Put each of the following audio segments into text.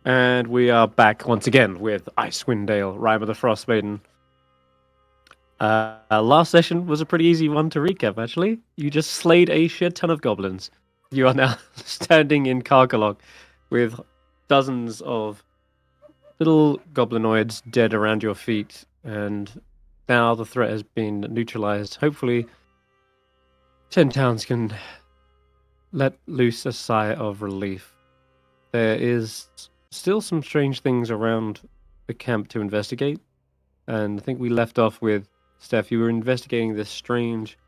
And we are back once again with Icewindale, Rime of the Frostmaiden. Last session was a pretty easy one to recap, actually. You just slayed a shit ton of goblins. You are now standing in Karkalok with dozens of little goblinoids dead around your feet, and now the threat has been neutralized. Hopefully, 10 towns can let loose a sigh of relief. There is still some strange things around the camp to investigate. And I think we left off with Stef. You were investigating this strange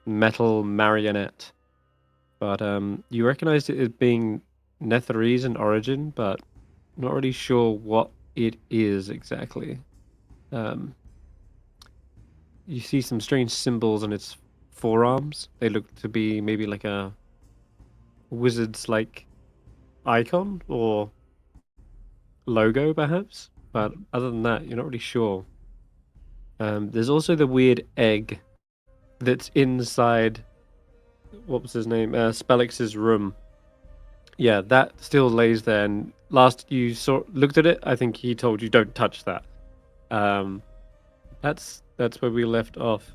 metal marionette, but you recognized it as being Netherese in origin, but not really sure what it is exactly. You see some strange symbols on its forearms. They look to be maybe like a wizard's like icon or logo, perhaps. But other than that, you're not really sure. There's also the weird egg that's inside. What was his name? Spellix's room. Yeah, that still lays there. And last you looked at it, I think he told you don't touch that. Um, that's where we left off.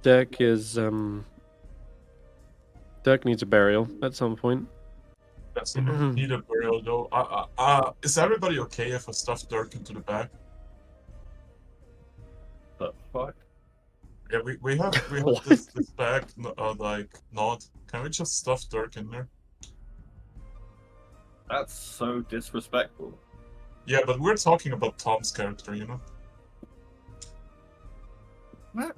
Dirk needs a burial at some point. Doesn't need a burial though. Is everybody okay if I stuff Dirk into the bag? The fuck? Yeah, we have What? this bag like not. Can we just stuff Dirk in there? That's so disrespectful. Yeah, but we're talking about Tom's character, you know. What?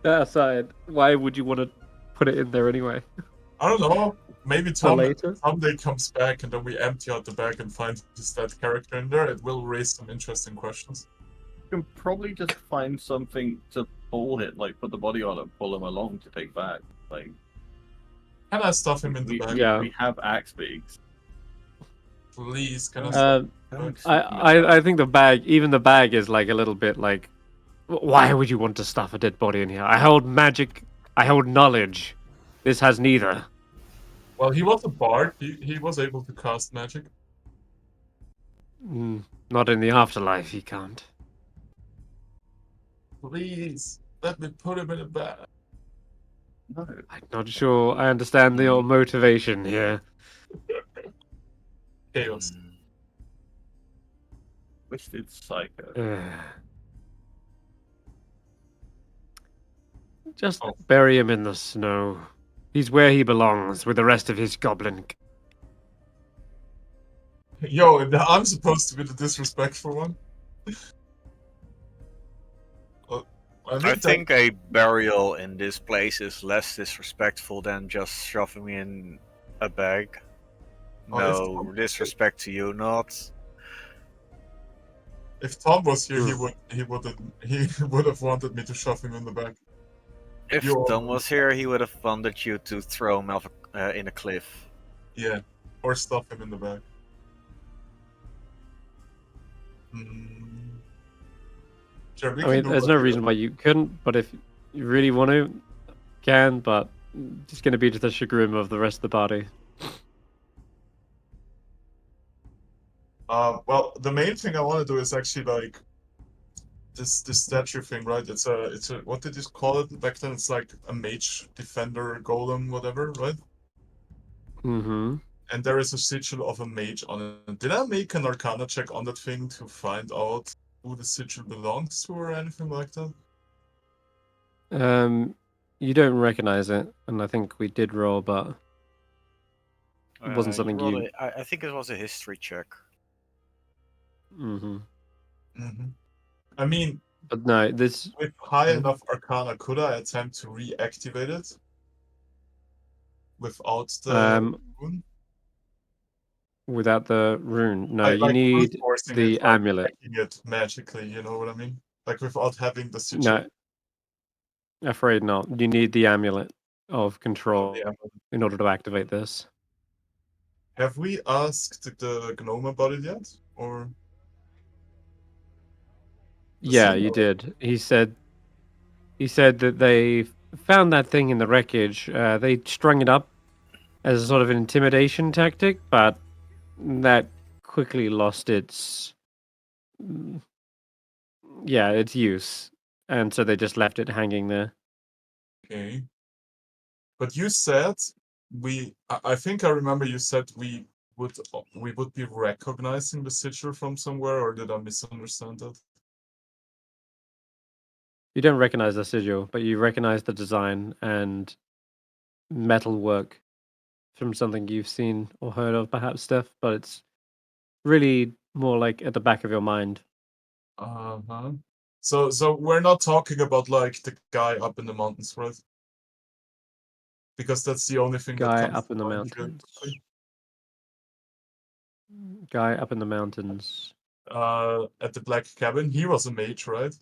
That aside, why would you want to put it in there anyway? I don't know. Maybe For Tom later? someday comes back and then we empty out the bag and find his dead character in there. It will raise some interesting questions. You can probably just find something to pull it, like put the body on and pull him along to take back. Like, Can I stuff him in the bag? Yeah. we have axe beaks. Please, can I stuff I think even the bag is like a little bit like, why would you want to stuff a dead body in here? I hold magic. I hold knowledge. This has neither. Well, he was a bard. He was able to cast magic. Not in the afterlife, he can't. Please, let me put him in a bag. No. I'm not sure I understand your motivation here. Chaos. Twisted psycho. Just bury him in the snow. He's where he belongs with the rest of his goblin. Yo, I'm supposed to be the disrespectful one. I think a burial in this place is less disrespectful than just shoving me in a bag. No disrespect to you, not. If Tom was here, he would have wanted me to shove him in the bag. If Tom was here, he would have wanted you to throw him off in a cliff. Yeah, or stuff him in the bag. Sure, I mean, there's no reason why you couldn't, but if you really want to, can, but it's going to be to the chagrin of the rest of the party. Well, the main thing I want to do is actually like this statue thing, right? It's a what did you call it back then? It's like a mage defender golem, whatever, right? Mm-hmm. And there is a sigil of a mage on it. Did I make an arcana check on that thing to find out who the sigil belongs to or anything like that? You don't recognize it, and I think we did roll, but it wasn't something you. I think it was a history check. Mm-hmm. Mm-hmm. I mean, but no, this with high enough arcana, could I attempt to reactivate it without the rune? Without the rune, no. You need the amulet. It magically, you know what I mean? Like without having the sigil. No, afraid not. You need the amulet of control in order to activate this. Have we asked the gnome about it yet, or? Yeah, you did. He said that they found that thing in the wreckage. They strung it up as a sort of an intimidation tactic, but that quickly lost its its use, and so they just left it hanging there. Okay. But you said I think I remember you said we would be recognizing the sigil from somewhere, or did I misunderstand that? You don't recognize the sigil, but you recognize the design and metalwork from something you've seen or heard of, perhaps, Stef, but it's really more like at the back of your mind. Uh-huh. So we're not talking about like the guy up in the mountains, right? Because that's the only thing that Guy comes up in to the mind really mountains. quickly. Guy up in the mountains. At the Black Cabin, he was a mage, right?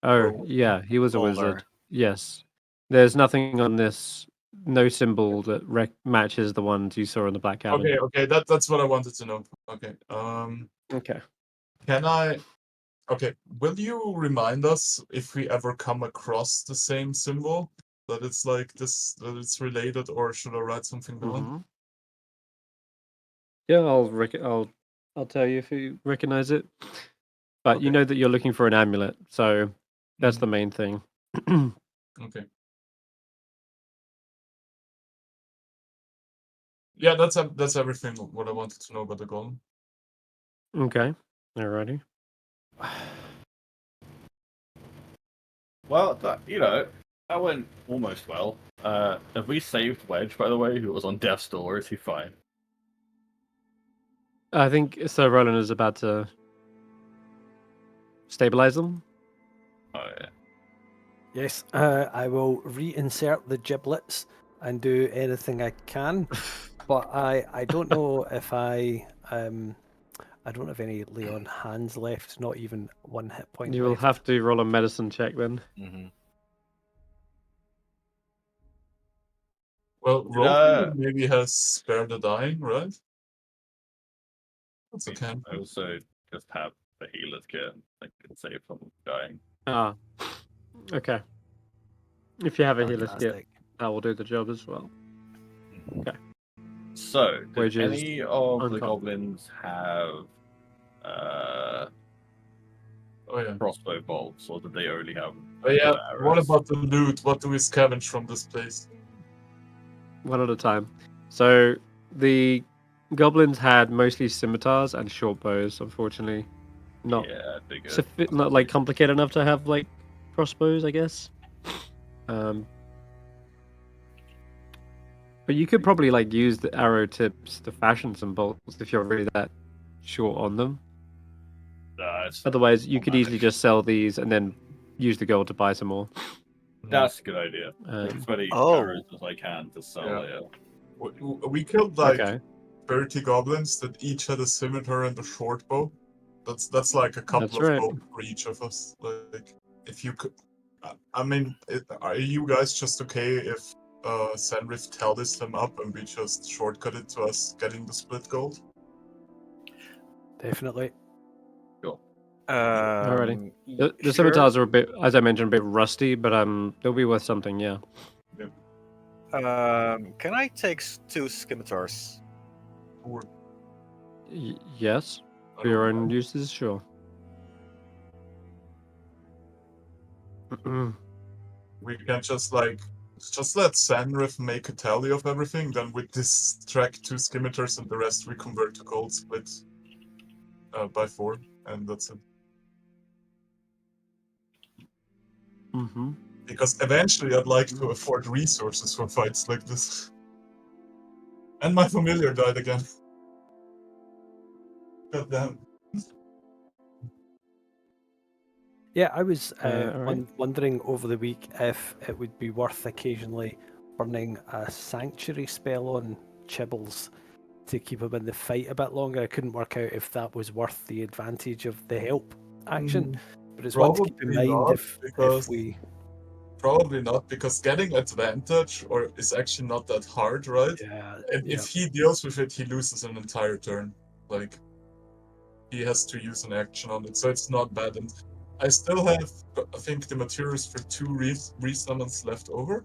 Oh, Or yeah, he was a Older. wizard. Yes. There's nothing on this, no symbol that matches the ones you saw in the Black Cabin. okay, that's what I wanted to know. Okay. Okay. Can I? Okay, will you remind us if we ever come across the same symbol that it's like this, that it's related, or should I write something down? Mhm. Yeah, I'll tell you if you recognize it. But you Okay. know that you're looking for an amulet, so that's Mhm. the main thing. Okay. Yeah, that's everything what I wanted to know about the golem. Okay. Alrighty. Well, that went almost well. Have we saved Wedge, by the way, who was on death's door? Is he fine? I think Sir Roland is about to stabilize them. Oh yeah. Yes, I will reinsert the giblets and do anything I can, but I don't know if I don't have any lay on hands left, not even one hit point You will left. have to roll a medicine check then. Mm-hmm. Well, Roki maybe has spare the dying, right? That's okay. I also just have the healer's kit. I can save someone from dying. Ah. Okay. If you have a healer's kit, Fantastic. that will do the job as well. Okay. So, did Which is any of the uncommon. goblins have Oh yeah. crossbow bolts, or did they only have? Oh yeah. What arrows? about the loot? What do we scavenge from this place? One at a time. So the goblins had mostly scimitars and short bows, unfortunately. Not Yeah, I figured. not like complicated enough to have like crossbows, I guess. But you could probably like use the arrow tips to fashion some bolts if you're really that short on them. Otherwise, you could easily just sell these and then use the gold to buy some more. That's a good idea. Um, As many Oh. arrows as I can to sell Yeah. later. We killed like Okay. 30 goblins that each had a scimitar and a short bow. That's like a couple That's of right. gold for each of us. Like, if you could, I mean, are you guys just okay if Senrith tallies them up and we just shortcut it to us getting the split gold? Definitely. Alrighty. The Sure. scimitars are a bit, as I mentioned, a bit rusty, but they'll be worth something. Yeah. Can I take 2 scimitars? Or Yes. I For your don't own know. uses, sure. We can just let Senrith make a tally of everything. Then we distract 2 scimitars and the rest we convert to gold split by 4, and that's it. Mm-hmm. Because eventually I'd like to afford resources for fights like this. And my familiar died again. God damn. Yeah, I was alright. wondering over the week if it would be worth occasionally burning a sanctuary spell on Chibbles to keep him in the fight a bit longer. I couldn't work out if that was worth the advantage of the help action, but it's one to keep in Probably mind not, if because we... probably not, because getting advantage is actually not that hard, right? Yeah, And if he deals with it, he loses an entire turn. Like, he has to use an action on it, so it's not bad. And I still have, I think, the materials for 2 resummons left over.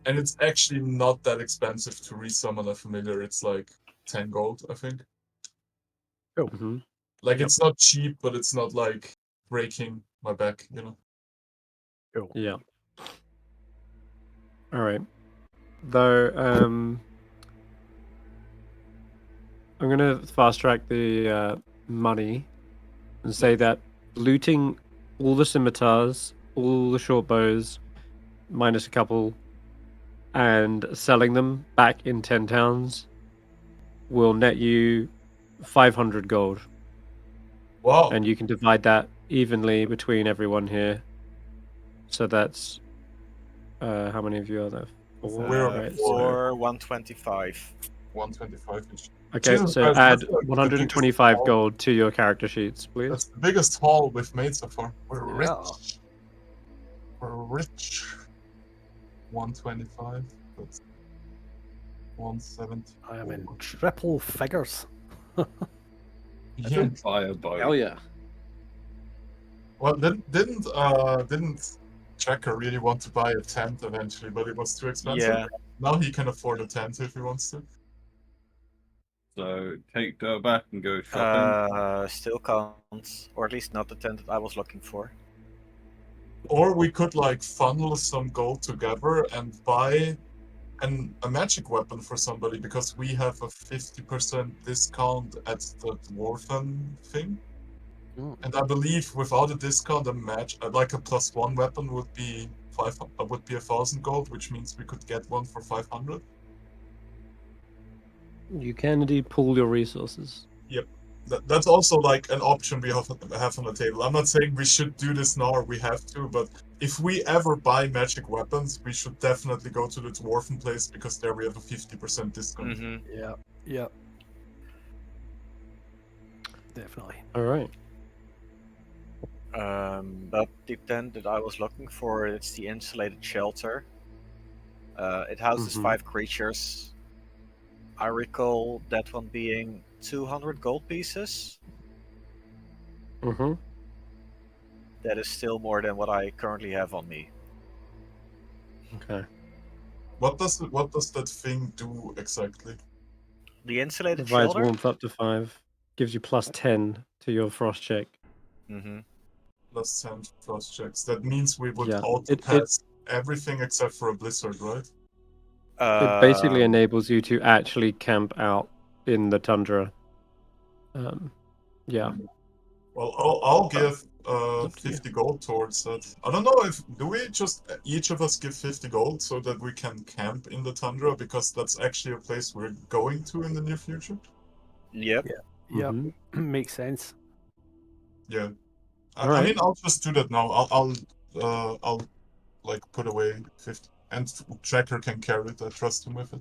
And it's actually not that expensive to resummon a familiar. It's like 10 gold, I think. hmm Like, Yep. it's not cheap, but it's not like breaking my back, you know? Cool. Yeah. All right. Though, I'm gonna fast track the money and say that looting all the scimitars, all the short bows, minus a couple, and selling them back in 10 towns will net you 500 gold. Wow. And you can divide that evenly between everyone here. So that's how many of you are there? Four, We're right? four. So, 125. 125 each. okay, Jesus so Christ, add that's like the 125 biggest haul. gold to your character sheets, please. That's the biggest haul we've made so far. We're Yeah. rich. We're rich. 125. That's 170. I am in triple figures. I Yeah. should buy a boat. Hell yeah. Well, didn't Tracker really want to buy a tent eventually, but it was too expensive? Yeah. Now he can afford a tent if he wants to. So take Dirt back and go shopping. Still can't, or at least not the tent that I was looking for. Or we could like funnel some gold together and buy a magic weapon for somebody because we have a 50% discount at the dwarven thing. Mm. And I believe without a discount, a match like a +1 weapon would be 1,000 gold, which means we could get one for 500. You can indeed pool your resources. That's also like an option we have on the table. I'm not saying we should do this now or we have to, but if we ever buy magic weapons, we should definitely go to the dwarven place because there we have a 50% discount. Mm-hmm. Yeah. Yeah. Definitely. All right. But the tent that I was looking for, it's the insulated shelter. It houses Mhm. 5 creatures. I recall that one being 200 gold pieces. Mm-hmm. That is still more than what I currently have on me. Okay. What does that thing do exactly? The insulated Provides shelter? warmth up to 5. Gives you +10 to your frost check. Mm-hmm. Plus 10 frost checks. That means we would Yeah. auto It pass everything except for a blizzard, right? basically enables you to actually camp out in the tundra. Yeah. Well, I'll give up to you. 50 gold towards that. I don't know if do we just each of us give 50 gold so that we can camp in the tundra because that's actually a place we're going to in the near future. Yep. Yep. Mhm. Makes sense. Yeah, I Alright. mean I'll just do that now. I'll like put away 50 and Tracker can carry it. I trust him with it.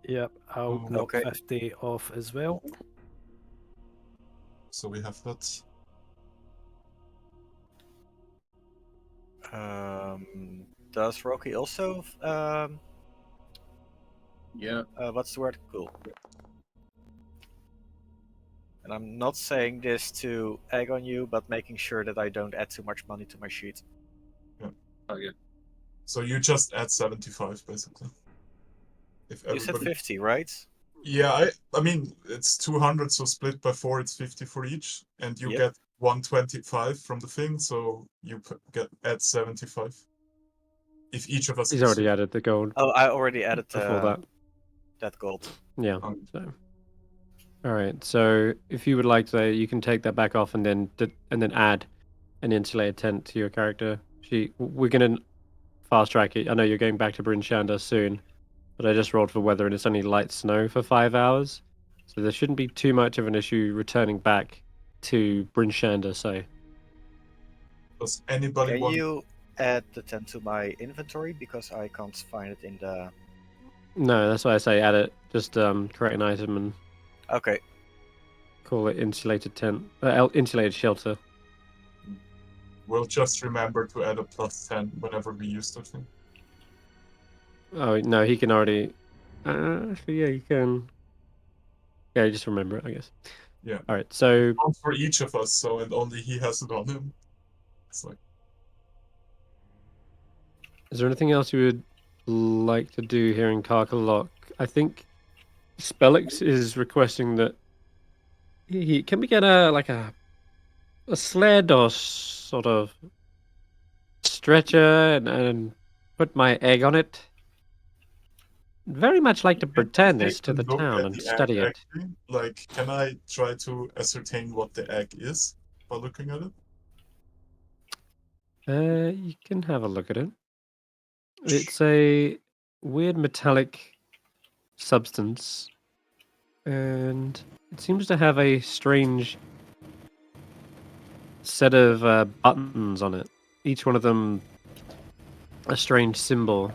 Yep. I'll Oh, knock okay. 50 off as well. So we have that. Does Roki also Yeah. what's the word? Cool. And I'm not saying this to egg on you, but making sure that I don't add too much money to my sheet. Okay. So you just add 75 basically. If You said everybody. 50, right? Yeah, I mean it's 200, so split by 4, it's 50 for each, and you Yep. get 125 from the thing, so you add 75. If each of us He's gives already added the gold Oh, I already added before that. that gold. Yeah. Um, So. Alright, so if you would like to, you can take that back off and then add an insulated tent to your character sheet. We're gonna fast track it. I know you're going back to Bryn Shander soon, but I just rolled for weather and it's only light snow for 5 hours. So there shouldn't be too much of an issue returning back to Bryn Shander, so. Does anybody Can want? you add the tent to my inventory because I can't find it in the. No, that's why I say add it. Just create an item and Okay. call it insulated tent, insulated shelter. We'll just remember to add a +10 whenever we use the thing. Oh no, he can already. Actually, yeah, you can. Yeah, just remember it, I guess. Yeah. All right. So, Counts for each of us, so and only he has it on him. It's like is there anything else you would like to do here in Karkalok. I think Spellix is requesting that can we get a sled or sort of stretcher and put my egg on it? Very much like to Can I pretend take this to a the look town at and the study egg, it. actually? Like, can I try to ascertain what the egg is by looking at it? You can have a look at it. It's a weird metallic substance, and it seems to have a strange set of buttons on it. Each one of them a strange symbol.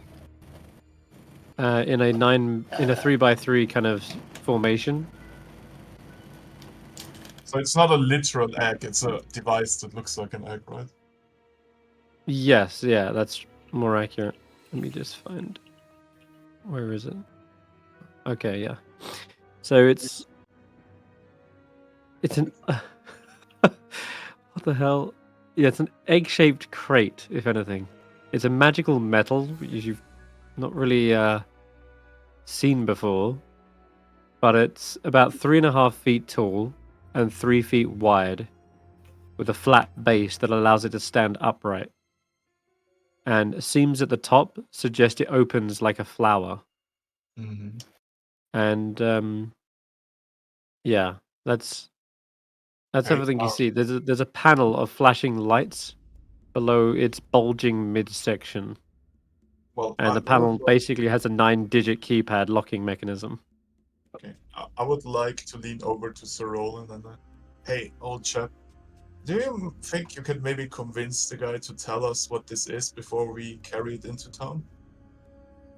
In a 3x3 kind of formation. So it's not a literal egg, it's a device that looks like an egg, right? Yes, yeah, that's more accurate. Let me just find. Where is it? Okay, yeah. So it's an what the hell? Yeah, it's an egg-shaped crate, if anything. It's a magical metal which you've not really seen before, but it's about 3.5 feet tall and 3 feet wide, with a flat base that allows it to stand upright. And seams at the top suggest it opens like a flower. Mm-hmm. And yeah, that's Hey, everything you see. There's a panel of flashing lights below its bulging midsection, well, and the panel basically has a 9-digit keypad locking mechanism. okay. I would like to lean over to Sir Roland and hey, old chap, do you think you could maybe convince the guy to tell us what this is before we carry it into town?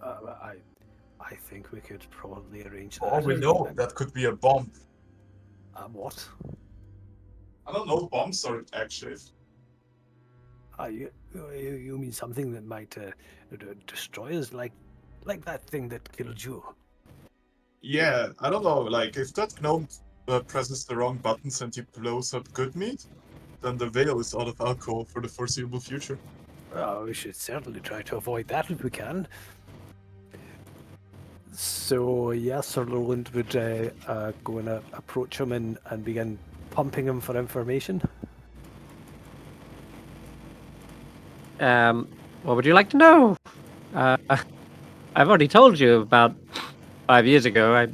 I think we could probably arrange that. Oh, we know that could be a bomb. What? I don't know, bombs are actually. You mean something that might destroy us, like that thing that killed you? Yeah, I don't know, like, if that gnome presses the wrong buttons and he blows up good meat, then the veil is out of alcohol for the foreseeable future. We should certainly try to avoid that if we can. So yes, Sir Roland would go and approach him and begin pumping him for information. What would you like to know? I've already told you about 5 years ago.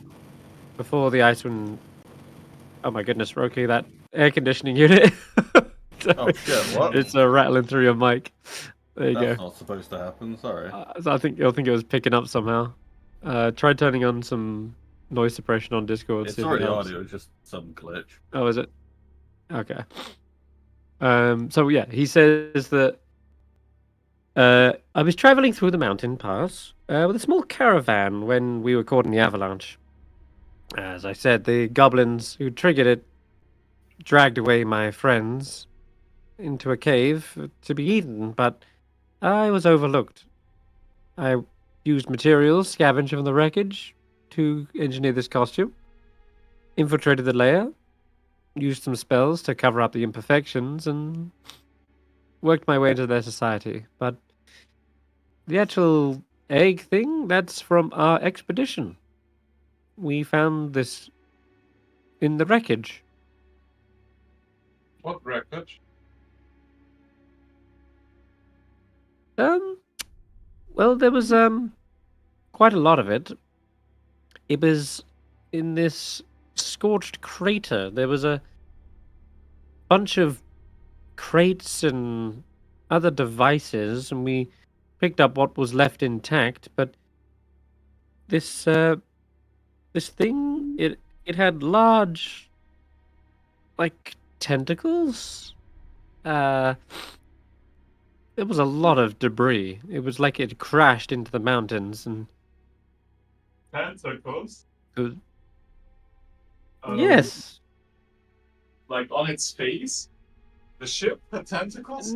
Before the Icewind. Oh my goodness, Roki, that air conditioning unit. Oh shit! What? It's rattling through your mic. There you That's go. not supposed to happen. Sorry. So I think it was picking up somehow. Try turning on some noise suppression on Discord. It's See if already it on. helps. It was just some glitch. Oh, is it? Okay. So yeah, he says that I was traveling through the mountain pass with a small caravan when we were caught in the avalanche. As I said, the goblins who triggered it dragged away my friends into a cave to be eaten, but I was overlooked. I used materials scavenged from the wreckage to engineer this costume, infiltrated the lair, used some spells to cover up the imperfections, and worked my way into their society. But the actual egg thing, that's from our expedition. We found this in the wreckage. What wreckage? Well, there was quite a lot of it. It was in this scorched crater. There was a bunch of crates and other devices, and we picked up what was left intact. But this thing, it had large, like, tentacles. There was a lot of debris. It was like it crashed into the mountains, and Tentacles? it was, Um, yes. Like on its face? The ship had tentacles?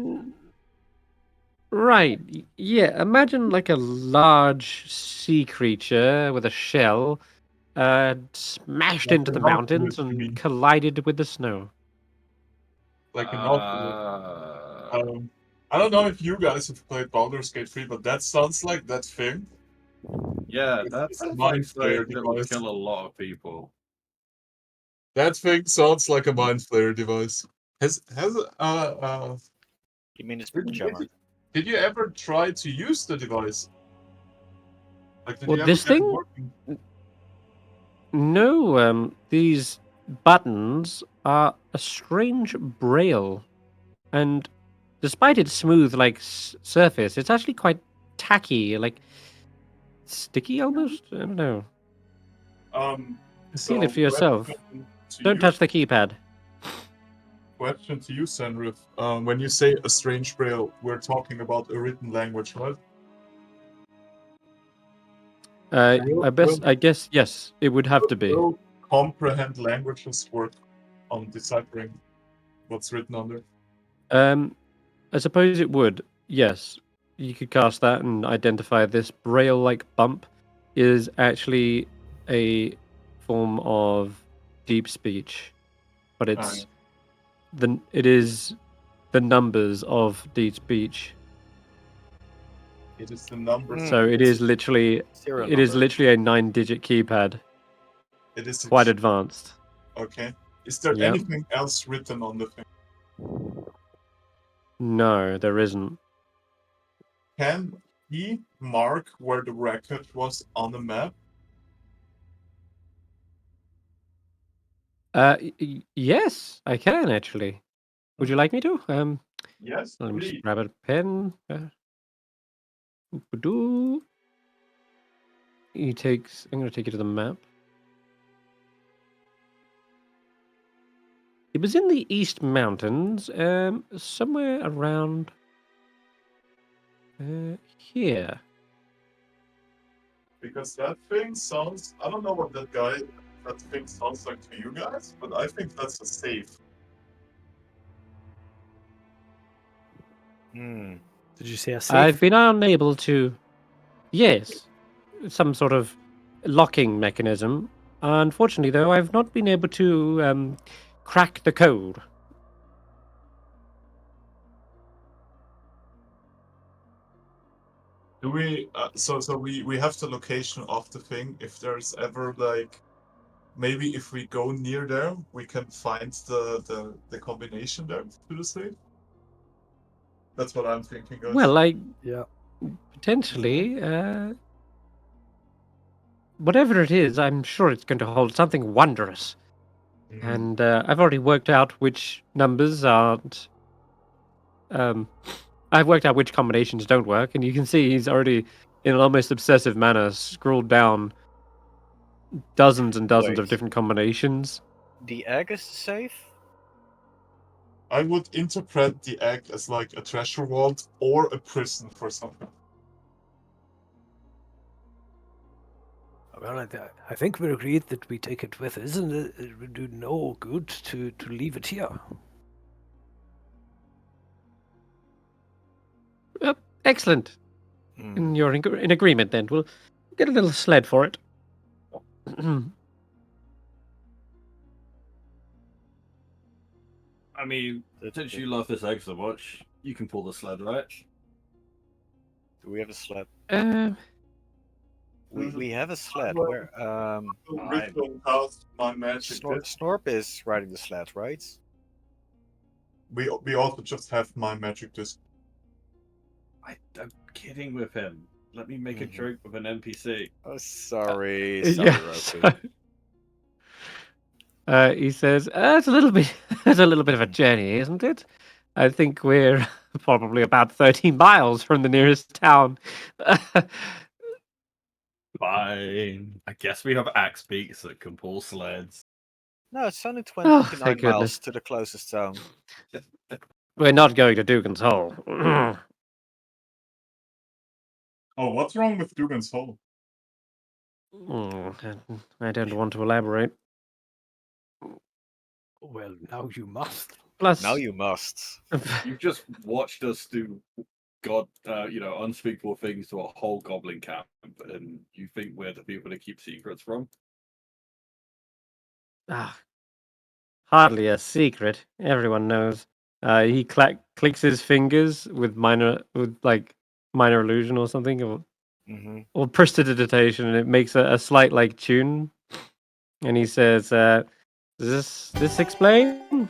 Right. Yeah. Imagine like a large sea creature with a shell smashed Like into an the octopus, mountains you and mean? collided with the snow. Like an octopus. I don't know if you guys have played Baldur's Gate 3, but that sounds like that thing. Yeah, It's that's a like mind flayer something that will device. kill a lot of people. That thing sounds like a mind flayer device. Has You mean it's did, jammer? did you ever try to use the device? Like, did Well, you ever this get it thing? working? No, these buttons are a strange braille, and despite its smooth surface, it's actually quite tacky, like sticky almost. I don't know. Feel it for yourself. Question to Don't you, touch the keypad. question to you, Senrith. When you say a strange braille, we're talking about a written language, right? I guess yes, it would have to be. Will comprehend languages work on deciphering what's written on there? I suppose it would. Yes, you could cast that and identify this braille-like bump is actually a form of deep speech, but it is the numbers of deep speech. It is the numbers. So it is literally Serial it is number. literally a 9-digit keypad, It is quite advanced. Okay. Is there Yep. anything else written on the thing? No, there isn't. Can he mark where the wreckage was on the map? Yes, I can actually. Would you like me to? Yes, Let me just please. grab a pen. Oop-a-doo. I'm going to take you to the map. It was in the East Mountains, somewhere around here. Because that thing sounds. I don't know what that thing sounds like to you guys, but I think that's a safe. Hmm. Did you say a safe? I've been unable to. Yes, some sort of locking mechanism. Unfortunately, though, I've not been able to crack the code. Do we? So we have the location of the thing. If there's ever like, maybe if we go near there, we can find the combination there to the safe. That's what I'm thinking, guys. Well, Yeah. potentially. Whatever it is, I'm sure it's going to hold something wondrous. And I've already worked out which numbers aren't. I've worked out which combinations don't work, and you can see he's already, in an almost obsessive manner, scrolled down dozens and dozens of Wait. different combinations. The egg is safe? I would interpret the egg as like a treasure vault or a prison for something. Well, I think we agreed that we take it with us, and it would do no good to leave it here. Excellent. Hmm. You're in agreement then. We'll get a little sled for it. I mean, since you love this egg so much, you can pull the sled, right? Do we have a sled? Uh, We have a sled. Well, Where Ritual cast my magic. Snorp is riding the sled, right? We also just have my magic disc. I'm kidding with him. Let me make a joke with an NPC. Oh, sorry, yeah. Roki. He says, "It's a little bit. It's a little bit of a journey, isn't it? I think we're probably about 30 miles from the nearest town." Fine. I guess we have axe beaks that can pull sleds. No, it's only Oh, 29 thank miles goodness. to the closest town. We're not going to Dugan's Hole. Oh, what's wrong with Dugan's Hole? I don't want to elaborate. Well, now you must. Plus, Now you must. You've just watched us do unspeakable things to a whole goblin camp, and you think we're the people to keep secrets from? hardly a secret. Everyone knows. He clicks his fingers with minor illusion or something, or prestidigitation, and it makes a slight like tune. And he says, "Does this explain?"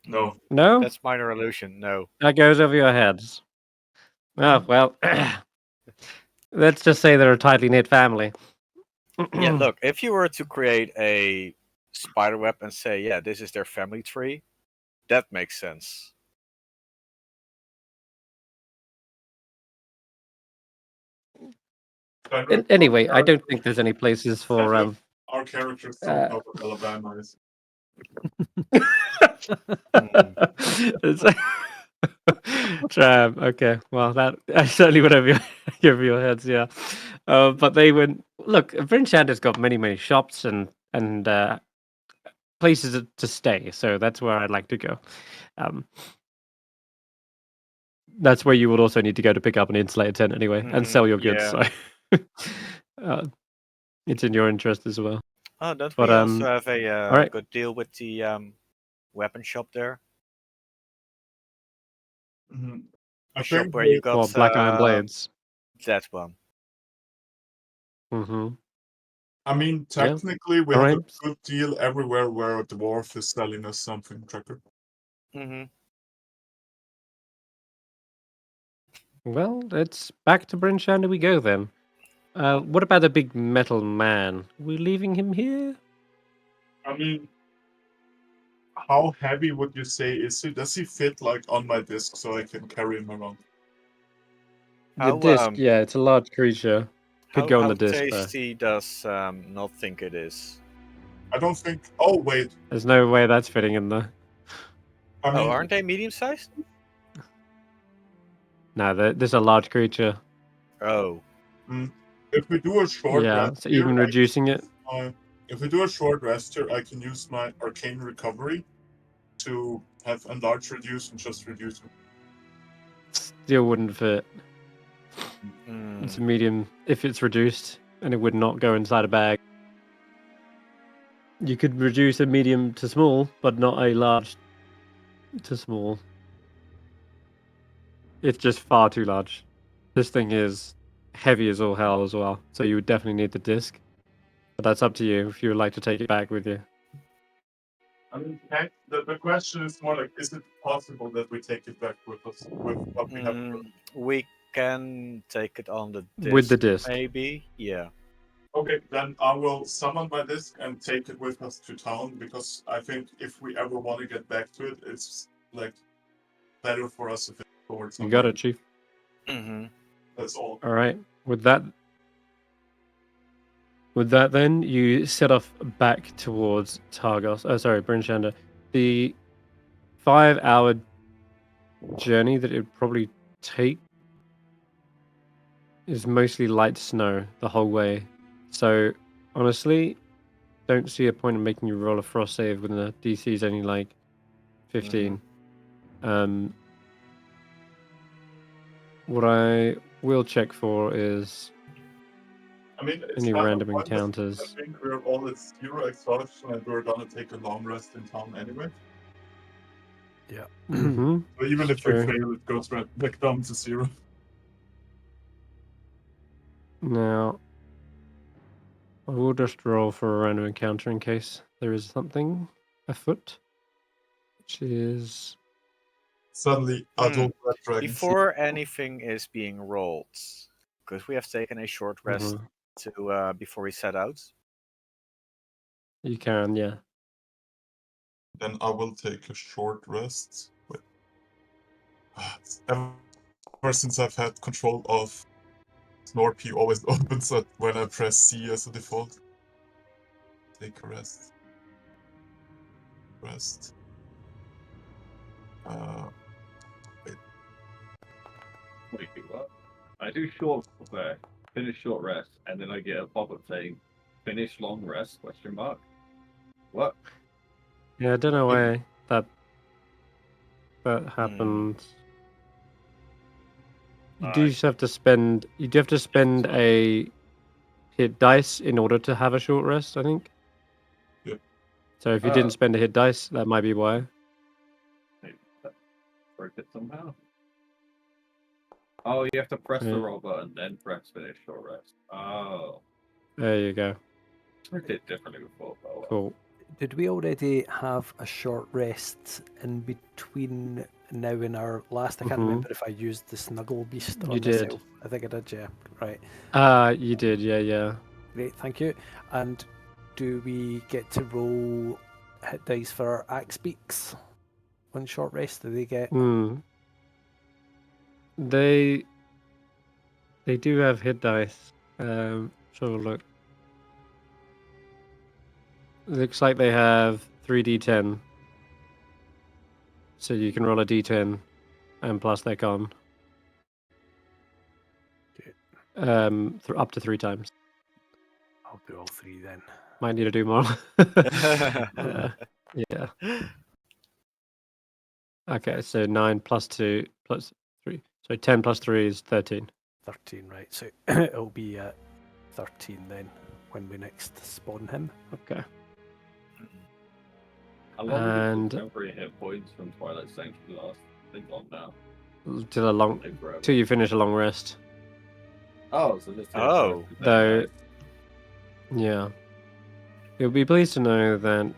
No. No, That's minor illusion. No. that goes over your heads. Oh well, let's just say they're a tightly knit family. Yeah, look, if you were to create a spider web and say, yeah, this is their family tree, that makes sense. Anyway, I don't think there's any places for Our characters don't know what Alabama is. Okay, well, that I certainly would have give your heads, yeah. But they would look. Brinchand got many shops and places to stay, so that's where I'd like to go. That's where you would also need to go to pick up an insulated tent anyway and sell your goods. Yeah. So it's in your interest as well. Oh, don't But, we also have a alright. good deal with the weapon shop there? Mhm. A I shop think where you they- got Or black iron blades. that one. Mm-hmm. I mean, Yeah. technically, we Alright. have a good deal everywhere where a dwarf is selling us something, Tracker. Mm-hmm. Well, it's back to Brinchand we go then. What about the big metal man? Are we leaving him here? I mean, how heavy would you say is he? Does he fit like on my disc so I can carry him around? The How, disc, yeah, it's a large creature. Could go on the disc though. tasty does not think it is? I don't think. Oh wait, There's no way that's fitting in there. I mean, Oh, aren't they medium sized? No, there's a large creature. Oh. if we do a short Yeah, rest so here, even I reducing it. if we do a short rest here, I can use my arcane recovery to have enlarge reduce and just reduce him. Still wouldn't fit. It's a medium if it's reduced, and it would not go inside a bag. You could reduce a medium to small, but not a large to small. It's just far too large. This thing is heavy as all hell as well, so you would definitely need the disc. But that's up to you if you would like to take it back with you. I mean, the question is more like, is it possible that we take it back with us with what we have? We can take it on the disc. With the disc. Maybe, yeah. Okay, then I will summon my disc and take it with us to town because I think if we ever want to get back to it, it's like better for us if it's forward. You got it, Chief. Mm-hmm. That's all. All right. With that, then you set off back towards Targos. Oh, sorry, Brinchanda. The 5-hour journey that it would probably take is mostly light snow the whole way. So honestly, don't see a point in making you roll a frost save when the DC is only like 15. What I will check for is I mean, it's any kind of random pointless. encounters. I think we're all at 0 exhaustion and we're gonna take a long rest in town anyway. Yeah. Mm-hmm. So even if True. we fail, it goes right back down to 0. Now, I will just roll for a random encounter in case there is something afoot, which is Suddenly, adult red dragons. Before anything is being rolled, because we have taken a short rest to before we set out. You can, yeah. Then I will take a short rest. Wait. Ever since I've had control of Snorpy, always opens up when I press C as a default. Take a rest. Rest. Wait. Wait, what? I do short finish short rest, and then I get a pop-up saying, finish long rest, question mark. What? Yeah, I don't know why that happened. You do have to spend. You do have to spend a hit dice in order to have a short rest, I think. Yeah. So if you Oh. didn't spend a hit dice, that might be why. Maybe that broke it somehow. Oh, you have to press the Yeah. roll button, then press finish short rest. Oh. There you go. I did differently before. Oh, well. Cool. Did we already have a short rest in between now and our last? I can't Mhm. remember if I used the Snuggle Beast on You did. myself. I think I did, yeah. Right. You did, yeah. Great, thank you. And do we get to roll hit dice for our axe beaks on short rest? Do they get? Hmm. They do have hit dice. So look. Looks like they have 3d10. So you can roll a d10 and plus their con. Okay. Up to 3 times. I'll do all three then. Might need to do more. Yeah. Okay, so 9 plus 2 plus 3. So 10 plus 3 is 13. 13, right. So it'll be 13 then when we next spawn him. Okay. How long And- did the temporary hit points from Twilight Sanctuary last? I think on now. Till you finish a long rest. Oh, so just Oh. Though- Yeah. You'll be pleased to know that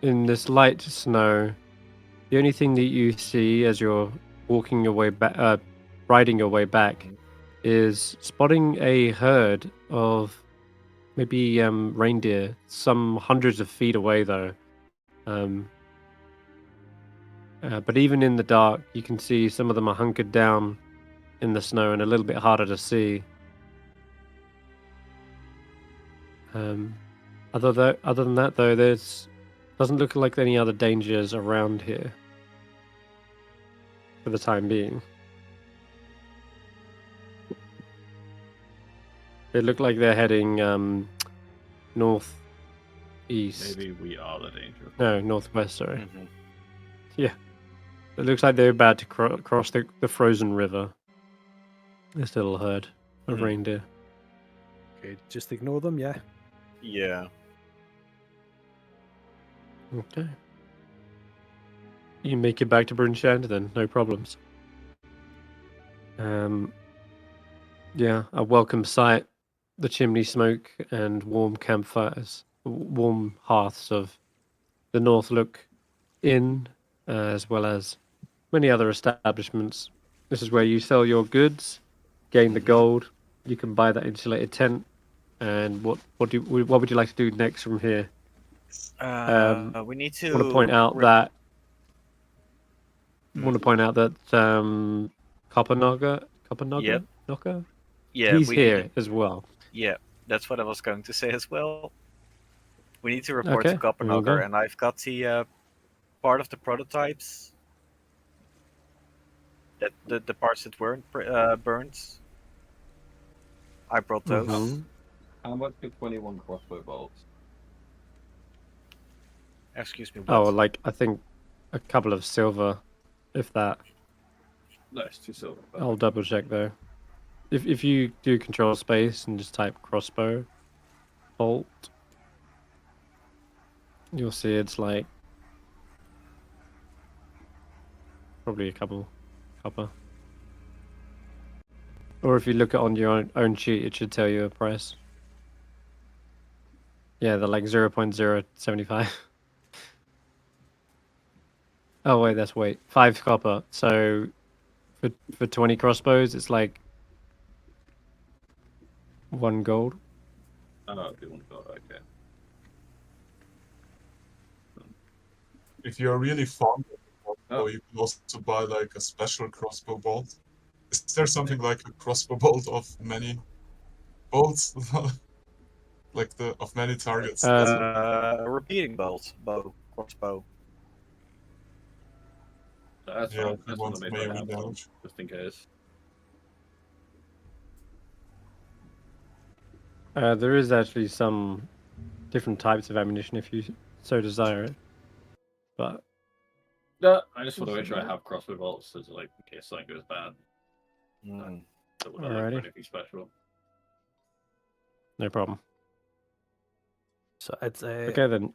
in this light snow, the only thing that you see as you're walking your way back, riding your way back, is spotting a herd of maybe reindeer, some hundreds of feet away though. But even in the dark, you can see some of them are hunkered down in the snow and a little bit harder to see. Other than that, though, doesn't look like any other dangers around here for the time being. They look like they're heading north east. Maybe we are the danger. No, northwest. Sorry. Mhm. It looks like they're about to cross the frozen river. This little herd of Hmm. reindeer. Okay, just ignore them, yeah. Yeah. Okay. You make it back to Brunshand then, no problems. Yeah, a welcome sight. The chimney smoke and warm campfires, warm hearths of the Northlook Inn, as well as many other establishments. This is where you sell your goods, gain the gold. You can buy that insulated tent. And what would you like to do next from here? We need to. I want to point out that Coppernaga, Yep. Knocker, Yeah, he's we here need as well. Yeah, that's what I was going to say as well. We need to report Okay, to there you go. Coppernagar, and I've got the part of the prototypes. That the parts that weren't burned. I brought those. Mhm. How much do 21 crossbow bolts? Excuse me. Oh, What? like I think a couple of silver, if that. No, it's 2 silver. I'll double check though. If you do control space and just type crossbow bolt, you'll see it's like probably a couple copper. Or if you look on your own sheet, it should tell you a price. Yeah, they're like 0.075. Oh wait, that's weight. 5 copper. So for 20 crossbows, it's like 1 gold. Oh, they want to go, okay. If you're really fond of the crossbow, Oh. you can also buy like a special crossbow bolt. Is there something like a crossbow bolt of many bolts? Like of many targets? A repeating bow, crossbow. That's Yeah, fine. if you That's want what I made melee right now, damage. just in case. There is actually some different types of ammunition if you so desire it. But No, I just want to make sure I have crossbow bolts, so like in case something goes bad. Mm. So we're not looking Alrighty. for anything special. no problem. So it's Okay then.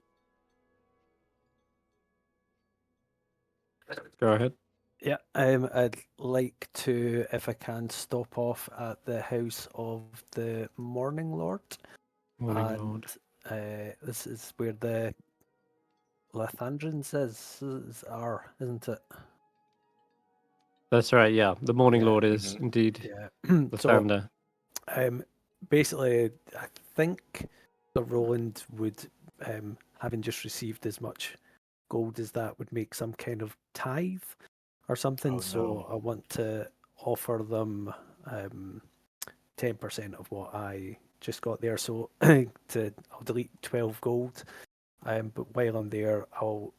Go ahead. Yeah, I'd like to, if I can, stop off at the house of the Morning Lord. Morning, and Lord. This is where the Lathandrins are, isn't it? That's right, yeah. The Morning Yeah. Lord is Mhm. indeed Yeah. the So, founder. basically, I think that Roland would, having just received as much gold as that, would make some kind of tithe or something. Oh, So no. I want to offer them 10% of what I just got there. So I'll delete 12 gold. But while I'm there, I'll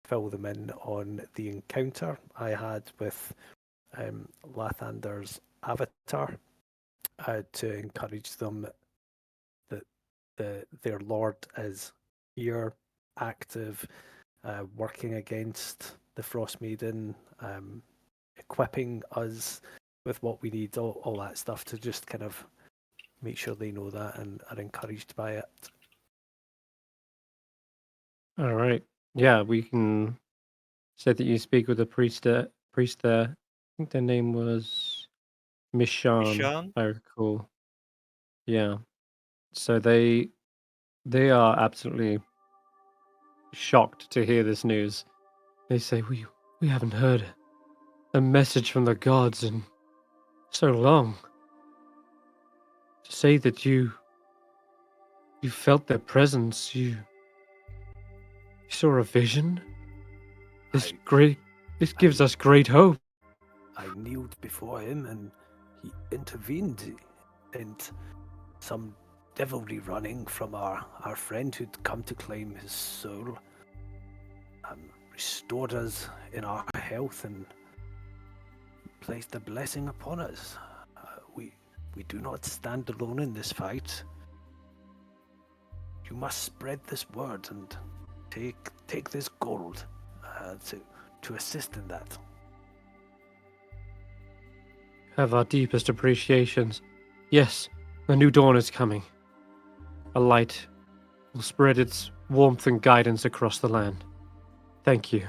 fill them in on the encounter I had with Lathander's avatar to encourage them that their lord is here, active, working against the Frostmaiden, equipping us with what we need, all that stuff to just kind of make sure they know that and are encouraged by it. All right. Yeah, we can say that you speak with the priest there. I think their name was Mishan, Ishan? if I recall. Yeah. So they are absolutely shocked to hear this news. They say we haven't heard a message from the gods in so long. To say that you felt their presence, you saw a vision. This gives I- us great hope. I kneeled before him and he intervened, and some devilry running from our friend who'd come to claim his soul restored us in our health and placed a blessing upon us. We do not stand alone in this fight. You must spread this word and take this gold to assist in that. Have our deepest appreciations. Yes, a new dawn is coming. A light will spread its warmth and guidance across the land. Thank you.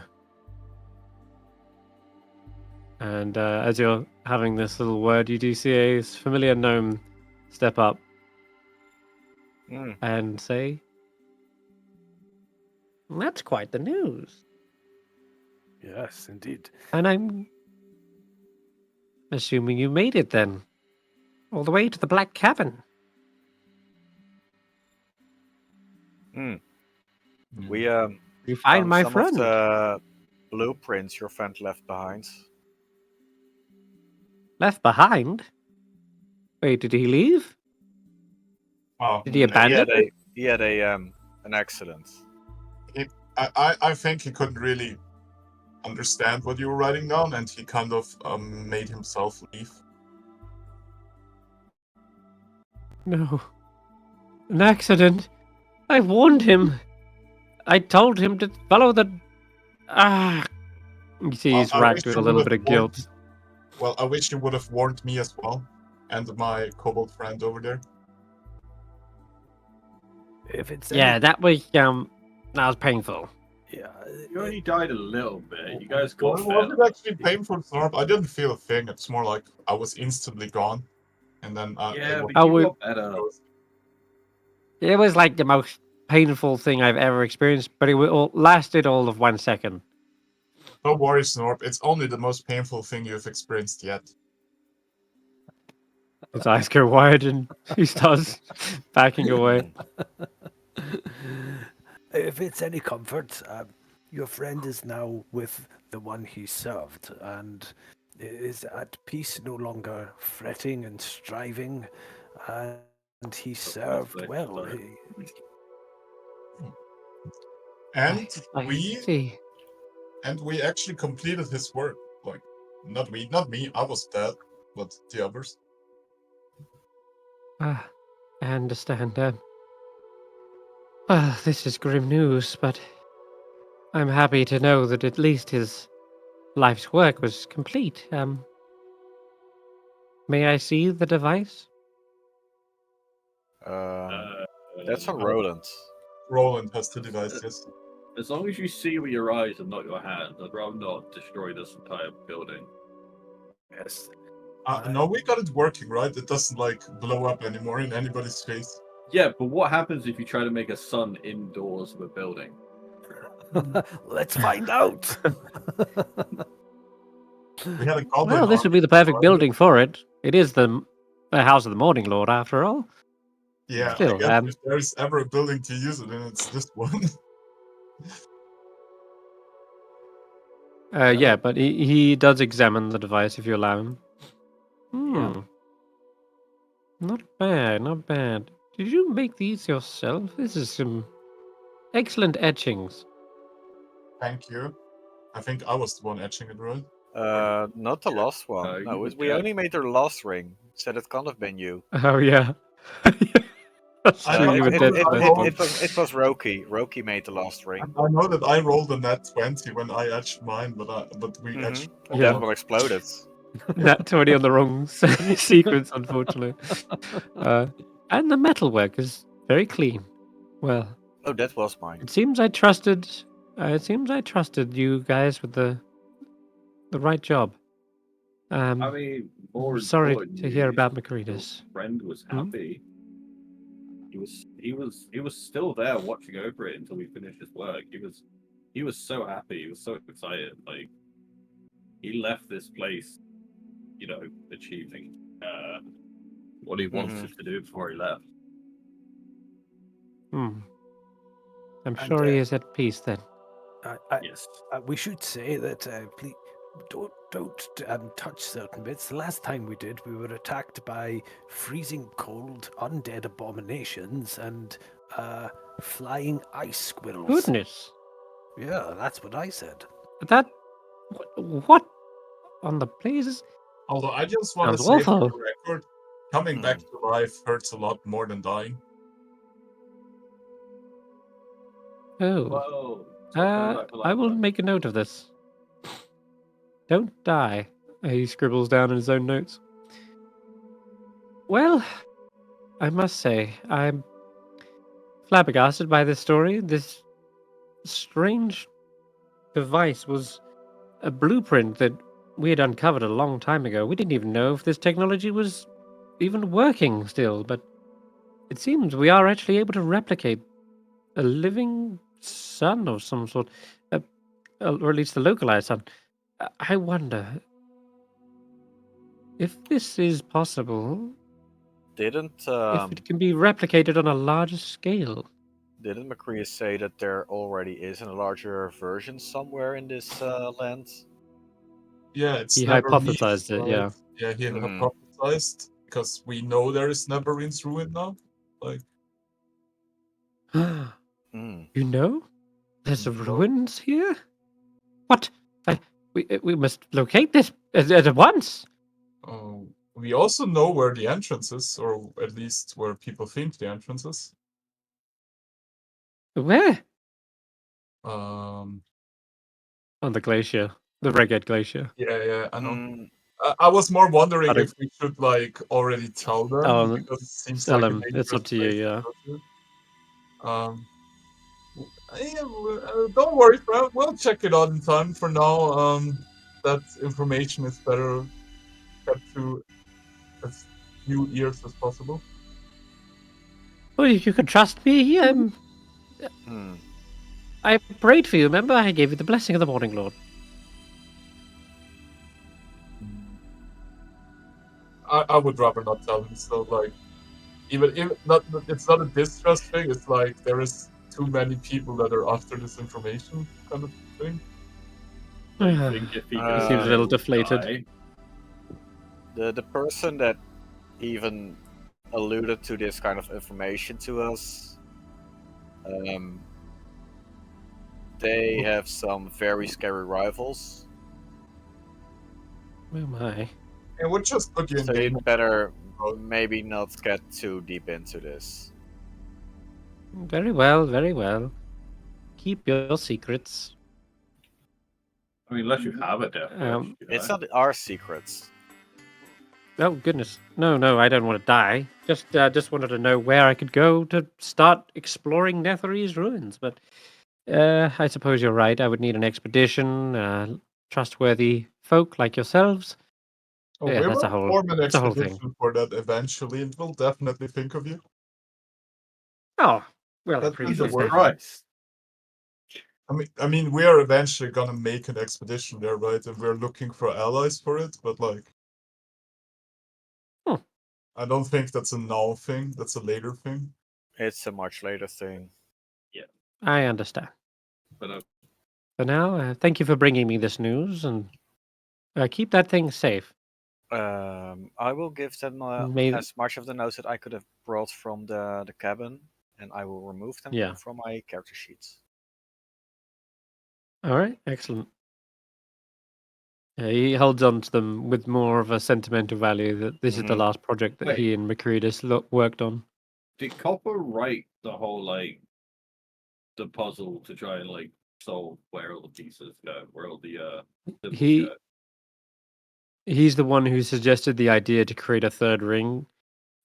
And as you're having this little word, you do see a familiar gnome step up Mm. and say, "That's quite the news." Yes, indeed. And I'm assuming you made it then, all the way to the Black Cavern. Mm. Mm. We You find found my some of friend. the blueprints your friend left behind. Left behind? Wait, did he leave? Oh, Did he maybe He abandon had it? an accident. I think he couldn't really understand what you were writing down, and he kind of made himself leave. No. An accident. I warned him. I told him to follow the. Ah. You see, he's I wish racked with you a would little have bit of warned. guilt. Well, I wish you would have warned me as well, and my kobold friend over there. If it's Yeah, that was painful. yeah, You only died a little bit. You guys got Was it better. actually painful, Snarp? I didn't feel a thing. It's more like I was instantly gone, and then Yeah, it was. but you we- got better. It was like the most painful thing I've ever experienced, but it lasted all of 1 second. Don't worry, Snorp. It's only the most painful thing you've experienced yet. His eyes go wide and he starts backing away. If it's any comfort, your friend is now with the one he served and is at peace, no longer fretting and striving, and he served well. And I we see. actually completed his work. Like, not me. I was dead, but the others. I understand. This is grim news, but I'm happy to know that at least his life's work was complete. May I see the device? That's for Roland. Roland has the device, yes. As long as you see with your eyes and not your hands, I'd rather not destroy this entire building. Yes. No, we got it working, right? It doesn't like blow up anymore in anybody's face. Yeah, but what happens if you try to make a sun indoors of a building? Let's find out. We had a goblin. Well, this would be the perfect building for it. It is the house of the Morning Lord, after all. Yeah, Still, I guess if there's ever a building to use it in, it's this one. Yeah, but he does examine the device if you allow him. Yeah. Not bad, not bad. Did you make these yourself? This is some excellent etchings. Thank you. I think I was the one etching it, right? Not the last one. No, you we did. only made the last ring. Said it can't have been you. Oh, yeah. That's I true, know- you were I dead know for that that I one. It was Roki. Roki made the last ring. I know that I rolled a nat 20 when I etched mine, but we etched. And Yeah. that one exploded. Nat 20 on the wrong sequence, unfortunately. And the metalwork is very clean. Well, Oh, that was mine. it seems I trusted you guys with the right job. I mean, more I'm sorry to importantly, hear about your Macretus. friend was Hmm? happy. He was still there watching over it until we finished his work. He was so happy. He was so excited. Like he left this place, achieving what he wanted to do before he left. I'm And, sure he is at peace then. Yes. We should say that please don't touch certain bits. The last time we did, we were attacked by freezing cold undead abominations and flying ice squirrels. Goodness. Yeah, that's what I said. That what on the blazes? Although I just want to Sounds say for awful. the record, coming back to life hurts a lot more than dying. Oh. Well, I will make a note of this. Don't die. He scribbles down in his own notes. Well, I must say, I'm flabbergasted by this story. This strange device was a blueprint that we had uncovered a long time ago. We didn't even know if this technology was even working still, but it seems we are actually able to replicate a living sun of some sort, or at least a localized sun. I wonder if this is possible, Didn't if it can be replicated on a larger scale. Didn't Macreus say that there already is a larger version somewhere in this land? Yeah, it's He never hypothesized it, right? yeah. Yeah, he Mhm. hypothesized because we know there is Neverwinter's ruin now. Like, Mm. You know? There's No. ruins here? What? We must locate this at once. we also know where the entrance is, or at least where people think the entrance is. Where? Um, On the glacier. The Reged Glacier. yeah, I know. Mm. I was more wondering I if we should like already tell them Oh, because it seems tell like them. a It's up dangerous to you, place yeah. to go to. Don't worry, Fred. We'll check it out in time. For now, that information is better kept to as few ears as possible. Well, you can trust me. I prayed for you, remember? I gave you the blessing of the Morning Lord. I would rather not tell him. So like, even not, it's not a distrust thing. It's like there is too many people that are after this information, kind of thing. I think if he He goes seems a little he'll deflated. die. The person that even alluded to this kind of information to us, they have some very scary rivals. Oh my. And we'll just put you in So game. you'd better maybe not get too deep into this. Very well, very well. Keep your secrets. I mean, unless you have a death wish. It's not our secrets. Oh goodness, no! I don't want to die. Just wanted to know where I could go to start exploring Netherese ruins. But I suppose you're right. I would need an expedition, trustworthy folk like yourselves. Oh, Yeah, we that's a will whole, form an that's a whole thing. expedition for that eventually, and we'll definitely think of you. Oh, well, I That's appreciate Jesus the word. that. Christ. I mean, we are eventually gonna make an expedition there, right? And we're looking for allies for it, but like, Hmm. I don't think that's a now thing. That's a later thing. It's a much later thing. I understand. But For now, thank you for bringing me this news, and keep that thing safe. I will give them May as much of the notes that I could have brought from the cabin, and I will remove them Yeah. from my character sheets. All right, excellent. He holds on to them with more of a sentimental value that this is the Mhm. last project that Wait. he and Macredis worked on. did Copper write the whole the puzzle to try and solve where all the pieces go, where all the symbols He go? he's the one who suggested the idea to create a third ring.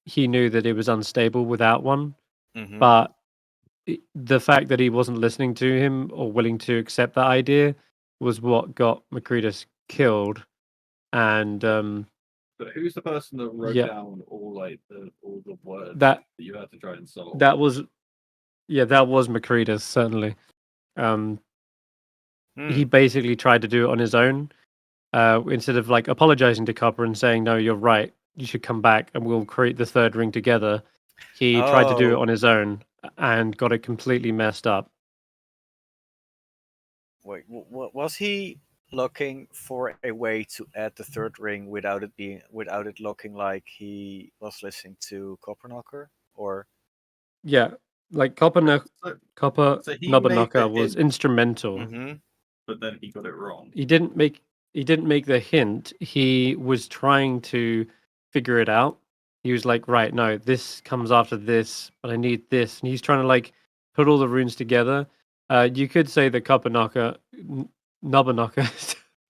He knew that it was unstable without one, Mhm. but the fact that he wasn't listening to him or willing to accept that idea was what got Macredis killed. And But who's the person that wrote yeah, down all the words that you had to try and solve? that was Macredis, certainly. He Hmm. basically tried to do it on his own. Instead of like apologizing to Copper and saying, "No, you're right. You should come back and we'll create the third ring together." He tried to do it Oh, on his own and got it completely messed up. wait, was he looking for a way to add the third ring without it looking like he was listening to Copperknocker? Or Yeah, like Copper So he made the Nobunaka was hint, instrumental. Mhm. but then he got it wrong. He didn't make the hint. He was trying to figure it out. He was like, right, no, this comes after this, but I need this, and he's trying to like put all the runes together. You could say that Nobunaka,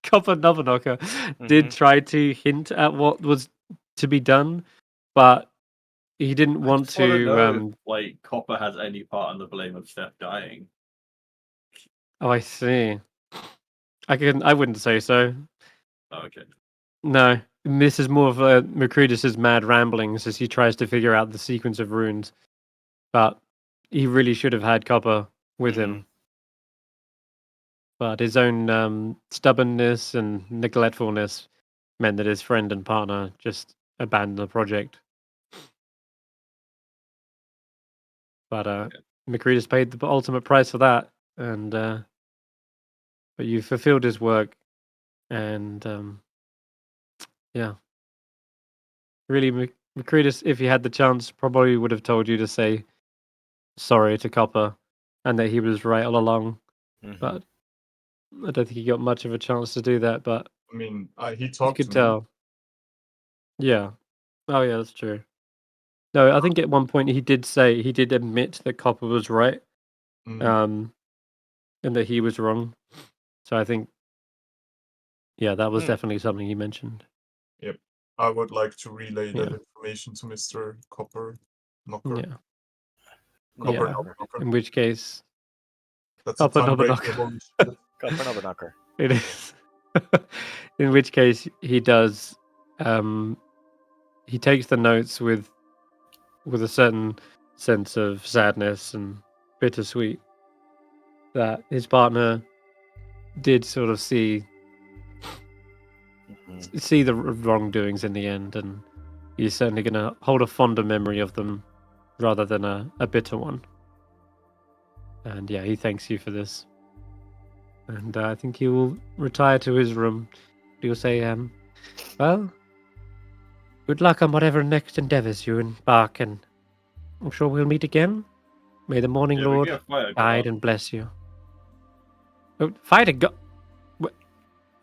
Copper Nobunaka did Mhm. try to hint at what was to be done, but he didn't I want just want to to. know if Copper has any part in the blame of Stef dying. Oh, I see. I wouldn't say so. Oh, okay. No, this is more of Macredis' mad ramblings as he tries to figure out the sequence of runes. But he really should have had Copper with him. But his own stubbornness and neglectfulness meant that his friend and partner just abandoned the project. But Macredis paid the ultimate price for that, and but you fulfilled his work, and yeah, really, Macredis, if he had the chance, probably would have told you to say sorry to Copper, and that he was right all along. Mhm. But I don't think he got much of a chance to do that. But I mean, he you talked could to me. tell. Yeah. Oh yeah, that's true. No, I think at one point he did admit that Copper was right, Mm, and that he was wrong. So I think, yeah, that was Hmm. definitely something he mentioned. yep. I would like to relay that Yeah. information to Mr. Copper Knocker. Yeah. Copper Yeah. Knocker. In which case, That's a Copper tongue breaker. Nobunaka. Holy shit. Copperknocker. It is. In which case, he does. He takes the notes with a certain sense of sadness and bittersweet that his partner did sort of see the wrongdoings in the end, and he's certainly going to hold a fonder memory of them rather than a bitter one. And yeah, he thanks you for this. And I think he will retire to his room. He'll say, well, good luck on whatever next endeavors you embark, and I'm sure we'll meet again. May the Morning Yeah, we Lord get a fire guide god. and bless you. Oh, fight a god.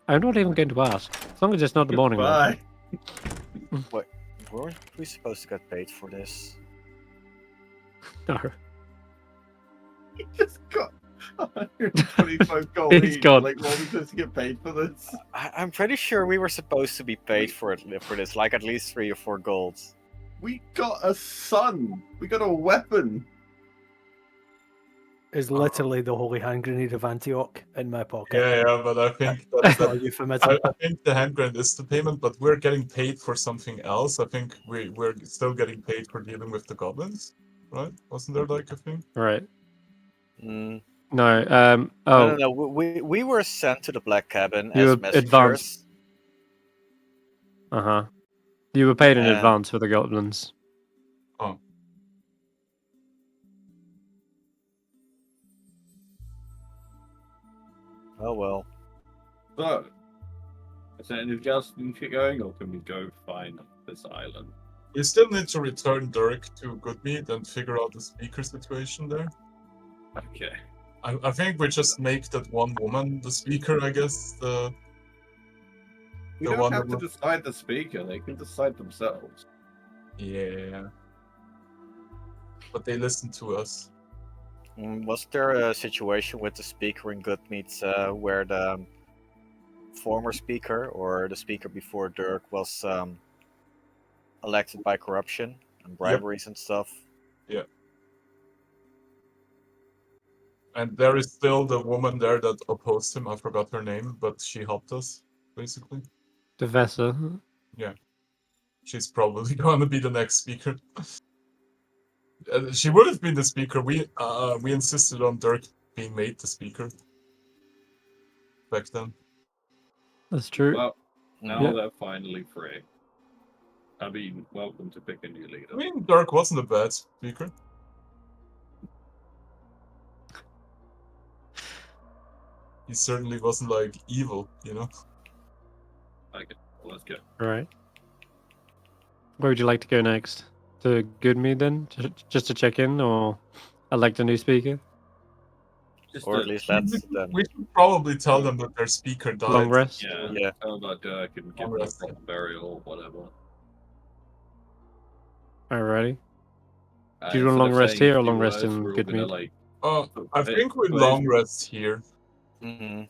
I'm not even going to ask. As long as it's not the Morning Lord. Goodbye. Wait, weren't we supposed to get paid for this? No. He just got 125 gold He's each. gone. Like, what are we supposed to get paid for this? I'm pretty sure we were supposed to be paid for this, like at least 3 or 4 golds. We got a son. We got a weapon. is literally the holy hand grenade of Antioch in my pocket. Yeah, but I think That's that not a euphemism. I think the hand grenade is the payment, but we're getting paid for something else. I think we're still getting paid for dealing with the goblins, right? Wasn't there like a thing? Right. Mm. No. No, no. We were sent to the Black Cabin You as were messengers. advanced. You were paid in And- advance for the goblins. Oh. Oh well. So, is there anything else we need to get going, or can we go find this island? We still need to return Dirk to Goodmead and figure out the speaker situation there. Okay. I think we just make that one woman the speaker, I guess. We The don't one have that to decide the speaker; they can decide themselves. Yeah. But they listen to us. Was there a situation with the speaker in Goodmead where the former speaker or the speaker before Dirk was elected by corruption and briberies and stuff? Yeah. And there is still the woman there that opposed him. I forgot her name, but she helped us, basically. The Vessa. She's probably going to be the next speaker. She would have been the speaker. We insisted on Dirk being made the speaker back then. That's true. Well, now Yeah. they're finally free. I mean, welcome to pick a new leader. I mean, Dirk wasn't a bad speaker. He certainly wasn't like evil, you know. Okay, well, let's go. All right. Where would you like to go next? To Goodmead then, just to check in, or elect a new speaker? Just Or at least that's them. We should probably tell them that their speaker died. Long rest. yeah, Yeah. tell about Dirk and give Long him a rest, proper burial or whatever. Alrighty. Do you Instead want a long of rest saying here or a few long rest words, in we're all gonna, Goodmead? like, I think we long rest here. Mm-hmm.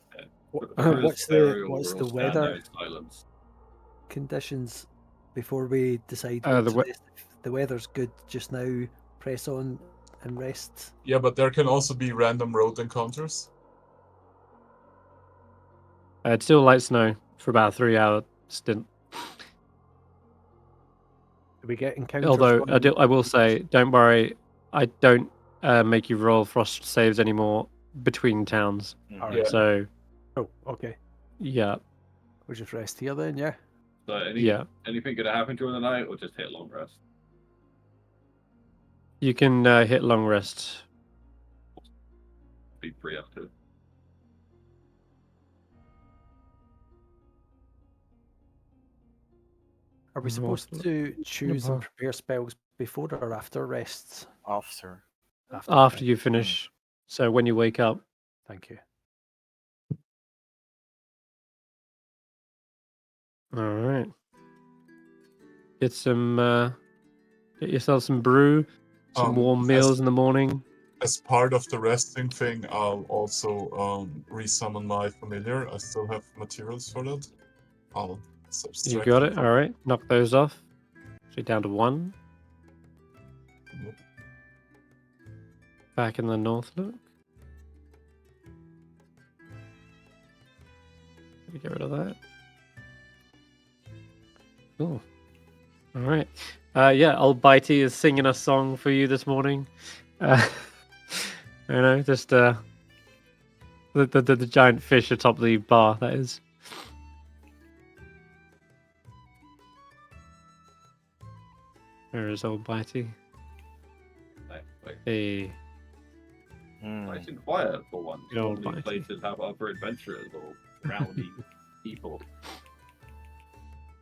for What's his the burial, what's we're the all stand there weather in silence. conditions before we decide? The what's we- best? If the weather's good just now, press on and rest. Yeah, but there can also be random road encounters. It's still light snow for about a 3-hour stint. Do we get encounters? Although on- I will say, don't worry, I don't make you roll frost saves anymore between towns. Alright. Yeah. So Oh, okay. yeah, We'll just rest here then, yeah. So anything gonna happen during the night, or just hit long rest? you can hit long rest. Be preemptive. Are we supposed to choose and prepare spells before or after rests? After. After you finish. So when you wake up. Thank you. All right. Get yourself some brew, some warm meals in the morning. As part of the resting thing, I'll also resummon my familiar. I still have materials for that. I'll You got it. All right. Knock those off. So down to 1. Yep. Back in the north look. Let me get rid of that. Cool. All right. Yeah, old Bitey is singing a song for you this morning. You know, just the giant fish atop the bar. That is. Where is old Bitey? Wait, Hey. nice and quiet for once. Good old Normally Bitey. places have other adventurers or rowdy people.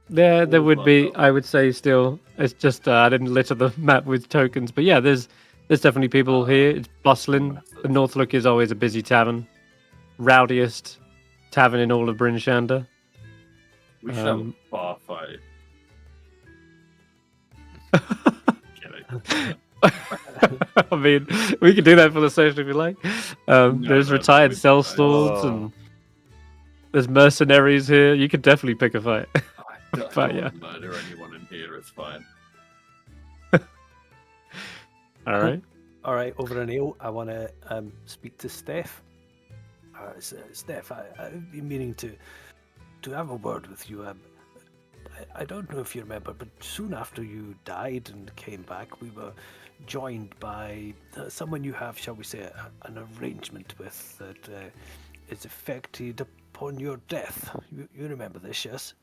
There All would be. bundled. I would say still. It's just I didn't litter the map with tokens, but yeah, there's definitely people here. It's bustling. massive. The Northlook is always a busy tavern, rowdiest tavern in all of Bryn Shander. We should have a Um, bar fight. Kidding. I mean, we could do that for the session if you like. There's no, retired we- cell swords Oh. and there's mercenaries here. You could definitely pick a fight. I don't But, yeah. want to murder anyone in here. It's fine. All right. All right, over an ale, I want to speak to Stef. Stef, I've been meaning to have a word with you. I don't know if you remember, but soon after you died and came back, we were joined by someone you have, shall we say, an arrangement with that is effected upon your death. You remember this, yes?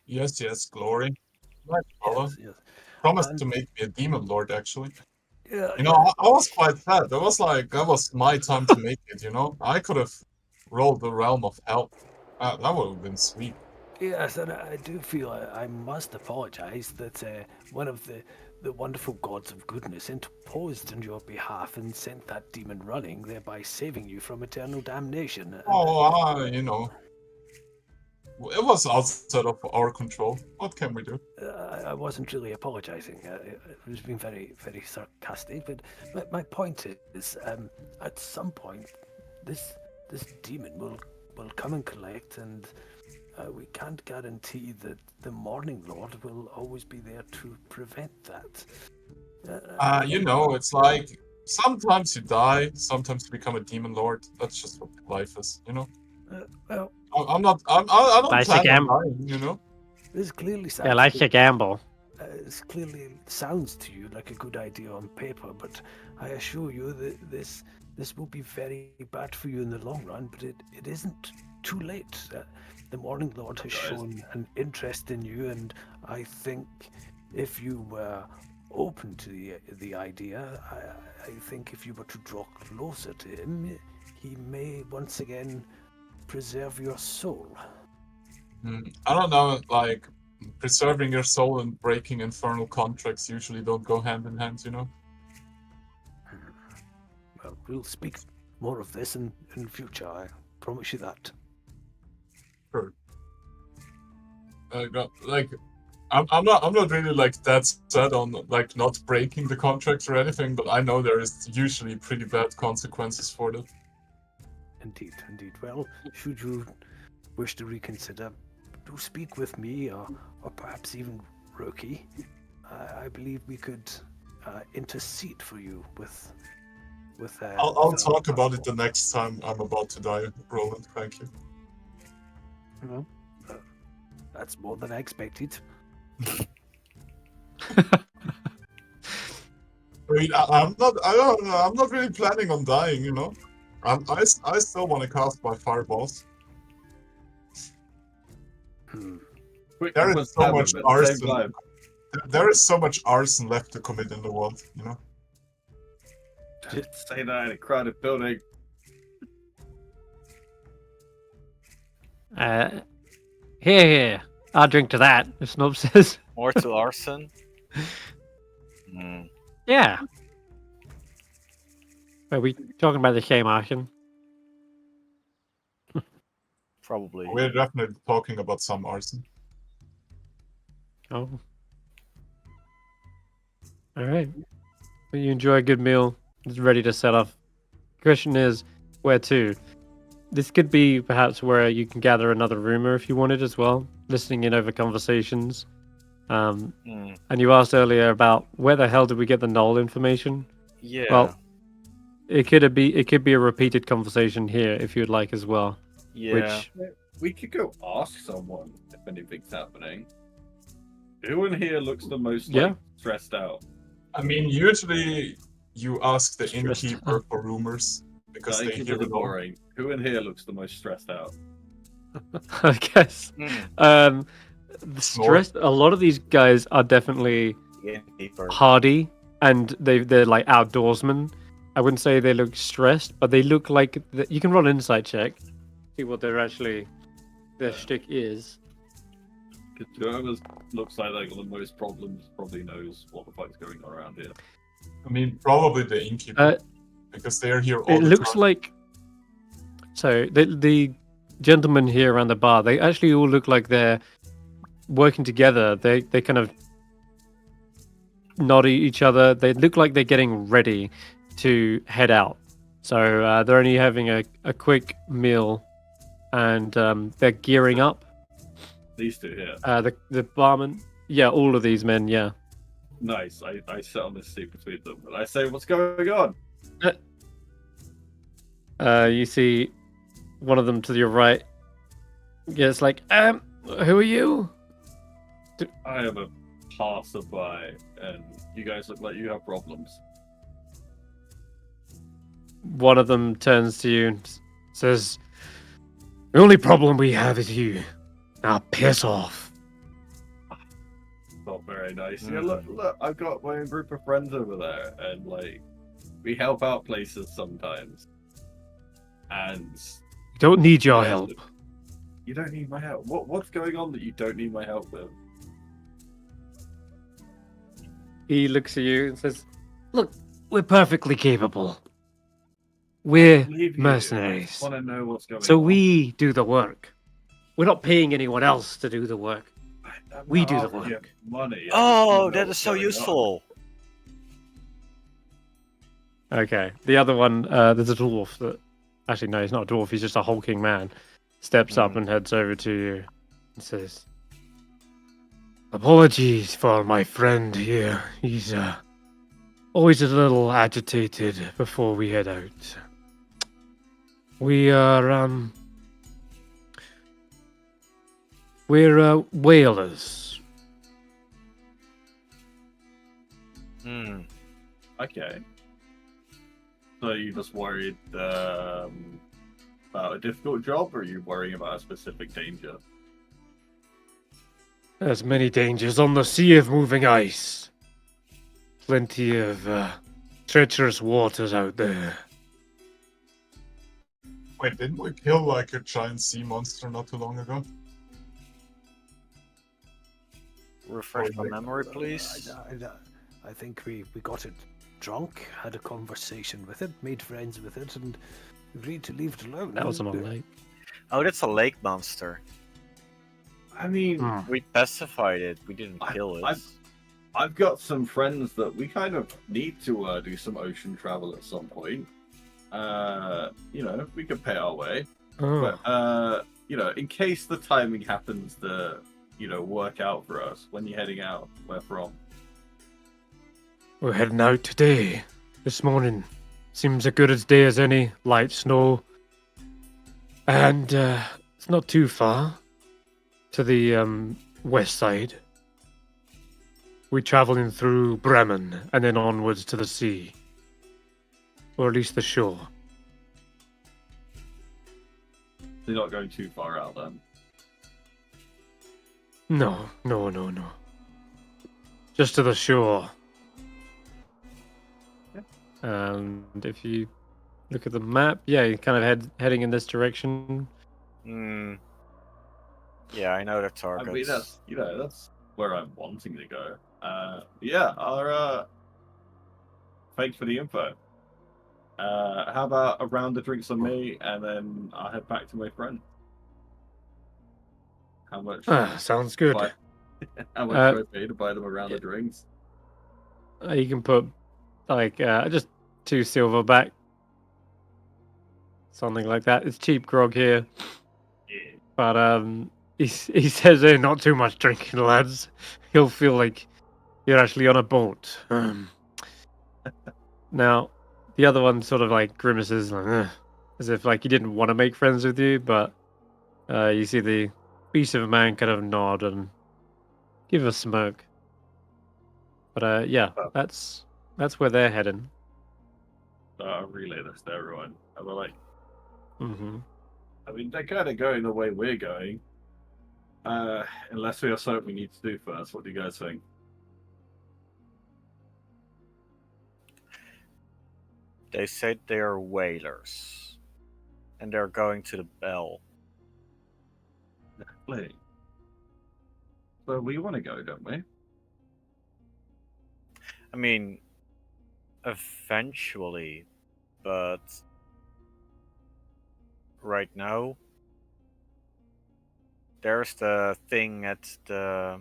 Yes, glory. Nice fella. Yes. Promised And to make me a demon lord, actually. yeah, You know, I was quite sad. It was like, that was my time to make it, you know? I could have rolled the realm of hell. That would have been sweet. yes, and I do feel I must apologise that one of the wonderful gods of goodness interposed on your behalf and sent that demon running, thereby saving you from eternal damnation. You know, it was outside of our control. What can we do? I wasn't really apologising. It was being very, very sarcastic. But my point is, at some point, this demon will come and collect, and we can't guarantee that the Morning Lord will always be there to prevent that. You know, it's like sometimes you die, sometimes you become a demon lord. That's just what life is, you know. Well, I don't Life's a plan on gamble. dying, you know. this clearly sounds. Yeah, life's a gamble. This clearly sounds to you like a good idea on paper, but I assure you that this will be very bad for you in the long run. But it isn't too late. The Morning Lord has shown an interest in you, and I think if you were open to the idea, I think if you were to draw closer to him, he may once again preserve your soul. I don't know, like preserving your soul and breaking infernal contracts usually don't go hand in hand, you know. Well, we'll speak more of this in future. I promise you that. Sure. Like, I'm not really like that set on like not breaking the contracts or anything, but I know there is usually pretty bad consequences for that. Indeed. Well, should you wish to reconsider, do speak with me or perhaps even Roki. I believe we could intercede for you with. I'll talk about it the next time I'm about to die, Roland. Thank you. Well, that's more than I expected. I mean, I'm not really planning on dying, you know. I still want to cast my fireballs. There is so much arson. There is so much arson left to commit in the world, you know. Just say that in a crowded building. Here. I'll drink to that, if Snob says. More to arson? Yeah. Are we talking about the same arson? Probably. We're definitely talking about some arson. Oh. Alright. Well, you enjoy a good meal. It's ready to set off. Question is, where to? This could be perhaps where you can gather another rumor if you wanted as well, listening in over conversations. And you asked earlier about where the hell did we get the null information? Yeah. Well, it could be a repeated conversation here if you'd like as well. Yeah. Which we could go ask someone if anything's happening. Who in here looks the most stressed out? I mean, usually you ask the Stressed innkeeper for rumors because they hear it all. Boring. Who in here looks the most stressed out? I guess. The stress. A lot of these guys are definitely hardy, and they're like outdoorsmen. I wouldn't say they look stressed, but they look like you can roll an insight check, see what their shtick is. Because whoever looks like they got the most problems probably knows what the fuck's going on around here. I mean, probably the innkeeper because they're here all the time. It looks like. So the gentlemen here around the bar, they actually all look like they're working together. They kind of nod at each other. They look like they're getting ready to head out. So they're only having a quick meal, and they're gearing up. These two here. The barman, yeah, all of these men, yeah. Nice. I sit on this seat between them and I say, "What's going on?" You see one of them to your right. Yeah, it's like, who are you? I am a passerby, and you guys look like you have problems. One of them turns to you and says, the only problem we have is you. Now piss off. Not very nice. Yeah, look, I've got my own group of friends over there, and like, we help out places sometimes. And We don't need your Yeah, help. you don't need my help. What's going on that you don't need my help with? He looks at you and says, look, we're perfectly capable. We're Believe you. mercenaries. I want to know what's going So on. we do the work. We're not paying anyone else to do the work. I'm We not do the asking you work. for money. I just Oh, wanna know that is what's so going on. useful. Okay. The other one, there's a dwarf that... Actually, no, he's not a dwarf. He's just a hulking man. Steps up and heads over to you and says, apologies for my friend here. He's always a little agitated before we head out. We are, we're whalers. Hmm. Okay. So you just worried about a difficult job, or are you worrying about a specific danger? There's many dangers on the sea of moving ice. Plenty of treacherous waters out there. Wait, didn't we kill like a giant sea monster not too long ago? Refresh my memory, please. I think we got it drunk, had a conversation with it, made friends with it, and agreed to leave it alone. That wasn't on lake. Oh, that's a lake monster. I mean, We pacified it. We didn't kill it. I've got some friends that we kind of need to do some ocean travel at some point. You know, we could pay our way. Oh. But you know, in case the timing happens to, you know, work out for us, when you're heading out, where from? We're heading out today. This morning. Seems a good as day as any. Light snow. And it's not too far to the west side. We're traveling through Bremen and then onwards to the sea. Or at least the shore. You're not going too far out then. No. Just to the shore. And if you look at the map, yeah, you're kind of heading in this direction. Hmm. Yeah, I know the targets. I mean, that's, you know, that's where I'm wanting to go. Yeah, our thanks for the info. How about a round of drinks on me, and then I'll head back to my friend. How much? Sounds good. How much do I pay to buy them a round of drinks? You can put like just 2 silver back, something like that. It's cheap grog here, Yeah. but he says, "Hey, not too much drinking, lads. You'll feel like you're actually on a boat." Now, the other one sort of like grimaces, like, as if like he didn't want to make friends with you, but you see the beast of a man kind of nod and give a smirk. But yeah, that's where they're heading. I'll relay this to everyone. And we're like, Mm-hmm. I mean, they're kind of going the way we're going. Unless we have something we need to do first. What do you guys think? They said they are whalers. And they're going to the bell. Wait. Well, we want to go, don't we? I mean, eventually, but right now, there's the thing at the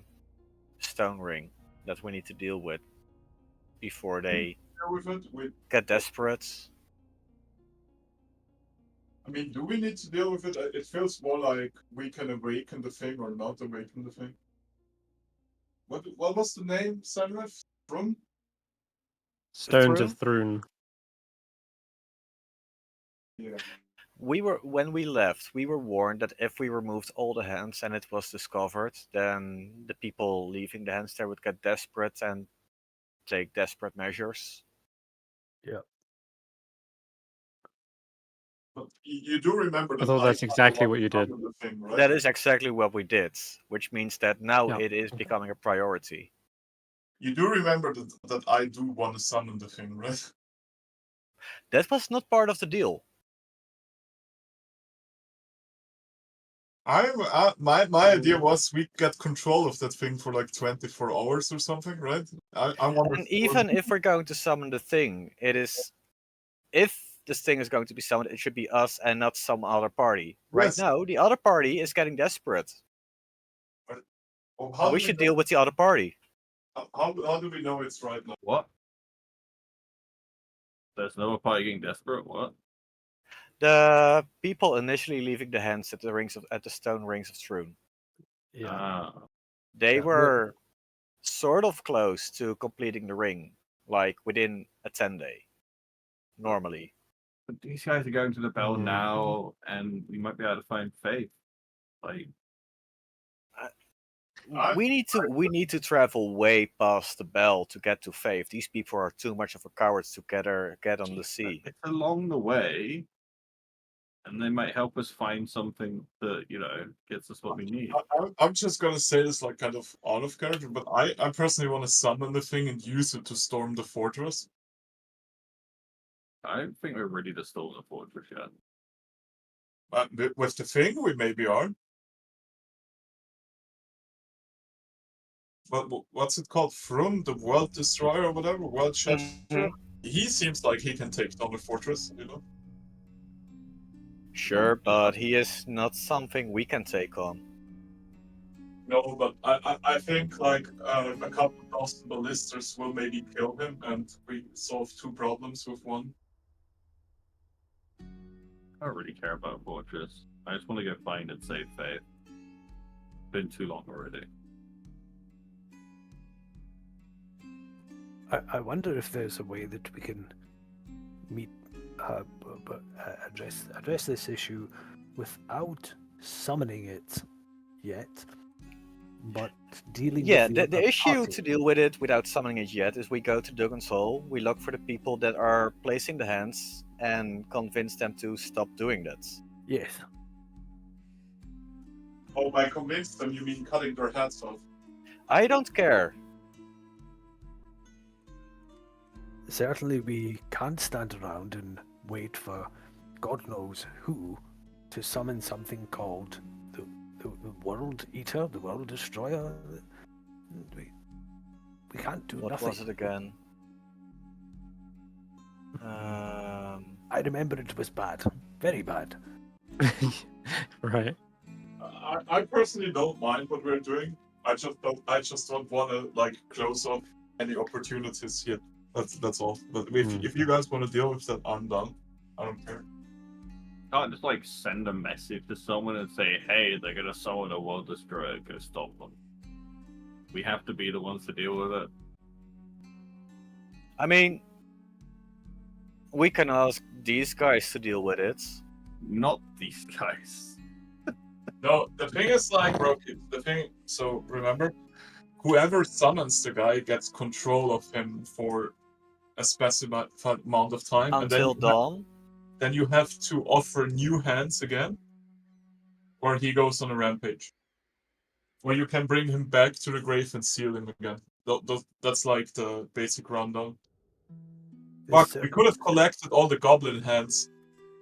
stone ring that we need to deal with before they With it, get desperate. I mean, do we need to deal with it? It feels more like we can awaken the thing or not awaken the thing. What was the name, Senrith? From? Stones of Thrun. Yeah. When we left, we were warned that if we removed all the hands and it was discovered, then the people leaving the hands there would get desperate and take desperate measures. Yeah. But you do remember that I thought that's exactly what you did. The thing, right? That is exactly what we did, which means that now Yeah. it is becoming a priority. You do remember that I do want to summon the thing, right? That was not part of the deal. My idea was we get control of that thing for like 24 hours or something, right? I want And even if we're going to summon the thing, it is if this thing is going to be summoned, it should be us and not some other party. Right Yes. now, the other party is getting desperate. Well, So we should deal with the other party. how do we know it's right now? What? There's no party getting desperate. What? The people initially leaving the hands at the stone rings of Thrun. Yeah. Ah. They Yeah, were sort of close to completing the ring, like within a 10-day. Normally. But these guys are going to the bell now, and we might be able to find Faith. Like, We need to travel way past the bell to get to Faith. These people are too much of a cowards to get on the sea. it's along the way, and they might help us find something that gets us what we need. I'm just gonna say this like kind of out of character, but I personally want to summon the thing and use it to storm the fortress. I don't think we're ready to storm the fortress yet. With the thing, we maybe are. What's it called? Thrun, the World Destroyer or whatever, World Shatterer. He seems like he can take down the fortress, you know. Sure, but he is not something we can take on. No, but I think like a couple of thousand ballisters will maybe kill him, and we solve two problems with one. I don't really care about fortress. I just want to go find and save Faith. Been too long already. I wonder if there's a way that we can meet, address this issue without summoning it yet, but dealing Yeah, with the other issue party. to deal with it without summoning it yet is we go to Duggan's Hole, we look for the people that are placing the hands, and convince them to stop doing that. Yes. Oh, by convince them, you mean cutting their heads off? I don't care. Certainly, we can't stand around and wait for God knows who to summon something called the World Eater, the World Destroyer. We can't do What nothing. was it again? I remember it was bad, very bad. Right. I personally don't mind what we're doing. I just don't want to like close off any opportunities here. That's all. But if you guys want to deal with that, I'm done. I don't care. Can't just like send a message to someone and say, "Hey, they're gonna summon a world destroyer. Go stop them." We have to be the ones to deal with it. I mean, we can ask these guys to deal with it. Not these guys. No, the thing is like Roki. So remember, whoever summons the guy gets control of him for a specified amount of time, Until dawn. Then you have to offer new hands again, or he goes on a rampage. Or you can bring him back to the grave and seal him again. That's like the basic rundown. Fuck, we could have collected all the goblin hands.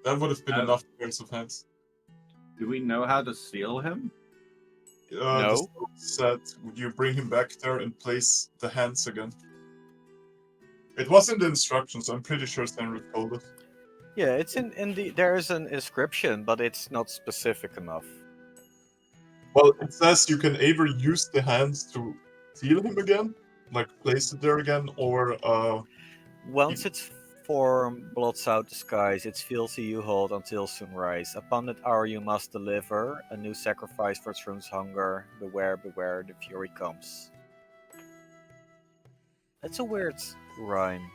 That would have been enough pairs of hands. Do we know how to seal him? No. Said you bring him back there and place the hands again. It was in the instructions. I'm pretty sure Senrith told us. Yeah, it's in the. There is an inscription, but it's not specific enough. Well, it says you can either use the hands to seal him again, like place it there again, or Once its form blots out the skies, its fealty you hold until sunrise. Upon that hour you must deliver a new sacrifice for Thrun's hunger. Beware, beware, the fury comes. It's a weird rhyme.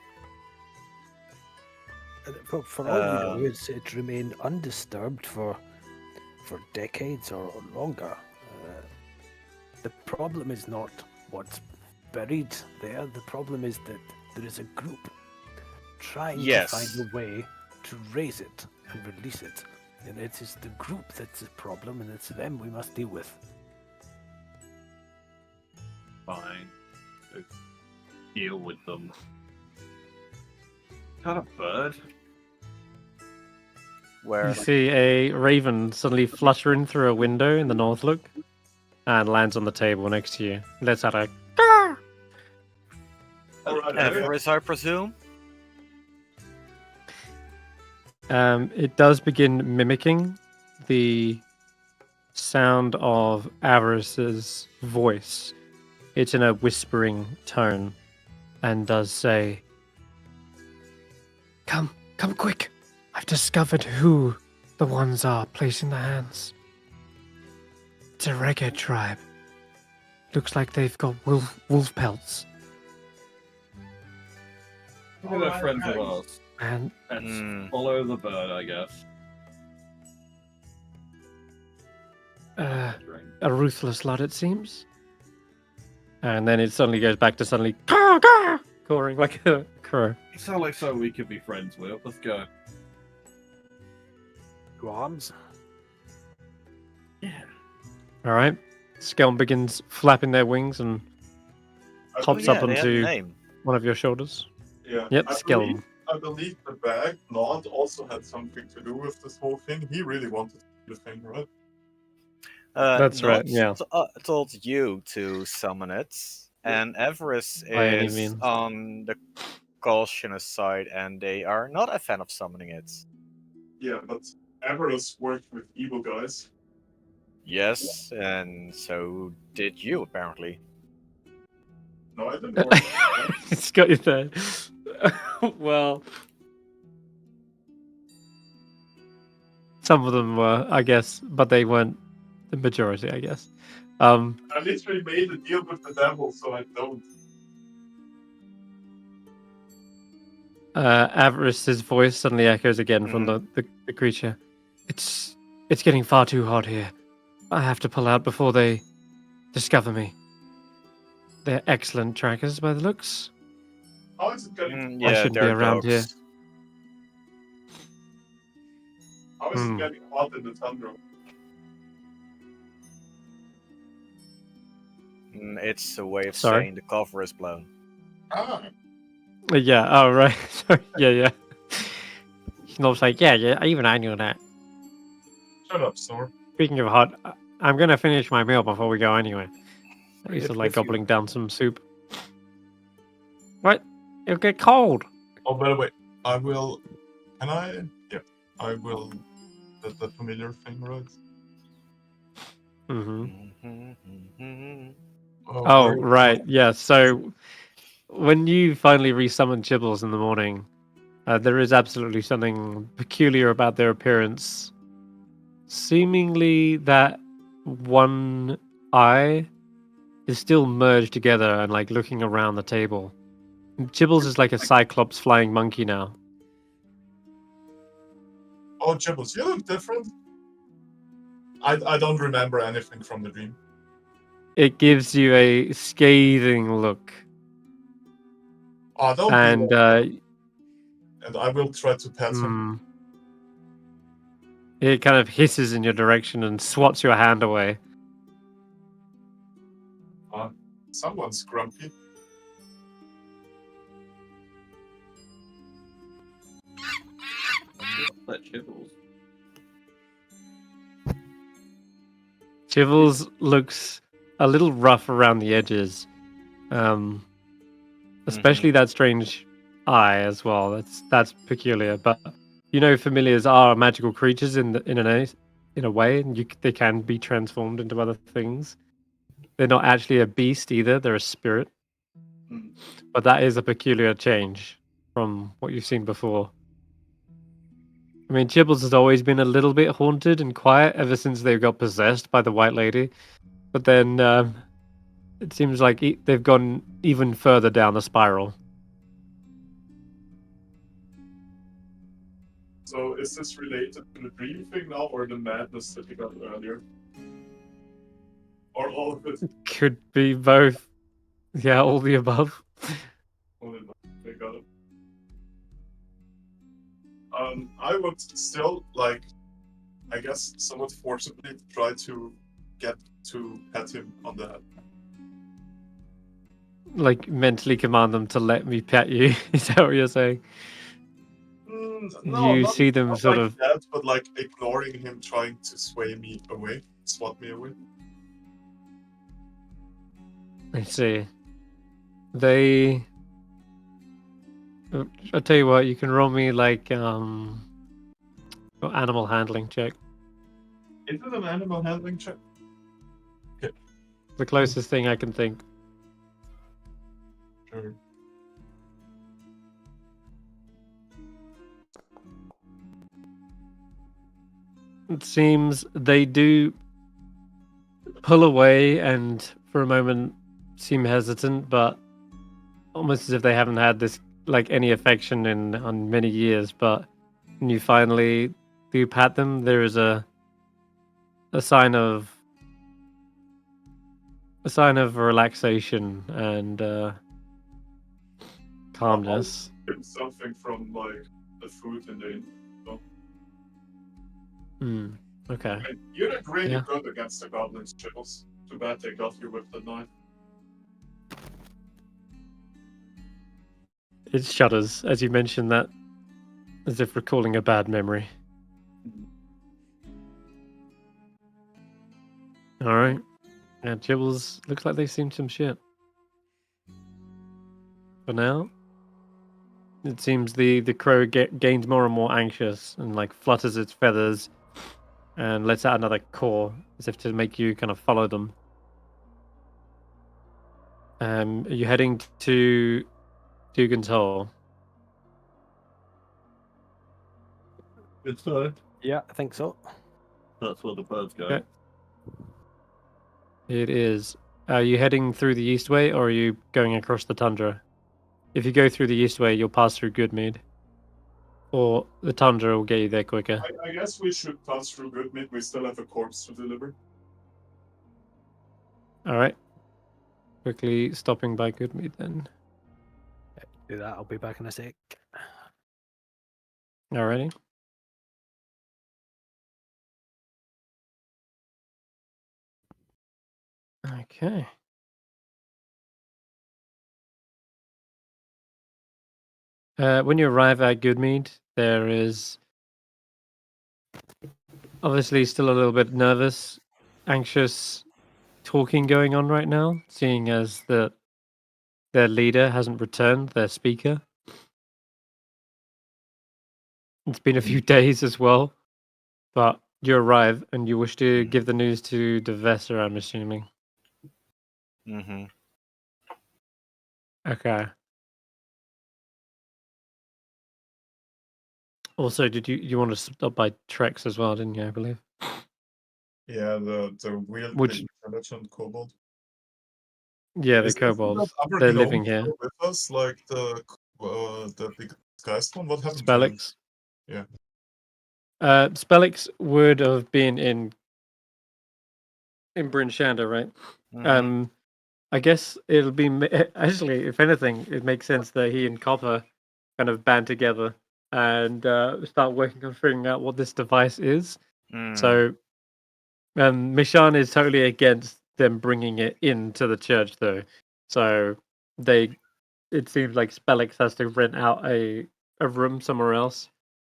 For all we know, Um, it remained undisturbed for decades or longer. The problem is not what's buried there. The problem is that there is a group trying Yes. to find a way to raise it and release it. And it is the group that's the problem, and it's them we must deal with. Fine. Let's deal with them. Got a bird? where You see a raven suddenly fluttering through a window in the north look and lands on the table next to you. Let's out a Alright, Everest, I presume. It does begin mimicking the sound of Avarice's voice. It's in a whispering tone and does say, Come quick. I've discovered who the ones are placing the hands. It's a reggae tribe. Looks like they've got wolf pelts. They're friends of ours. And Let's follow the bird, I guess. a ruthless lot, it seems. And then it suddenly goes back to suddenly caw, caw, cawing like a crow. You sound like someone we could be friends with. Let's go. Go arms. Yeah. All right. Skeleton begins flapping their wings and hops up they had a onto name. one of your shoulders. Yeah. Yep, I skeleton. believe the bag Nod also had something to do with this whole thing. He really wanted to do the thing, right? That's right, Nod yeah. told you to summon it, and Everest By any is means. on the cautious side, and they are not a fan of summoning it. Yeah, but Everest worked with evil guys. Yes, and so did you, apparently. No, I didn't work with them. It's got you there. Well, some of them were, I guess, but they weren't the majority, I guess. I literally made a deal with the devil, so I don't. Avarice's voice suddenly echoes again from the creature. It's getting far too hot here. I have to pull out before they discover me. They're excellent trackers by the looks. How is it getting? I Yeah, shouldn't be they're around here. dogs. How is it getting hot in the tundra? It's a way of Sorry? saying the cover is blown. Ah, Yeah, oh, right. Sorry. Yeah. Snob's like, yeah, even I knew that. shut up, Sor. Speaking of hot, I'm going to finish my meal before we go anyway. He's If- like if you- gobbling down some soup. What? It'll get cold. Oh, by the way, I will. Can I? Yeah, I will. The familiar thing, right? Mm-hmm. Oh, Oh, where- right. Yeah. So when you finally resummon Chibbles in the morning, there is absolutely something peculiar about their appearance. Seemingly, that one eye is still merged together and like looking around the table. Chibbles is like a cyclops flying monkey now. Oh, Jibbles, you look different. I don't remember anything from the dream. It gives you a scathing look, Oh, don't and be like that. And I will try to pet him. it kind of hisses in your direction and swats your hand away. Someone's grumpy. That Chibbles. Chibbles looks a little rough around the edges, especially that strange eye as well. That's peculiar. But you know, familiars are magical creatures in a way, and they can be transformed into other things. They're not actually a beast either; they're a spirit. Mm. But that is a peculiar change from what you've seen before. I mean, Chibbles has always been a little bit haunted and quiet ever since they got possessed by the White Lady. But then it seems like they've gone even further down the spiral. So is this related to the dream thing now, or the madness that we got earlier? Or all of it? Could be both. Yeah, all the above. Only we got it. I would still, like, I guess, somewhat forcibly try to get to pet him on the head. Like, mentally command them to let me pet you. Is that what you're saying? No, You not, see them not sort like of. that, but like ignoring him, trying to sway me away, swat me away. I see. They. I'll tell you what. You can roll me like animal handling check. Is it an animal handling check? The closest thing I can think. Sure. It seems they do pull away and for a moment seem hesitant, but almost as if they haven't had this like any affection on many years. But when you finally do pat them, there is a sign of relaxation and calmness. Get something from like the food in the inn. Hmm. Okay. And you did really Yeah. good against the goblins, Chibbles. Too bad they got you with the knife. It shudders as you mention that, as if recalling a bad memory. All right. Yeah, Jibbles looks like they've seen some shit. For now, it seems the crow gains more and more anxious and like flutters its feathers and lets out another caw as if to make you kind of follow them. Are you heading to Dugan's Hole? It's fine. Yeah, I think so. That's where the birds go. Okay. It is. Are you heading through the east way or are you going across the tundra? If you go through the east way, you'll pass through Goodmead. Or the tundra will get you there quicker. I guess we should pass through Goodmead. We still have a corpse to deliver. Alright. Quickly stopping by Goodmead then. Do that. I'll be back in a sec. Alrighty. Okay. When you arrive at Goodmead, there is obviously still a little bit nervous, anxious talking going on right now, seeing as their leader hasn't returned, their speaker. It's been a few days as well, but you arrive and you wish to give the news to Devessa, I'm assuming. Mm-hmm. Okay. Also, did you want to stop by Trex as well, didn't you, I believe? Yeah, the weird, Which- intelligent kobold. Yeah, the Is kobolds. that other They're gnome living here. still with us, like the big disguised one? What happened to him? Spellix. Yeah. Spellix would have been in Bryn Shander, right? Mm-hmm. I guess it'll be actually, if anything, it makes sense that he and Copper kind of band together and start working on figuring out what this device is. So, Mishan is totally against them bringing it into the church, though. So it seems like Spellix has to rent out a room somewhere else,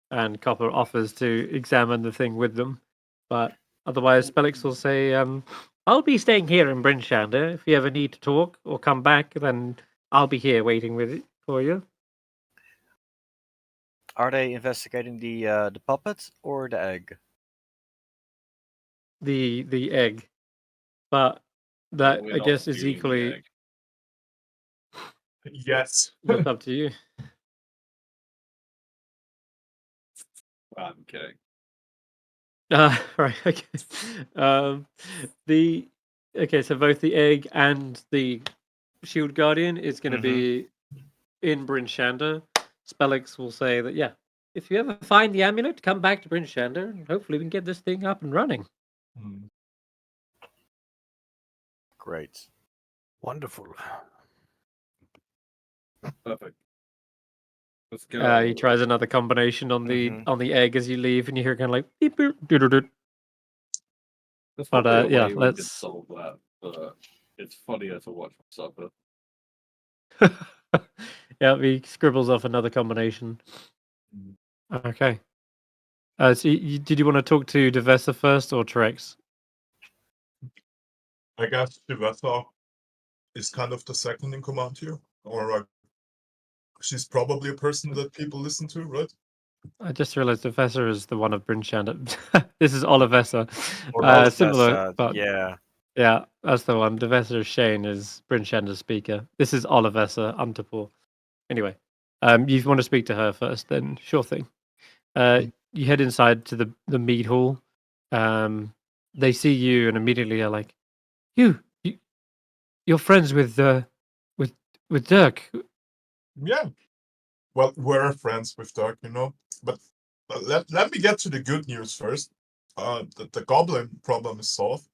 and Copper offers to examine the thing with them. But otherwise, Spellix will say, I'll be staying here in Bryn Shander. If you ever need to talk or come back, then I'll be here waiting with it for you. Are they investigating the puppet or the egg? The egg. But that, We're I not guess, is stealing the equally egg. Yes. that's up to you. I'm kidding. Right, okay. The Okay, so both the egg and the shield guardian is going to be in Bryn Shander. Spellix will say that, yeah, if you ever find the amulet, come back to Bryn Shander, and hopefully we can get this thing up and running. Hmm. Great. Wonderful. Perfect. Let's go. He tries another combination on the egg as you leave, and you hear kind of like beep boop doo doo doo. There's But, probably a yeah, way we could let's- solve that, but it's funnier to watch suffer. Yeah, he scribbles off another combination. Okay. So did you want to talk to Devessa first or Trex? I guess Shiveta is kind of the second in command here, or she's probably a person that people listen to, right? I just realized Devessa is the one of Bryn Shander. This is Olivessa. Or Similar, but yeah. yeah, that's the one. Devessa Shane is Bryn Shander's speaker. This is Olivessa Unterpool. Anyway, you want to speak to her first, then sure thing. You head inside to the mead hall. They see you and immediately are like, you're friends with Dirk. Yeah. Well, we're friends with Dirk, you know. But let me get to the good news first. The goblin problem is solved.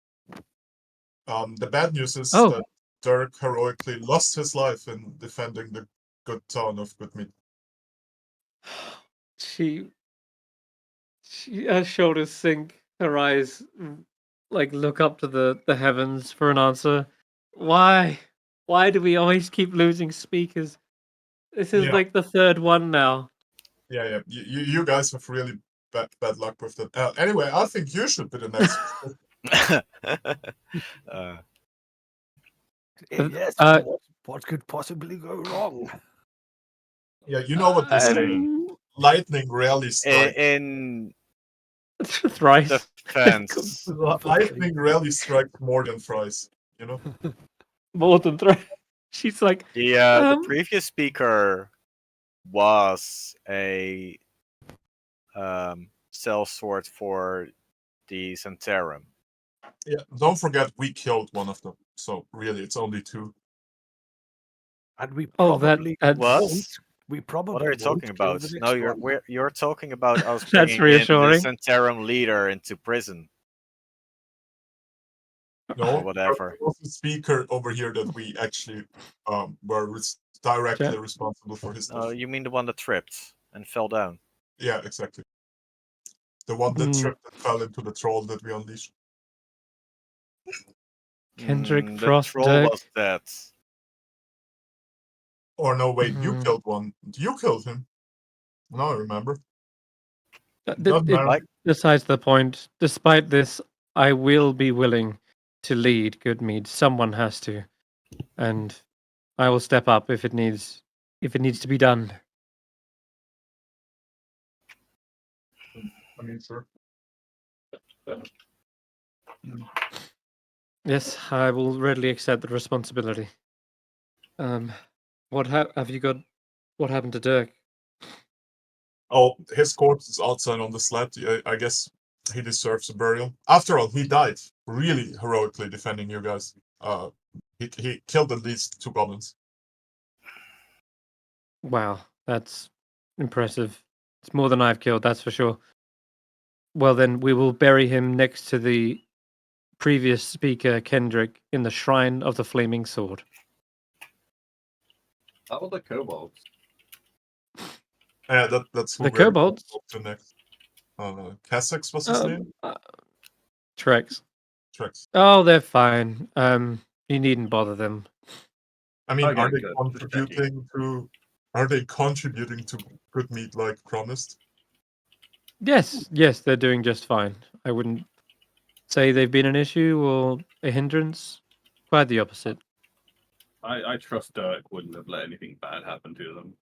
The bad news is Oh. that Dirk heroically lost his life in defending the good town of Goodmead. She her shoulders sink, her eyes like look up to the heavens for an answer. Why do we always keep losing speakers? This is Yeah. like the third one now. Yeah. You guys have really bad luck with that. Anyway, I think you should be the next. Yes. Uh, what could possibly go wrong? Yeah, you know what they say. Lightning rarely strikes. in thrice. defense, Lightning rarely strikes more than thrice. You know. More than thrice. She's like, the previous speaker was a sellsword for the Santarum. Yeah. Don't forget, we killed one of them. So really, it's only two. And we oh, probably that's won't. We probably What are you won't talking kill about? the No, next one. you're talking about us That's bringing in the reassuring. Santarum leader into prison No, or whatever. there was a speaker over here that we actually were directly responsible for his death. You mean the one that tripped and fell down? Yeah, exactly. The one that tripped and fell into the troll that we unleashed. Kendrick The troll Frostdirk. was dead. Or no, wait, you Mhm. killed one. You killed him. No, I remember. Besides the point, despite this, I will be willing to lead Goodmead. Someone has to, and I will step up if it needs to be done. I mean, sure. Yes, I will readily accept the responsibility. What have you got? What happened to Dirk? Oh, his corpse is outside on the sled. I guess he deserves a burial. After all, he died really heroically defending you guys. He killed at least 2 goblins. Wow, that's impressive. It's more than I've killed, that's for sure. Well, then we will bury him next to the previous speaker, Kendrick, in the Shrine of the Flaming Sword. How about the kobolds? That's who The we're kobolds? to next. Cassex was his name? Trex. Trex. Oh, they're fine. You needn't bother them. I mean, Okay, are they good. contributing to Goodmead like promised? Yes, they're doing just fine. I wouldn't say they've been an issue or a hindrance. Quite the opposite. I trust Dirk wouldn't have let anything bad happen to them.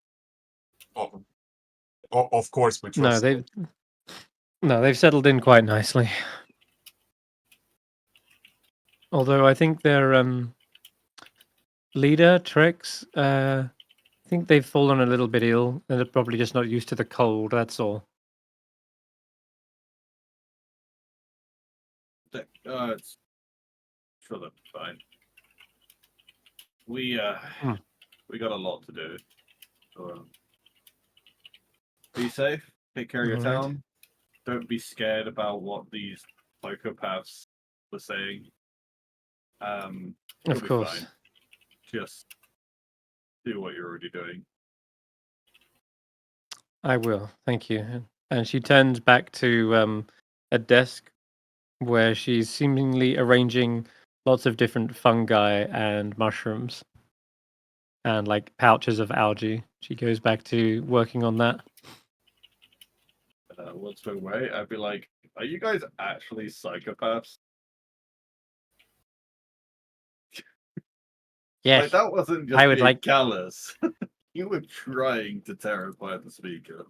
Of course we trust. They've settled in quite nicely. Although I think their leader, Trex, I think they've fallen a little bit ill, and they're probably just not used to the cold, that's all. It's sure they'll be fine. We got a lot to do. So, be safe. Take care of your Alright. town. Don't be scared about what these psychopaths were saying. You'll Of be course. fine. Just do what you're already doing. I will. Thank you. And she turns back to a desk where she's seemingly arranging lots of different fungi and mushrooms and like pouches of algae. She goes back to working on that. Once we're away, I'd be like, "Are you guys actually psychopaths? Yes, Like that wasn't just I would being like- callous. You were trying to terrify the speaker."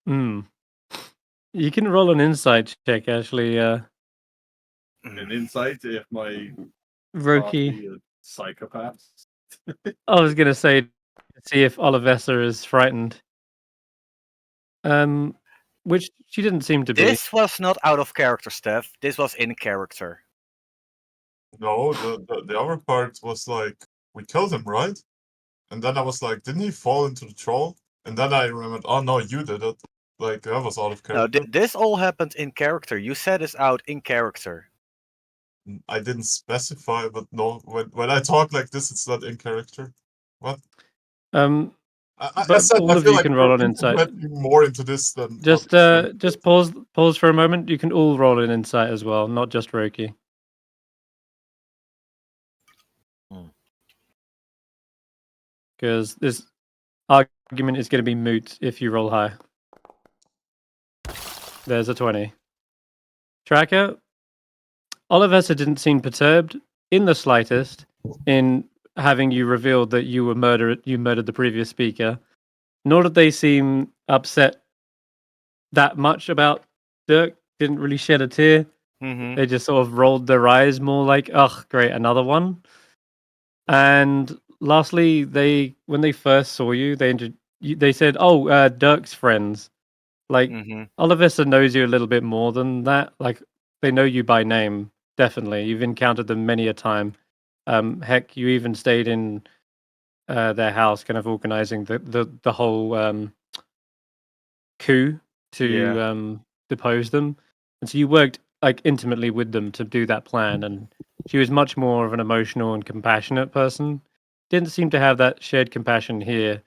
Hmm. You can roll an insight check, actually. An insight if my Roki. party are psychopaths. I was gonna say, see if Olivessa is frightened. Which she didn't seem to be. This was not out of character, Steph. This was in character. No, the other part was like, we killed him, right? And then I was like, didn't he fall into the troll? And then I remembered, oh no, you did it. Like, that was out of No, character. this all happened in character. You said this out in character. I didn't specify, but no, when I talk like this, it's not in character. What? Um, I But said, all I of feel you like can roll we're an insight. implementing more into this than Just how it's just pause for a moment. You can all roll an insight as well, not just Roki. Because this argument is going to be moot if you roll high. There's a 20. Tracker, Olivessa didn't seem perturbed in the slightest in having you revealed that you murdered the previous speaker, nor did they seem upset that much about Dirk. Didn't really shed a tear. Mm-hmm. They just sort of rolled their eyes more like, "Ugh, great, another one." And lastly, when they first saw you, they said, "Oh, Dirk's friends." Like Mm-hmm. Olivessa knows you a little bit more than that. Like they know you by name, definitely. You've encountered them many a time. Heck, you even stayed in their house, kind of organizing the whole coup to depose them, and so you worked like intimately with them to do that plan. And she was much more of an emotional and compassionate person. Didn't seem to have that shared compassion here.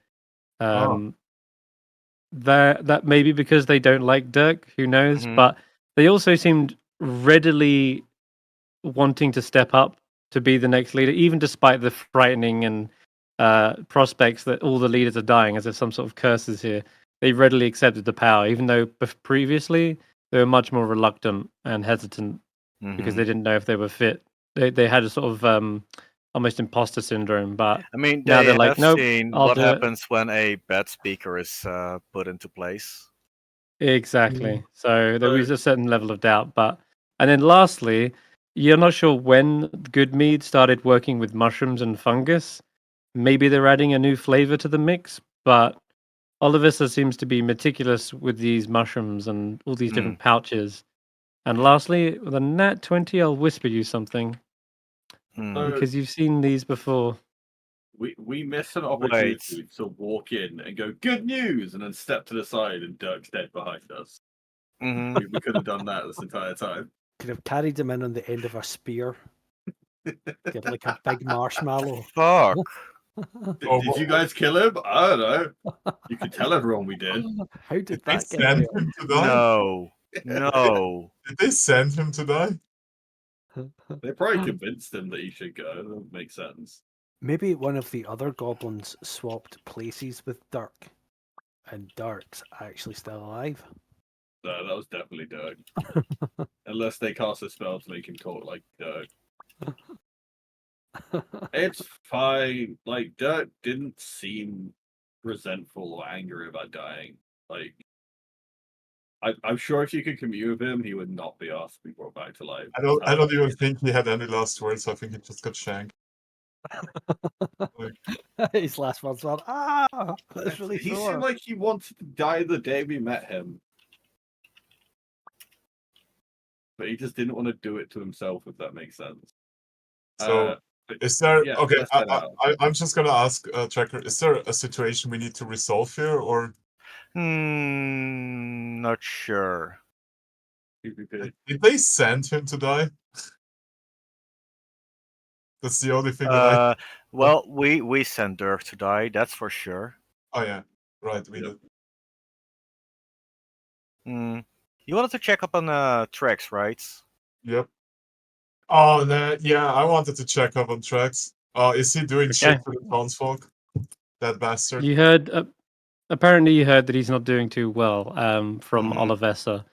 That maybe because they don't like Dirk, who knows? Mhm. But they also seemed readily wanting to step up to be the next leader, even despite the frightening and prospects that all the leaders are dying, as if some sort of curse is here. They readily accepted the power, even though previously they were much more reluctant and hesitant because they didn't know if they were fit. They had a sort of almost imposter syndrome, but I mean, now they they're like, have nope, seen I'll what do it. happens when a bad speaker is put into place. Exactly. So there So- was a certain level of doubt, and then lastly, you're not sure when Goodmead started working with mushrooms and fungus. Maybe they're adding a new flavor to the mix, but Olivissa seems to be meticulous with these mushrooms and all these different pouches. And lastly, with a nat 20, I'll whisper you something Hmm. So because you've seen these before. we missed an opportunity to walk in and go, "Good news," and then step to the side and Dirk's dead behind us. Mhm. We could have done that this entire time. Could have carried him in on the end of a spear. Give like a big marshmallow. Fuck. Did you guys kill him? I don't know. You could tell everyone we did. How did Did they that get send there? him to die? No. No. Did they send him to die? They probably convinced him that he should go. That would make sense. Maybe one of the other goblins swapped places with Dirk, and Dirk's actually still alive. No, that was definitely Dirk. Unless they cast a spell to make him talk like Dirk. It's fine. Like, Dirk didn't seem resentful or angry about dying. Like, I'm sure if you could commune with him, he would not be asked to be brought back to life. I don't even think he had any last words. I think he just got shanked. His last words were, "Ah, that's really He sore." seemed like he wanted to die the day we met him. but he just didn't want to do it to himself, if that makes sense. So, But is there yeah, okay? let's head out. I'm just gonna ask Tracker. Is there a situation we need to resolve here, or Not sure. PvP. did they send him to die? That's the only thing that I. Well, we sent Dirk to die, that's for sure. Oh yeah, right. We Yep. did. You wanted to check up on Trex, right? Yep. Oh no, yeah. I wanted to check up on Trax. Is he doing shit Okay. for the townsfolk? That bastard. You heard. Apparently, you heard that he's not doing too well from Mhm. Olivessa,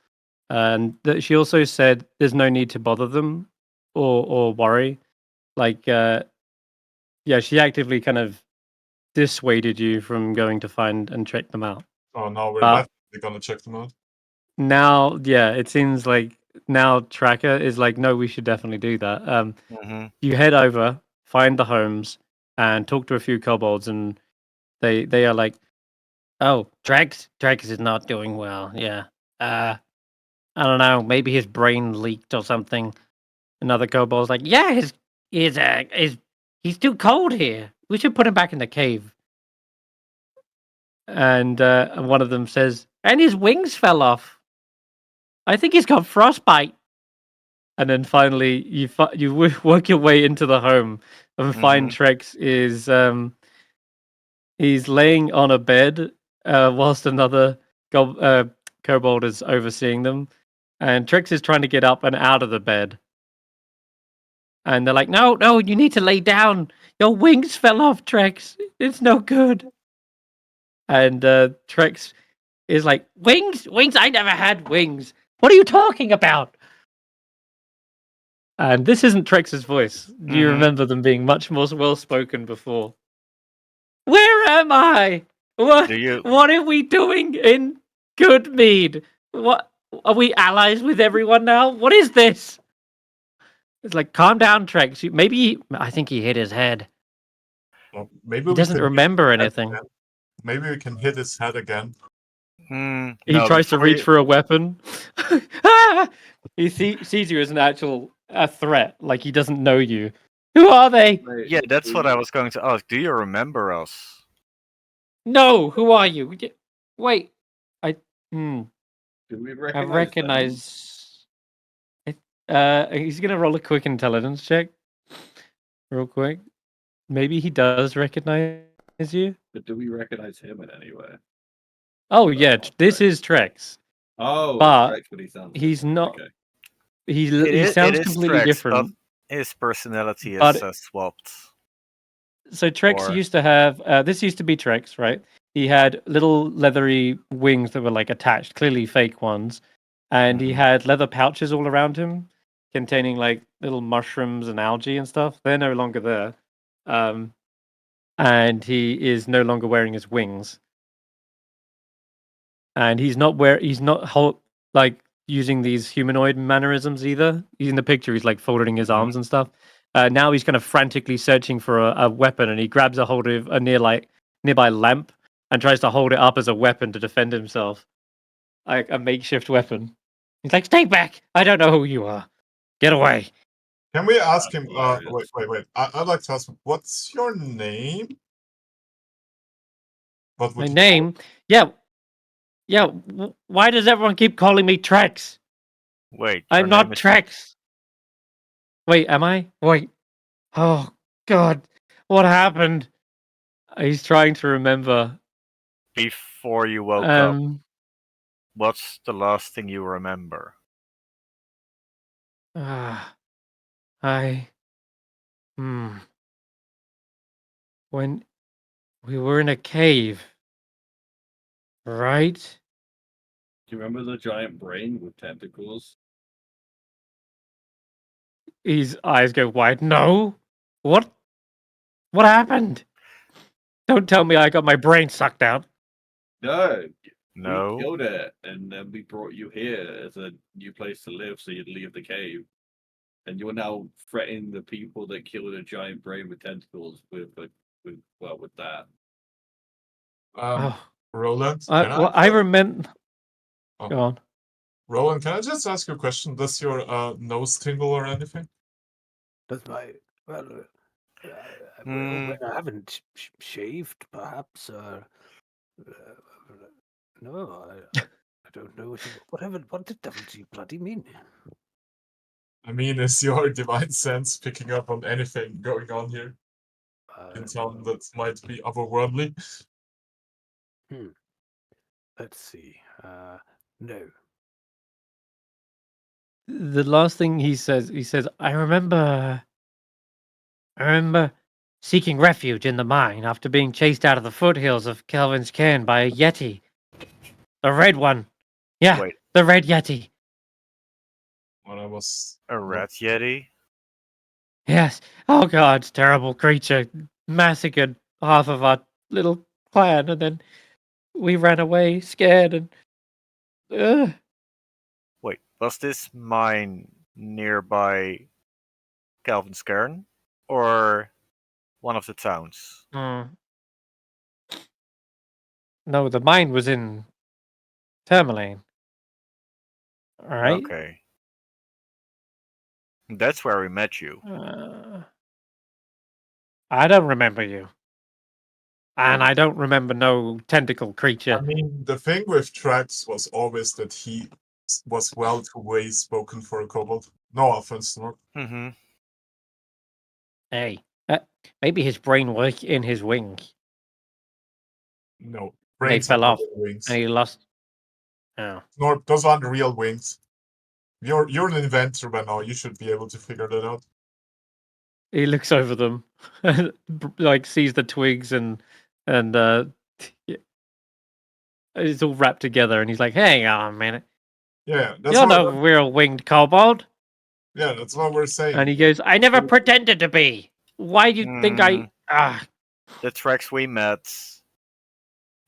and that she also said there's no need to bother them or worry. Like, yeah, she actively kind of dissuaded you from going to find and check them out. Oh no, we're But definitely gonna check them out. now, yeah, it seems like now Tracker is like, no, we should definitely do that. You head over, find the homes, and talk to a few kobolds, and they are like, oh, Drax is not doing well. Yeah, I don't know, maybe his brain leaked or something. Another kobold's like, yeah, he's too cold here. We should put him back in the cave. And one of them says, and his wings fell off. I think he's got frostbite. And then finally, you work your way into the home and find Trex is he's laying on a bed whilst another kobold is overseeing them, and Trex is trying to get up and out of the bed. And they're like, "No, no, you need to lay down. Your wings fell off, Trex. It's no good." And Trex is like, "Wings? Wings? I never had wings. What are you talking about?" And this isn't Trex's voice. Do you remember them being much more well-spoken before? Where am I? What? Do you? What are we doing in Goodmead? What? Are we allies with everyone now? What is this? It's like, calm down, Trex. I think he hit his head. Well, maybe He we doesn't can hit remember his head anything. again. Maybe we can hit his head again. He No, tries to before reach you- for a weapon. Ah! He sees you as a threat, like he doesn't know you. Who are they? Yeah, that's what I was going to ask. Do you remember us? No, who are you? Wait, I Do we I recognize them? recognize. He's gonna roll a quick intelligence check, real quick. Maybe he does recognize you. But do we recognize him in any way? Oh yeah, not this Trex. is Trex. Oh, But it's Trex, but he sounds he's different. not. Okay. He sounds It is completely Trex, different. but his personality is But swapped. so Trex Or- used to have this used to be Trex, right? He had little leathery wings that were like attached, clearly fake ones, and he had leather pouches all around him containing like little mushrooms and algae and stuff. They're no longer there. And he is no longer wearing his wings. And he's not like using these humanoid mannerisms either. In the picture, he's like folding his arms and stuff. Now he's kind of frantically searching for a weapon, and he grabs a hold of a nearby lamp and tries to hold it up as a weapon to defend himself, like a makeshift weapon. He's like, "Stay back! I don't know who you are. Get away!" Can we ask him? hilarious. Wait. I'd like to ask him. What's your name? What My would you name? Yeah. Why does everyone keep calling me Trex? Wait, I'm your not name is Trex. Wait, am I? Wait. Oh God, what happened? He's trying to remember. Before you woke up. Um, What's the last thing you remember? I. When we were in a cave, right? Do you remember the giant brain with tentacles? His eyes go wide. No. What? What happened? Don't tell me I got my brain sucked out. No. No. We killed it, and then we brought you here as a new place to live, so you'd leave the cave. And you're now threatening the people that killed a giant brain with tentacles with that. Roland? I remember. Oh. Go on. Roland, can I just ask you a question? Does your nose tingle or anything? Does my well, Hmm. when I haven't shaved, perhaps. No, I don't know what you. Whatever. What the devil do you bloody mean? I mean, is your divine sense picking up on anything going on here in town that might be otherworldly? Let's see. No. The last thing he says, I remember seeking refuge in the mine after being chased out of the foothills of Kelvin's Cairn by a Yeti. The red one. Yeah, Wait, the red Yeti. When I was a rat yeti? Yes. Oh god, terrible creature. Massacred half of our little clan, and then we ran away scared and Wait, was this mine nearby Calvin's Cairn? Or one of the towns? No, the mine was in Tourmaline. Alright? Okay. That's where we met you. I don't remember you. And I don't remember no tentacle creature. I mean, the thing with Trax was always that he was well to way spoken for a kobold. No offense, no. Mm-hmm. Hey, maybe his brain worked in his wing. No. And they Brains fell are off. wings. And he lost. Oh. No, those aren't real wings. You're an inventor by now. You should be able to figure that out. He looks over them, like sees the twigs and it's all wrapped together, and he's like, "Hang on a minute, Yeah, that's you're what. no real winged kobold." Yeah, that's what we're saying. And he goes, "I never pretended to be. Why do you think I?" The tracks we met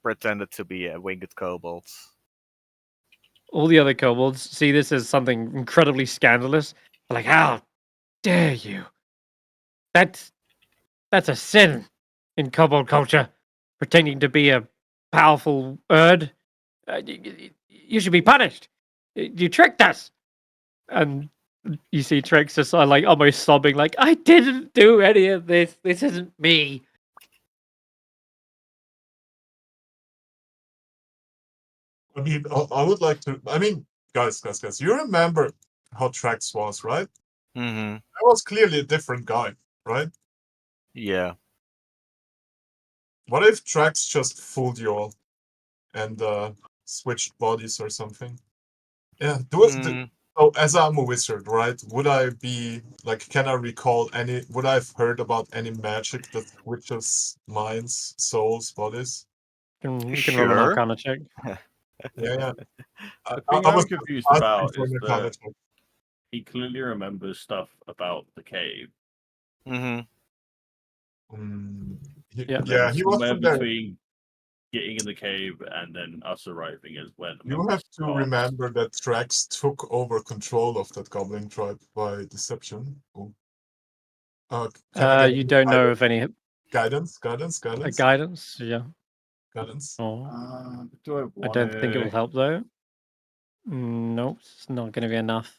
pretended to be a winged kobold. All the other kobolds see this as something incredibly scandalous. They're like, "How dare you? That's a sin in kobold culture. Pretending to be a powerful Erd. You should be punished. You tricked us." And you see Trix just like almost sobbing, like, "I didn't do any of this. This isn't me." I mean, I would like to. I mean, guys, you remember how Trax was, right? Mm-hmm. That was clearly a different guy, right? Yeah. What if Trax just fooled you all and switched bodies or something? Yeah. So, as I'm a wizard, right? Would I be like? Can I recall any? Would I have heard about any magic that switches minds, souls, bodies? You can roll an Sure. Arcana check. Yeah. The I thing I'm was confused asking about for is an Arcana that check. he clearly remembers stuff about the cave. Mm-hmm. Yeah. And then He somewhere wasn't there. between getting in the cave and then us arriving is when the You memory have to starts. remember that Trax took over control of that goblin tribe by deception. Oh. Can I get You don't know of any guidance? guidance. Yeah. Guidance. Oh, Do I I want don't think it will help though. No, it's not going to be enough.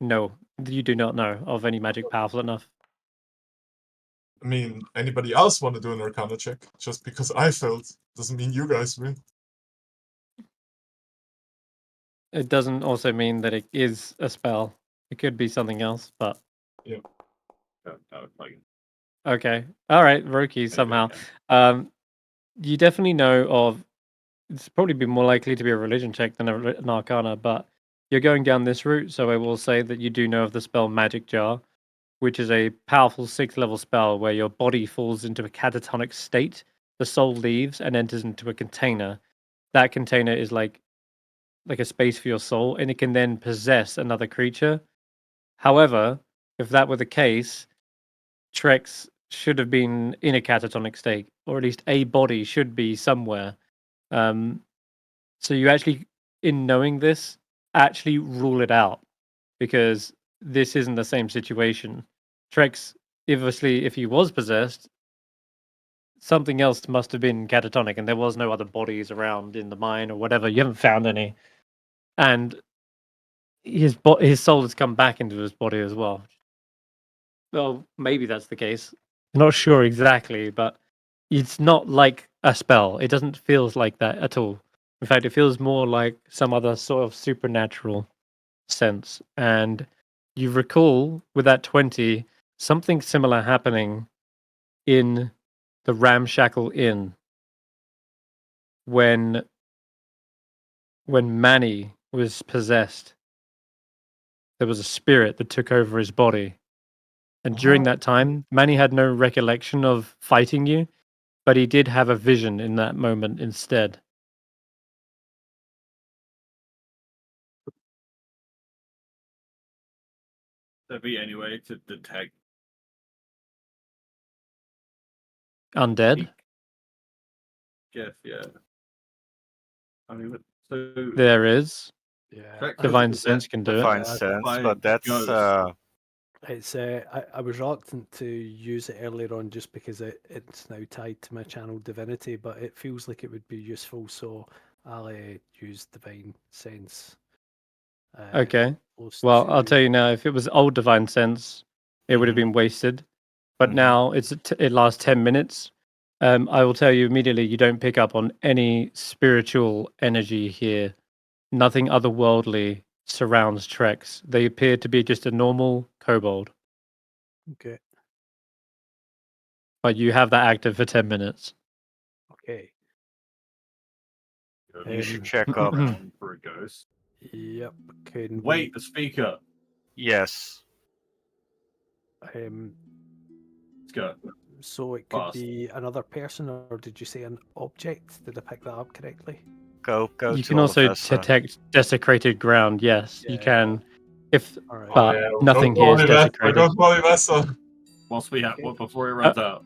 No, you do not know of any magic powerful enough. I mean, anybody else want to do an Arcana check? Just because I failed doesn't mean you guys win. It doesn't also mean that it is a spell. It could be something else, but okay. All right, Roki somehow. You definitely know of. It's probably be more likely to be a religion check than an Arcana, but you're going down this route, so I will say that you do know of the spell Magic Jar, which is a powerful 6th level spell where your body falls into a catatonic state. The soul leaves and enters into a container. That container is like a space for your soul, and it can then possess another creature. However, if that were the case, Trex should have been in a catatonic state, or at least a body should be somewhere. So you actually, in knowing this, actually rule it out because this isn't the same situation. Trex, obviously, if he was possessed, something else must have been catatonic, and there was no other bodies around in the mine or whatever. You haven't found any, and his soul has come back into his body as well. Well, maybe that's the case. I'm not sure exactly, but it's not like a spell. It doesn't feel like that at all. In fact, it feels more like some other sort of supernatural sense. And you recall with that 20 something similar happening in the Ramshackle Inn when Manny was possessed. There was a spirit that took over his body. And during that time, Manny had no recollection of fighting you, but he did have a vision in that moment instead. There be any way to detect Undead? Jeff? Yeah. I mean, so There is. Yeah. Trek Divine doesn't Sense can do it. Divine Yeah, sense, Divine but that's Ghost. It's I was reluctant to use it earlier on just because it's now tied to my channel divinity, but it feels like it would be useful, so I'll use Divine Sense. Okay. close Well, I'll to- tell you now, if it was old Divine Sense, it would have been wasted. But Mhm. now it lasts 10 minutes. I will tell you immediately, you don't pick up on any spiritual energy here. Nothing otherworldly surrounds Trex. They appear to be just a normal kobold. Okay. But you have that active for 10 minutes. Okay. You should Um, check up. around for a ghost. Yep. Can Wait, the speaker. Yes. Let's go. So it could Fast. be another person, or did you say an object? Did I pick that up correctly? Go You to can also Olivessa. detect desecrated ground. Yes, you Yeah. can. If All right. But nothing here is desecrated. Go to Olivessa. Whilst we have Okay. before he runs out.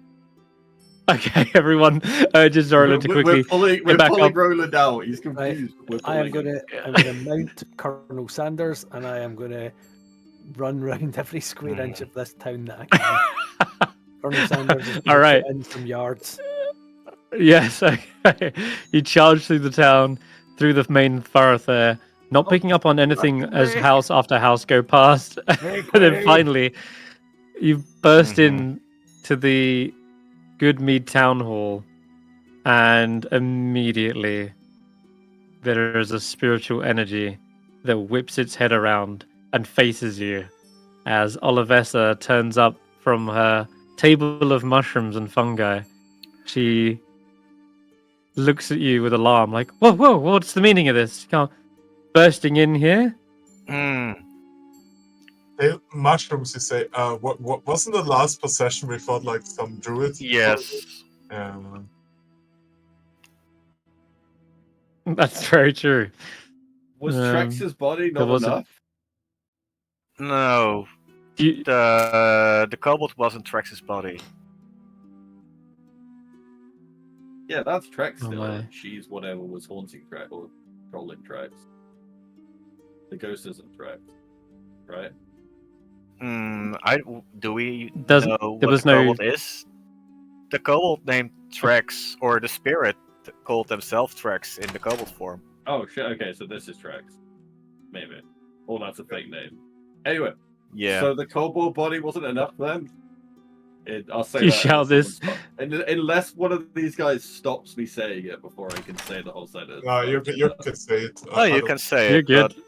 Okay, everyone, just Roland to quickly We're back pulling up. Roland out. He's confused. We're I am pulling him. I'm gonna mount Colonel Sanders, and I am gonna run round every square inch of this town that I can. Colonel Sanders is All gonna right. put in some yards. Yes, okay. You charge through the town, through the main thoroughfare, not picking up on anything as house after house go past. And then finally, you burst in to the Goodmead Town Hall, and immediately there is a spiritual energy that whips its head around and faces you as Olivessa turns up from her table of mushrooms and fungi. She looks at you with alarm, like, whoa, what's the meaning of this? Bursting in here? Mushrooms, you say? What wasn't the last possession we fought like some druid? Yes. That's very true. Was Um, Trex's body there not was a- enough? No. You, The kobold wasn't Trex's body. Yeah, that's Trex Oh still. my. and she's whatever was haunting Trex or trolling Trex. The ghost isn't Trex, right? Do we Does- know there what was the no- kobold is? The kobold named Trex, or the spirit called themselves Trex in the kobold form. Oh shit. Okay, so this is Trex, maybe. Or that's a fake name. Anyway, Yeah. so the kobold body wasn't enough then. I'll say You that. shout this. Unless one of these guys stops me saying it before I can say the whole sentence. No, you can say it. Oh, you can say You're it. good. But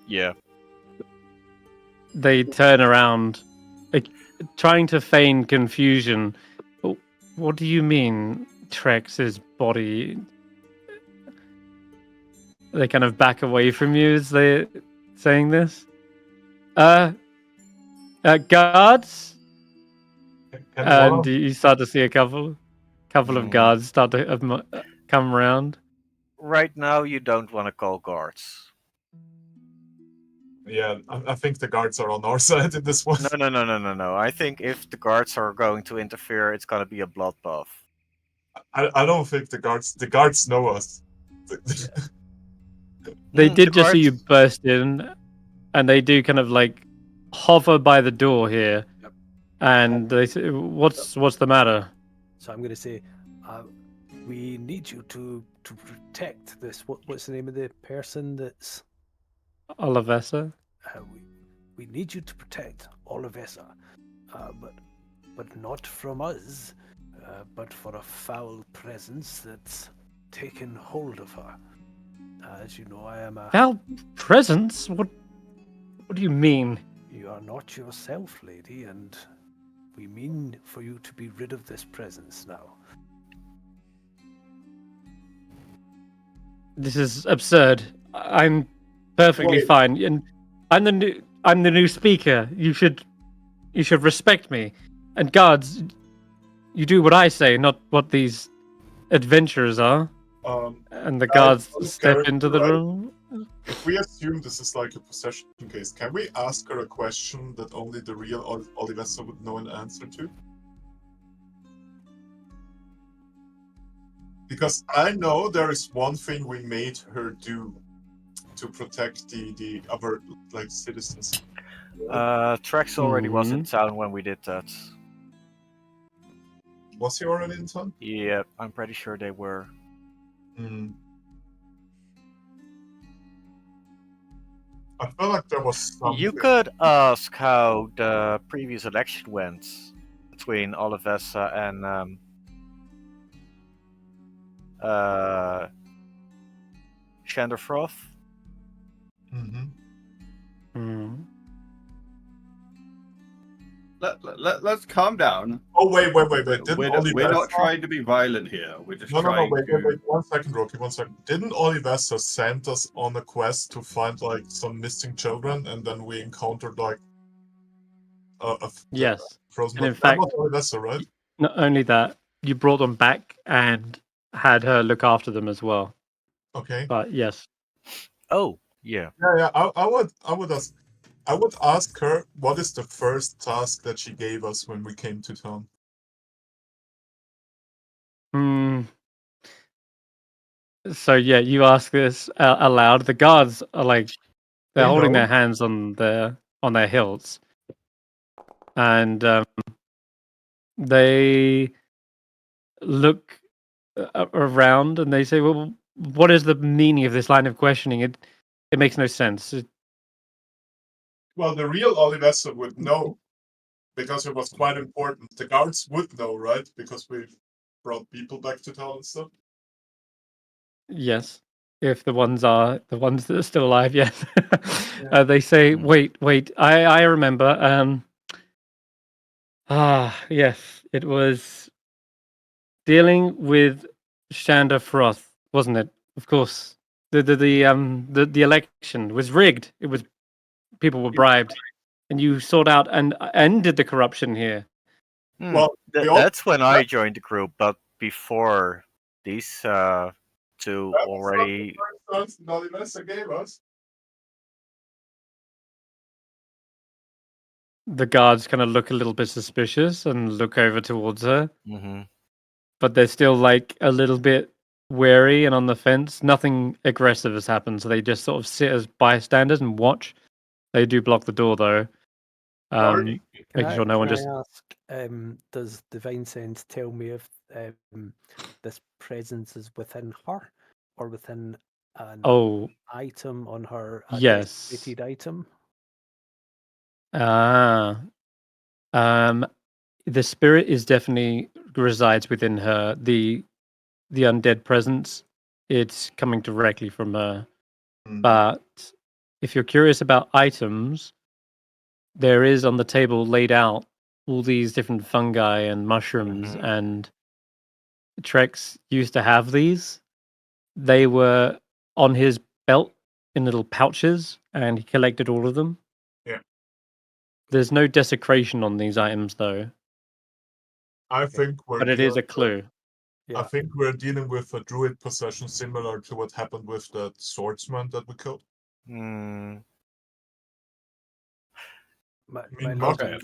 yeah. They turn around, like, trying to feign confusion. What do you mean, Trex's body? They kind of back away from you as they're saying this. Guards? And you start to see a couple of guards start to come around. Right now, you don't want to call guards. Yeah, I think the guards are on our side in this one. No. I think if the guards are going to interfere, it's gonna be a bloodbath. I don't think the guards know us. They did The just see you guards- burst in, and they do kind of like hover by the door here, and they say, "What's the matter?" So I'm going to say, we need you to protect this. What's the name of the person that's? Olivessa. We need you to protect Olivessa, but not from us, but for a foul presence that's taken hold of her. As you know, I am a. Foul presence? What do you mean? You are not yourself, lady, and we mean for you to be rid of this presence now. This is absurd. I'm perfectly Wait. fine, and I'm the new speaker. You should respect me. And guards, you do what I say, not what these adventurers are. And the guards step into the room. If we assume this is like a possession case, can we ask her a question that only the real Olivessa would know an answer to? Because I know there is one thing we made her do to protect the other like citizens. Trax already was in Mhm. town when we did that. Was he already in town? Yeah, I'm pretty sure they were. Hmm. I feel like there was something. You could ask how the previous election went between Olivessa and Shanderfroth. Mm-hmm. Hmm. Let's calm down. Oh wait! Didn't We're Olivessa... not trying to be violent here. We're just No, trying wait. to. 1 second, Roki, 1 second. Didn't Olivessa send us on a quest to find like some missing children, and then we encountered like Yes. frozen? And in That fact, was Olivessa, right? not only that, you brought them back and had her look after them as well. Okay. But yes. Oh, yeah. Yeah. I would ask her what is the first task that she gave us when we came to town. Hmm. So yeah, you ask this aloud. The guards are like they're They holding know. their hands on their hilts, and they look around and they say, "Well, what is the meaning of this line of questioning? It makes no sense." Well, the real Olivessa would know because it was quite important. The guards would know, right? Because we brought people back to town and stuff. Yes, if the ones that are still alive, yes. They say, "Wait, I remember." Yes, it was dealing with Shanda Froth, wasn't it? Of course, the election was rigged. It was people were bribed, and you sought out and ended the corruption here. Well, that's when I joined the group, but before these two already. That's not the first Olivessa gave us. The guards kind of look a little bit suspicious and look over towards her, Mm-hmm. but they're still like a little bit wary and on the fence. Nothing aggressive has happened, so they just sort of sit as bystanders and watch. They do block the door though, making sure no one just. I ask, does Divine Sense tell me if this presence is within her or within an item on her? Yes. Designated item. The spirit is definitely resides within her. The undead presence, it's coming directly from her. But if you're curious about items, there is on the table laid out all these different fungi and mushrooms, and Trex used to have these. They were on his belt in little pouches, and he collected all of them. Yeah. There's no desecration on these items, though. I think but it is a clue. I think we're dealing with a druid possession similar to what happened with the swordsman that we killed. Mechanically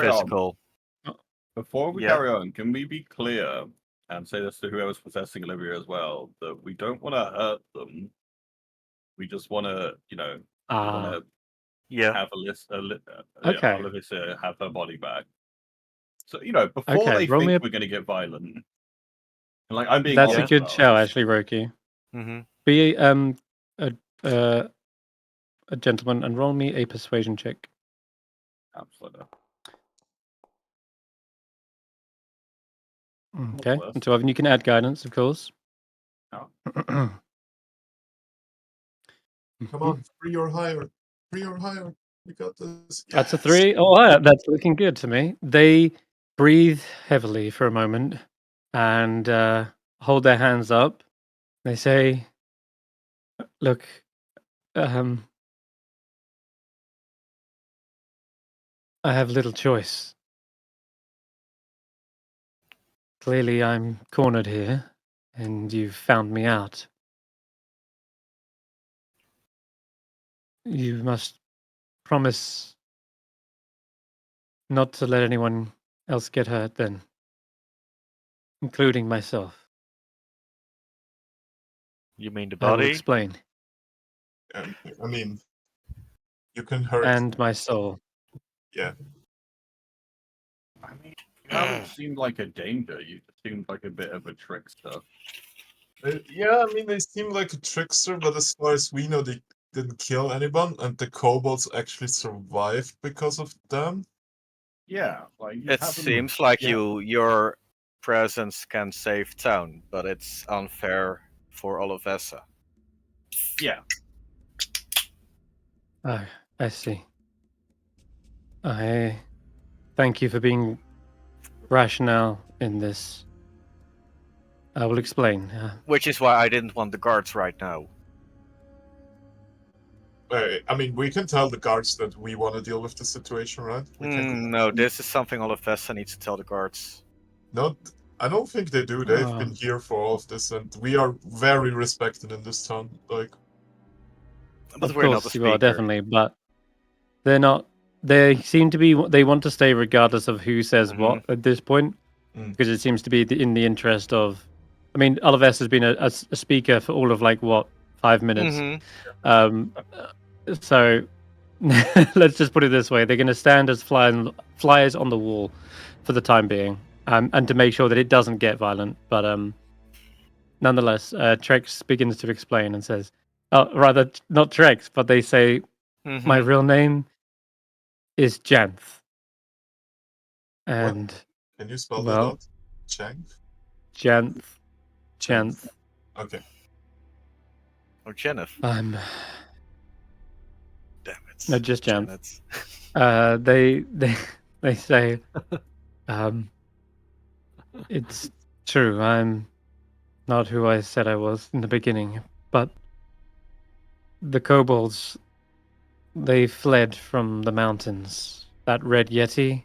physical. Before we carry on, can we be clear and say this to whoever's possessing Olivia as well, that we don't want to hurt them. We just want to, have Okay. Olivia have her body back. So before Okay, they roll me think a- we're going to get violent, and like I'm being That's a honest good about show, this. actually, Roki. Mm-hmm. Be a a gentleman and roll me a persuasion check. Absolutely. Okay. worse. And so Evan, you can add guidance, of course. Oh. Come on, 3 or higher. 3 or higher. We got this. That's a Yes. 3. Oh, that's looking good to me. They breathe heavily for a moment and hold their hands up. They say, "Look, I have little choice. Clearly, I'm cornered here, and you've found me out. You must promise not to let anyone else get hurt, then, including myself. You mean the I will body? explain. I mean, you can hurt. And my soul." Yeah. I mean, you haven't seemed like a danger. You just seemed like a bit of a trickster. Yeah, I mean, they seem like a trickster, but as far as we know, they didn't kill anyone, and the kobolds actually survived because of them. Yeah, like you It haven't. seems like yeah. your presence can save town, but it's unfair for all of Essa. Yeah, Oh, I see. I thank you for being rational in this. I will explain. Which is why I didn't want the guards right now. I mean, we can tell the guards that we want to deal with the situation, right? We can. No, this is something all of Essa needs to tell the guards. No, I don't think they do. They've Oh. been here for all of this, and we are very respected in this town. Like, But Of we're not course the you are, speaker. definitely, but they're not. They seem to be. They want to stay regardless of who says what at this point, because it seems to be in the interest of. I mean, Olives has been a speaker for all of 5 minutes. So let's just put it this way: they're going to stand as flyers on the wall for the time being, and to make sure that it doesn't get violent. But nonetheless, Trex begins to explain and says, "Oh, rather not Trex, but they say my real name is Janth, and can you spell that well, out? Chang? Janth. Okay. Or Jennifer. I'm Damn it. no, just Janth. Janet. They say, it's true. I'm not who I said I was in the beginning, but the kobolds, they fled from the mountains. That red yeti,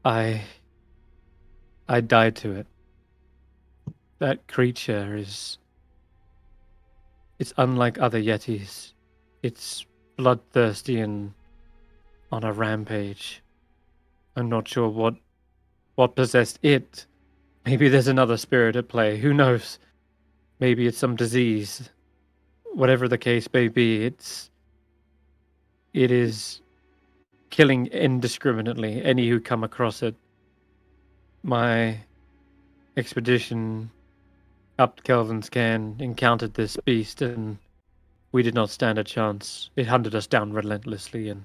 I died to it. That creature it's unlike other yetis. It's bloodthirsty and on a rampage. I'm not sure what possessed it. Maybe there's another spirit at play. Who knows? Maybe it's some disease. Whatever the case may be, it is killing indiscriminately any who come across it. My expedition up Kelvin's Cairn encountered this beast, and we did not stand a chance. It hunted us down relentlessly, and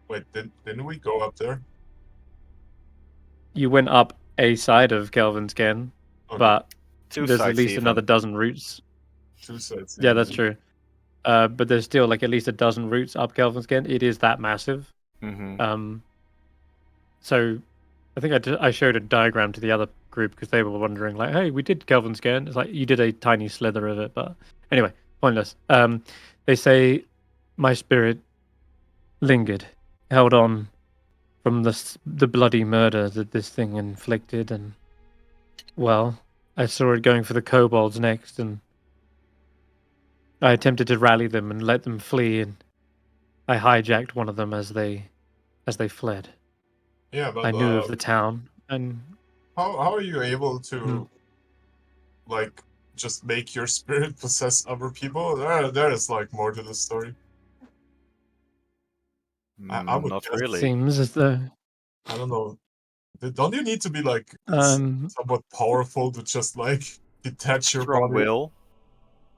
Wait, didn't we go up there? you went up a side of Kelvin's Cairn, Okay. but Two there's at sides least even. another dozen routes. 2 sides. Yeah, that's true. But there's still at least a dozen routes up Kelvin's Cairn. It is that massive. So I think I showed a diagram to the other group because they were wondering, hey, we did Kelvin's Cairn. It's like you did a tiny slither of it, but anyway, pointless. They say my spirit lingered, held on from the bloody murder that this thing inflicted, and well, I saw it going for the kobolds next, and I attempted to rally them and let them flee, and I hijacked one of them as they fled. Yeah, but I knew of the town, and how are you able to just make your spirit possess other people? There is more to the story. I would Not guess. really. seems as though I don't know. Don't you need to be like Um, somewhat powerful to just like detach your Strong body? will.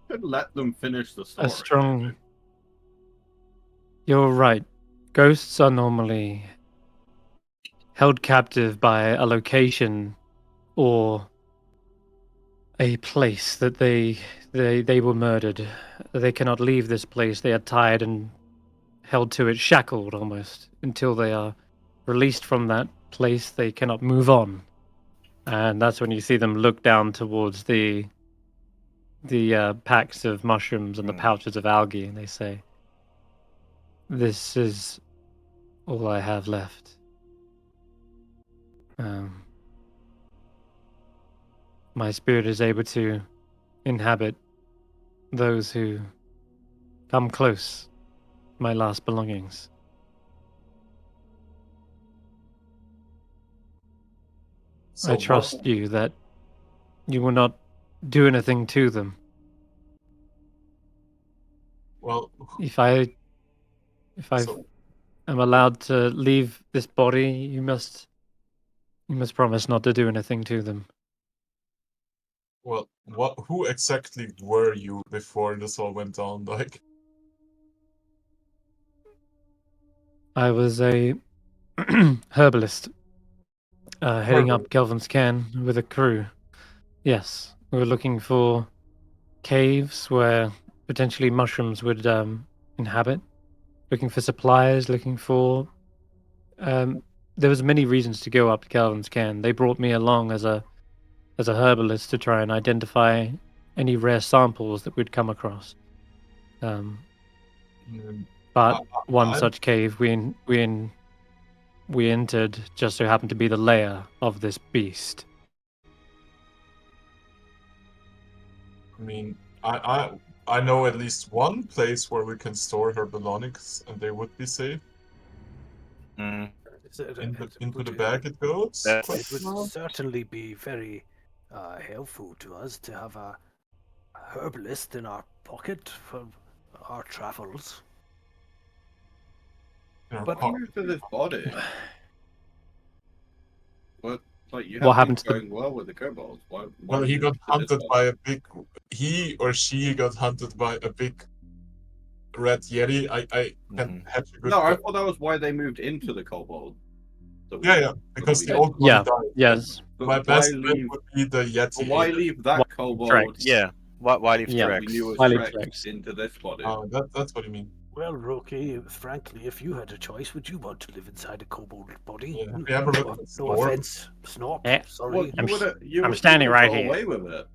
Could let them finish the story. a strong. You're right. Ghosts are normally held captive by a location or a place that they were murdered. They cannot leave this place. They are tied and held to it, shackled almost, until they are released from that place. They cannot move on, and that's when you see them look down towards the packs of mushrooms and the pouches of algae, and they say, "This is all I have left." My spirit is able to inhabit those who come close, my last belongings. So I trust you that you will not do anything to them. Well, If I so, am allowed to leave this body, you must promise not to do anything to them. well, who exactly were you before this all went down? Like, I was a herbalist, heading up Kelvin's Cairn with a crew. Yes, we were looking for caves where potentially mushrooms would inhabit. Looking for supplies. Looking for. There was many reasons to go up to Kelvin's Cairn. They brought me along as a herbalist to try and identify any rare samples that we'd come across. But one such cave we entered just so happened to be the lair of this beast. I mean, I know at least one place where we can store her belongings and they would be safe. Mm. Into the bag it goes. That's- It would certainly be very helpful to us to have a herbalist in our pocket for our travels. But move to this body. But like you have What happened to going well with the kobolds. Why Well, he move got to this hunted body? by a big. He or she got hunted by a big red yeti. I can have a good. No, I thought that was why they moved into the kobold. So Yeah, because the old Yeah, one died. yes. But My why best bet leave? would be the yeti. But why ate it. leave that Correct. kobold? Yeah. Why leave Yeah. We tracks? knew was Why leave Trek tracks? into this body. That's what you mean. Well, Roki, frankly, if you had a choice, would you want to live inside a kobold body? Yeah. Have you ever looked at No Storm? offense, Snop. Eh, Sorry. Well, I'm standing would've right got here. away with it.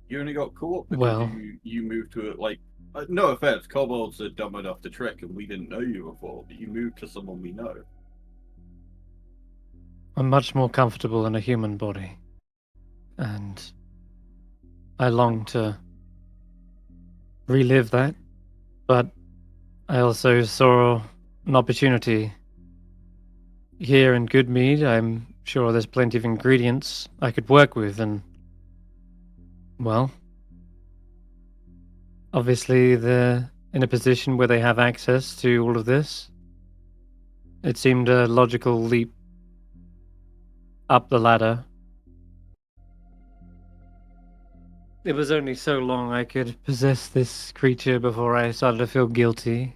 You only got caught because Well. you moved to it. Like, no offense, kobolds are dumb enough to trick, and we didn't know you before. But you moved to someone we know. I'm much more comfortable in a human body, and I long to relive that, but I also saw an opportunity here in Goodmead. I'm sure there's plenty of ingredients I could work with, and well, obviously they're in a position where they have access to all of this. It seemed a logical leap up the ladder. It was only so long I could possess this creature before I started to feel guilty.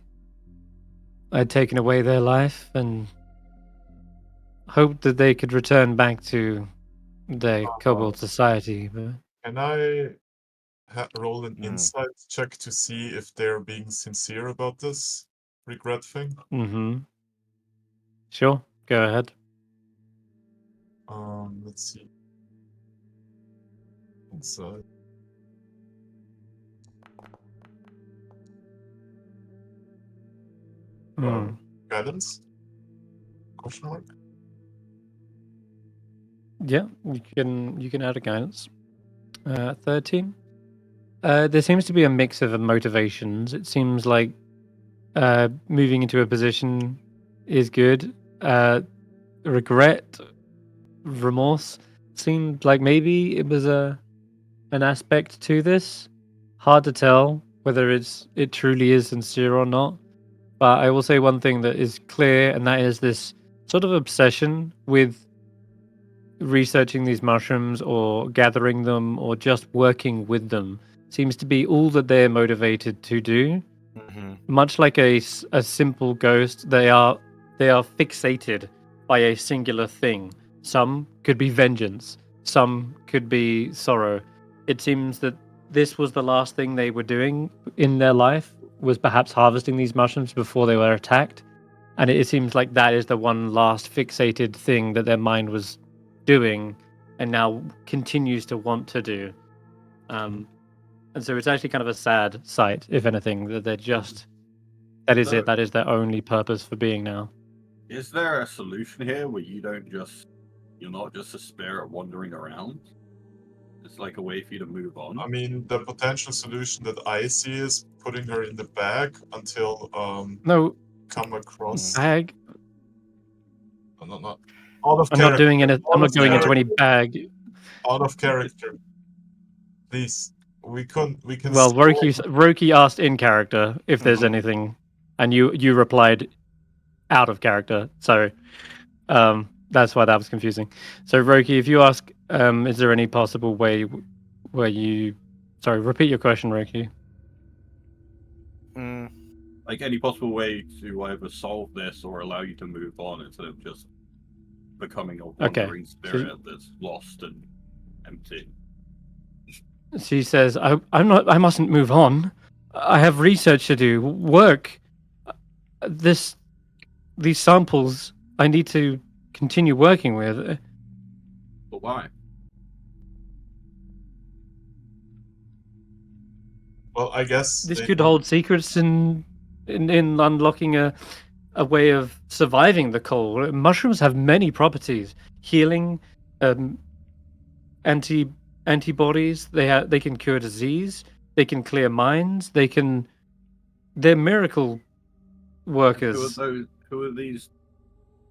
I'd taken away their life and hoped that they could return back to their kobold society, but Can I roll an insight check to see if they're being sincere about this regret thing? Sure, go ahead. Let's see. Insight. Guidance? Question mark? Yeah, you can add a guidance. 13. There seems to be a mix of motivations. It seems like moving into a position is good. Regret, remorse seemed like maybe it was an aspect to this. Hard to tell whether it truly is sincere or not. But I will say one thing that is clear, and that is this sort of obsession with researching these mushrooms or gathering them or just working with them seems to be all that they're motivated to do. Much like a simple ghost, they are fixated by a singular thing. Some could be vengeance, some could be sorrow. It seems that this was the last thing they were doing in their life, was perhaps harvesting these mushrooms before they were attacked. And it seems like that is the one last fixated thing that their mind was doing and now continues to want to do. And so it's actually kind of a sad sight, if anything, that they're just... That is it. That is their only purpose for being now. Is there a solution here where you're not just a spirit wandering around? It's like a way for you to move on. I mean, the potential solution that I see is putting her in the bag until No, come across. bag. No, not out of I'm character. not doing it. I'm not of going into character. any bag. Out of character. Please, we can. Well, store- Roki asked in character if there's Mhm. anything, and you replied out of character. So that's why that was confusing. So Roki, if you ask, is there any possible way where you... Sorry, repeat your question, Roki. Like any possible way to either solve this or allow you to move on instead of just becoming a wandering spirit that's lost and empty. She says, I mustn't move on. I have research to do, work. These samples I need to continue working with. But why? Well, I guess This they- could hold secrets in unlocking a way of surviving the cold. Mushrooms have many properties: healing, antibodies. They can cure disease. They can clear minds. They're miracle workers. Who are these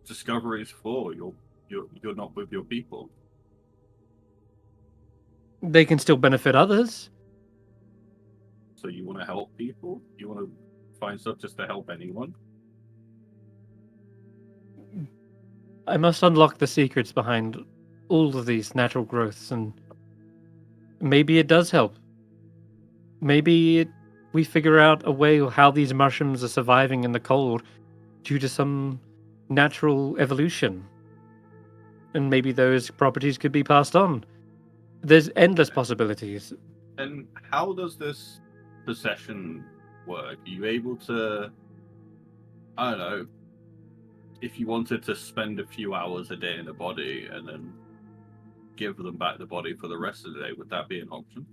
discoveries for? You're not with your people. They can still benefit others. So you want to help people? You want to find stuff just to help anyone? I must unlock the secrets behind all of these natural growths, and maybe it does help. Maybe we figure out a way how these mushrooms are surviving in the cold due to some natural evolution. And maybe those properties could be passed on. There's endless possibilities. And how does this possession work? Are you able to, I don't know, if you wanted to spend a few hours a day in a body and then give them back the body for the rest of the day, would that be an option?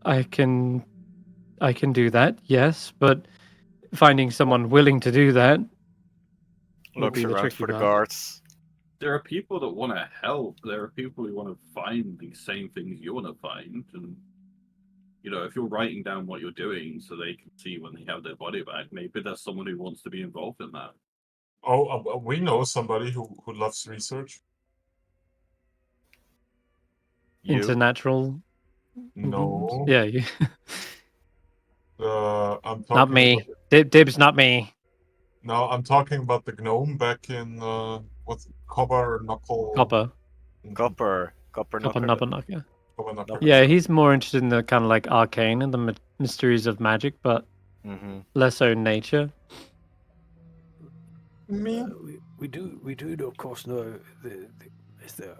I can do that, yes, but finding someone willing to do that will Looks be the around tricky for the part. guards. There are people that want to help. There are people who want to find the same things you want to find. And, you know, if you're writing down what you're doing so they can see when they have their body back, maybe there's someone who wants to be involved in that. Oh, we know somebody who loves research. You? Internatural. No. Yeah, you. I'm talking Not me. about- Dibs, not me. No, I'm talking about the gnome back in what's it, Copper Knuckle. Copper. Copper Copper knuckle. Nubberknucker. Copper Knuckle. Yeah, he's more interested in the kind of like arcane and the mysteries of magic, but less so nature. Me? We do of course know is the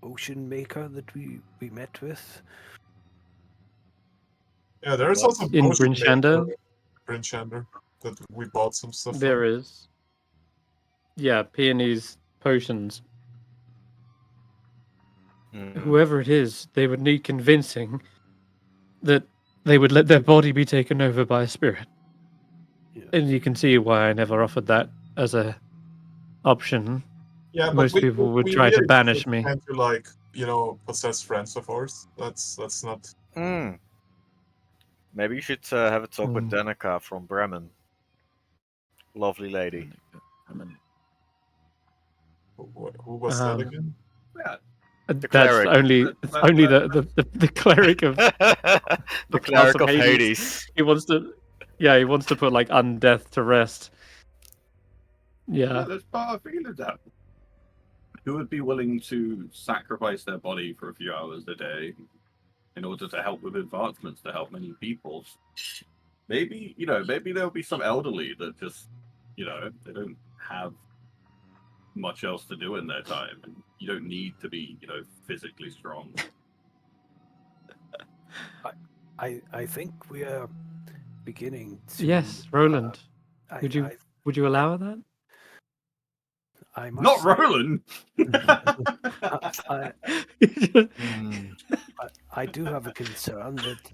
ocean maker that we met with. Yeah, there is also In potion Brinchander? maker, Brinchander, that we bought some stuff There from. is. Yeah, peonies, potions. Whoever it is, they would need convincing that they would let their body be taken over by a spirit. Yeah. And you can see why I never offered that as a option. Yeah, but Most people would try to really banish just me. Can't you, like, you know, possess friends of ours? That's not. Maybe you should have a talk with Hmm. Danica from Bremen. Lovely lady. Who was that again? Yeah. That's cleric. only the cleric of the the class cleric of Hades. Hades. He wants to Yeah, he wants to put like undeath to rest. Yeah, Yeah. there's part of me that who would be willing to sacrifice their body for a few hours a day in order to help with advancements to help many people. Maybe, maybe there'll be some elderly that just, they don't have much else to do in their time, and you don't need to be, physically strong. I think we are beginning to. Yes, Roland. I, Would you allow that? I must Not say, Roland! I do have a concern that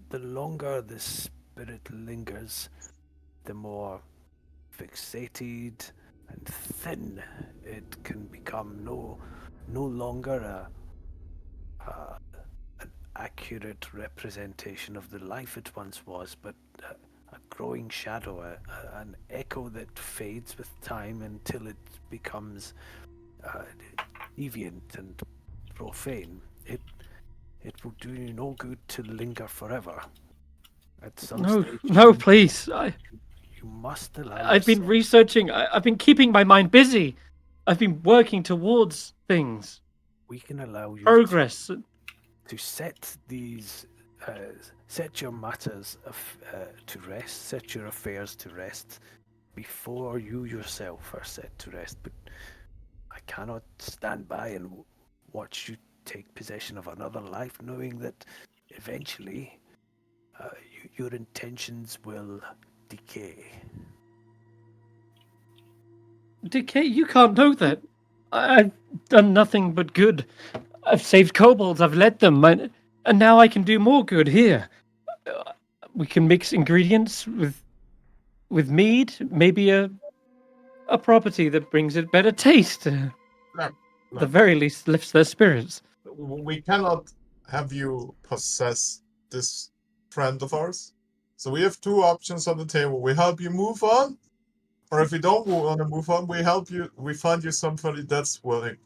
the longer the spirit lingers, the more fixated and thin it can become. No longer an accurate representation of the life it once was, but a growing shadow, an echo that fades with time until it becomes deviant and profane. It will do you no good to linger forever. At some stage, No, please. you must allow. I've been researching. I've been keeping my mind busy. I've been working towards things. We can allow you Progress. to set these, set your matters to rest, set your affairs to rest before you yourself are set to rest. But I cannot stand by and watch you take possession of another life, knowing that eventually your intentions will decay. Decay? You can't know that. I've done nothing but good. I've saved kobolds. I've led them, and now I can do more good here. We can mix ingredients with mead, maybe a property that brings it better taste. At the very least, lifts their spirits. We cannot have you possess this friend of ours. So we have two options on the table. We help you move on, or if you don't want to move on, we find you somebody that's willing.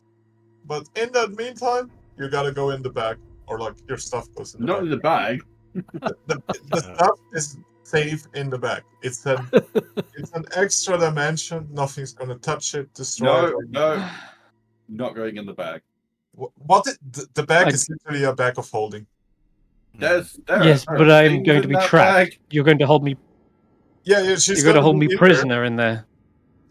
But in that meantime, you gotta go in the bag, or like your stuff goes in the Not bag. in the bag. The stuff is safe in the bag. It's an extra dimension. Nothing's gonna touch it, destroy it. No, not going in the bag. The bag is literally a bag of holding. Yes, but I'm going to be trapped. Bag. You're going to hold me. Yeah, she's You're going to hold me be prisoner in there.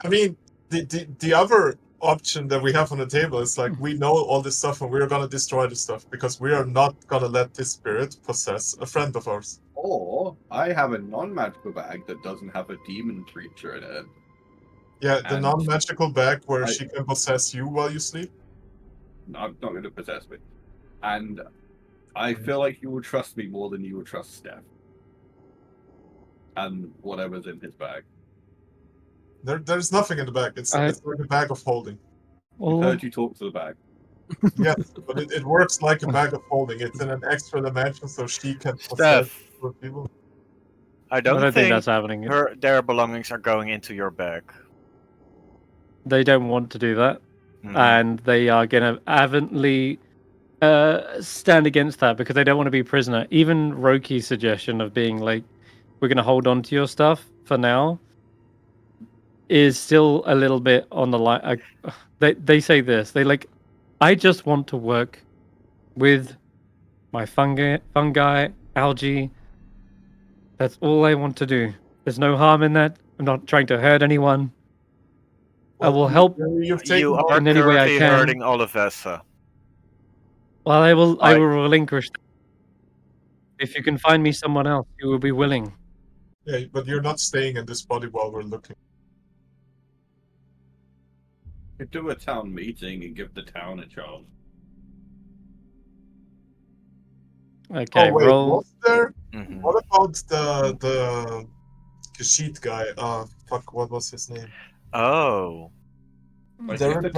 I mean, the other option that we have on the table is like, we know all this stuff and we're gonna destroy the stuff because we are not gonna let this spirit possess a friend of ours. Or I have a non-magical bag that doesn't have a demon creature in it. Yeah, the And non-magical bag where she can possess you while you sleep. I'm not going to possess me. And I feel like you will trust me more than you will trust Stef. And whatever's in his bag. There's nothing in the bag. It's like a bag of holding. I heard you talk to the bag. Yes, but it works like a bag of holding. It's in an extra dimension, so she can possess people. I don't think that's happening. Their belongings are going into your bag. They don't want to do that, and they are going to adamantly stand against that because they don't want to be a prisoner. Even Roki's suggestion of being like, we're going to hold on to your stuff for now is still a little bit on the line. They say this. They like, I just want to work with my fungi, algae. That's all I want to do. There's no harm in that. I'm not trying to hurt anyone. I will help You are in any way I currently can. hurting Olivessa. Well, I will relinquish. If you can find me someone else, you will be willing. Yeah, but you're not staying in this body while we're looking. You could do a town meeting and give the town a chance. Okay, wait, roll. was there? What about the Kashid guy? Fuck, what was his name? Oh. There is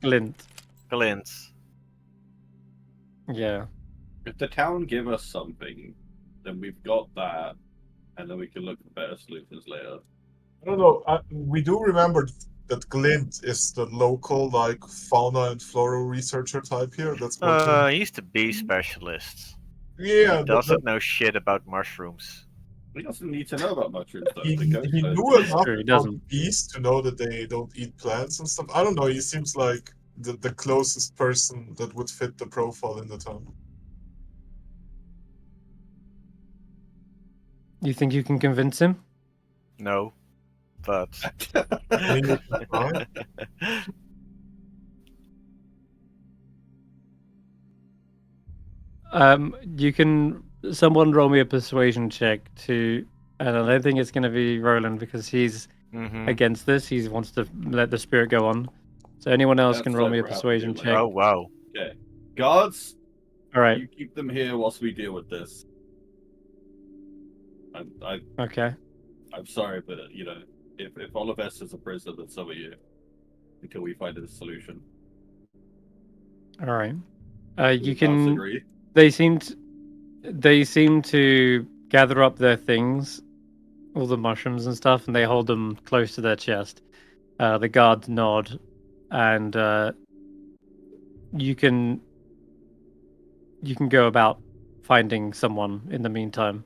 Glint. Glint. Yeah. If the town give us something, then we've got that, and then we can look at better solutions later. I don't know. We do remember that Glint is the local fauna and flora researcher type here. That's he's the bee specialist. Yeah, He but doesn't know shit about mushrooms. He doesn't need to know about mushrooms though. he, The ghost he knows. knew enough Sure, he about doesn't. bees to know that they don't eat plants and stuff. I don't know. He seems like the closest person that would fit the profile in the town. You think you can convince him? No, but I mean, you can try. You can. Someone roll me a persuasion check to, and I don't think it's going to be Roland because he's Mhm. against this. He wants to let the spirit go on. So anyone else That's can roll me a so happy, persuasion like- check. Oh wow. Okay. Guards, All right. you keep them here whilst we deal with this. Okay. I'm sorry, but you know, if Olivest is a prisoner, then so are you. Until we find a solution. All right. Do You the guards can. agree? They seem to gather up their things, all the mushrooms and stuff, and they hold them close to their chest. The guards nod, and you can go about finding someone in the meantime.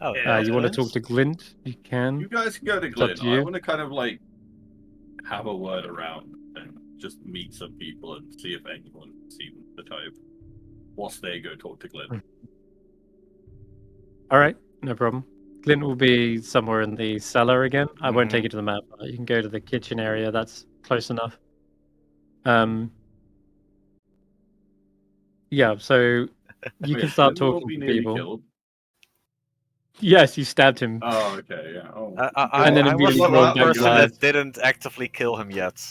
Oh, You want to yes. talk to Glint? You can. You guys can go to up Glen. to I you. want to kind of like have a word around and just meet some people and see if anyone seems the type. Whilst they go talk to Glen. All right, no problem. Glint will be somewhere in the cellar again. I won't take Mhm. you to the map. But you can go to the kitchen area. That's close enough. Yeah. So you Wait, can start Glen will talking be to nearly people. killed. Yes, you stabbed him. Oh, okay, yeah. Oh. And then I was immediately the rolled one back person alive. that didn't actively kill him yet.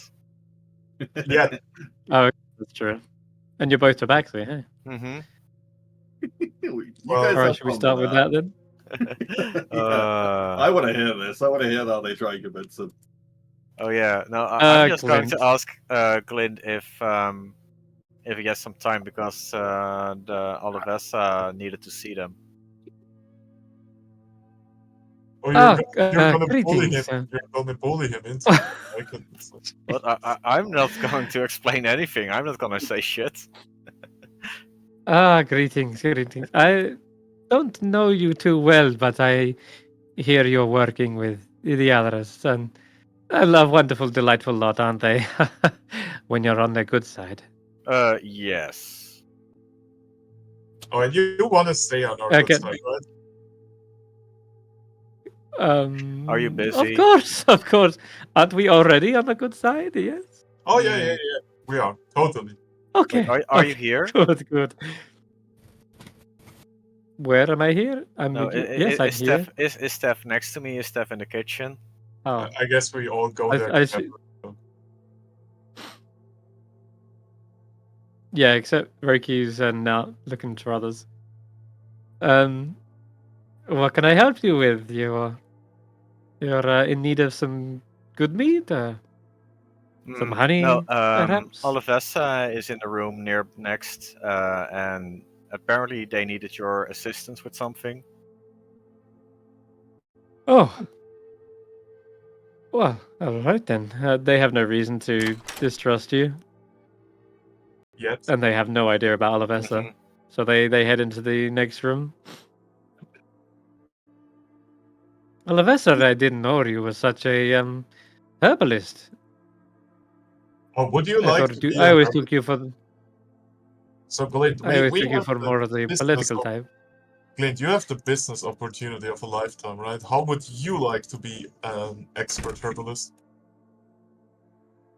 Yeah, Oh, that's true. And you're both Tabaxi, hey? Mm-hmm. You Well, guys All right, have should we fun start with that then? I want to hear this. I want to hear how they try and convince him. Oh yeah. No, I'm just going to Glint. ask Glint if he has some time because the Olivessa needed to see them. oh, Ah, you're gonna bully him. greetings. You're gonna bully him into it. I can. But I'm not going to explain anything. I'm not going to say shit. Greetings. I don't know you too well, but I hear you're working with the others, and I love wonderful, delightful lot, aren't they? When you're on the good side. Yes. Oh, and you want to stay on our Okay. good side, right? Are you busy? Of course. Aren't we already on the good side? Yes. Oh yeah. We are totally. Okay. Wait, are you okay. here? Good. Where am I here? I'm No, with you. Yes, I'm is here. Stef next to me? Is Stef in the kitchen? Oh, I guess we all go there I together. see. Yeah, except Roki's now looking for others. What can I help you with? You're in need of some good meat, some honey, No, perhaps. Olivessa is in the room next, and apparently they needed your assistance with something. Oh, well, all right then. They have no reason to distrust you, Yet. and they have no idea about Olivessa. Mhm. So they head into the next room. Olivessa, I didn't know you were such a herbalist. Or would you like to be I a always herbalist? took you for So Glint, I always we took you have for the more of the business political of, type. Glint, you have the business opportunity of a lifetime, right? How would you like to be an expert herbalist?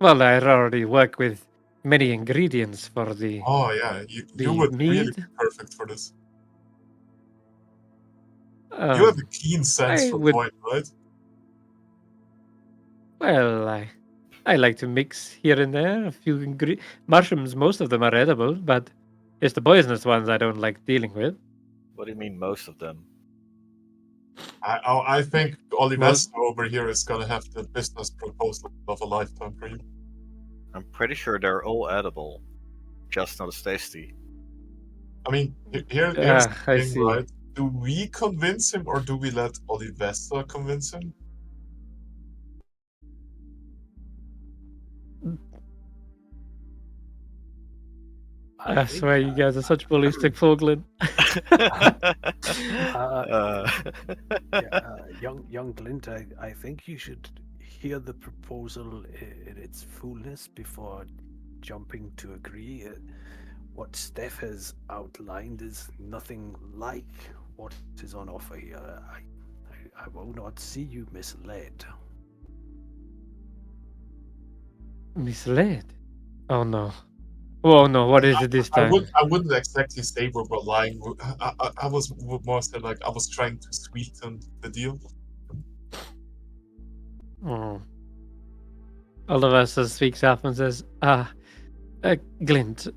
Well, I already work with many ingredients for Oh yeah, you the would really mead. be perfect for this. You have Um, a keen sense I for would. wine, right? Well, I like to mix here and there a few mushrooms. Most of them are edible, but it's the poisonous ones I don't like dealing with. What do you mean, most of them? I think Most Olivesta over here is gonna have the business proposal of a lifetime for you. I'm pretty sure they're all edible, just not as tasty. I mean, here's the I thing, see. right? Do we convince him or do we let Olivesta convince him? I swear you guys are such ballistic Glint. Young Glint, I think you should hear the proposal in its fullness before jumping to agree. What Stef has outlined is nothing like what is on offer here. I will not see you misled. Misled? Oh no. Oh no, what is it this time? I wouldn't exactly say we were lying. I was more said like I was trying to sweeten the deal. Oh. Oliver speaks up and says, Glint,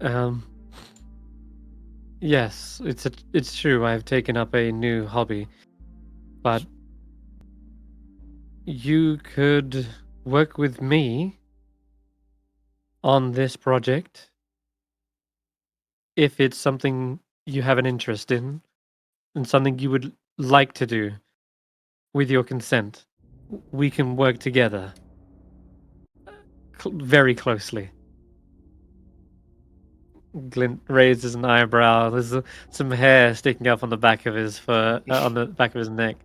yes, it's true, I've taken up a new hobby, but you could work with me on this project if it's something you have an interest in and something you would like to do with your consent. We can work together very closely. Glint raises an eyebrow. There's some hair sticking up on the back of his on the back of his neck.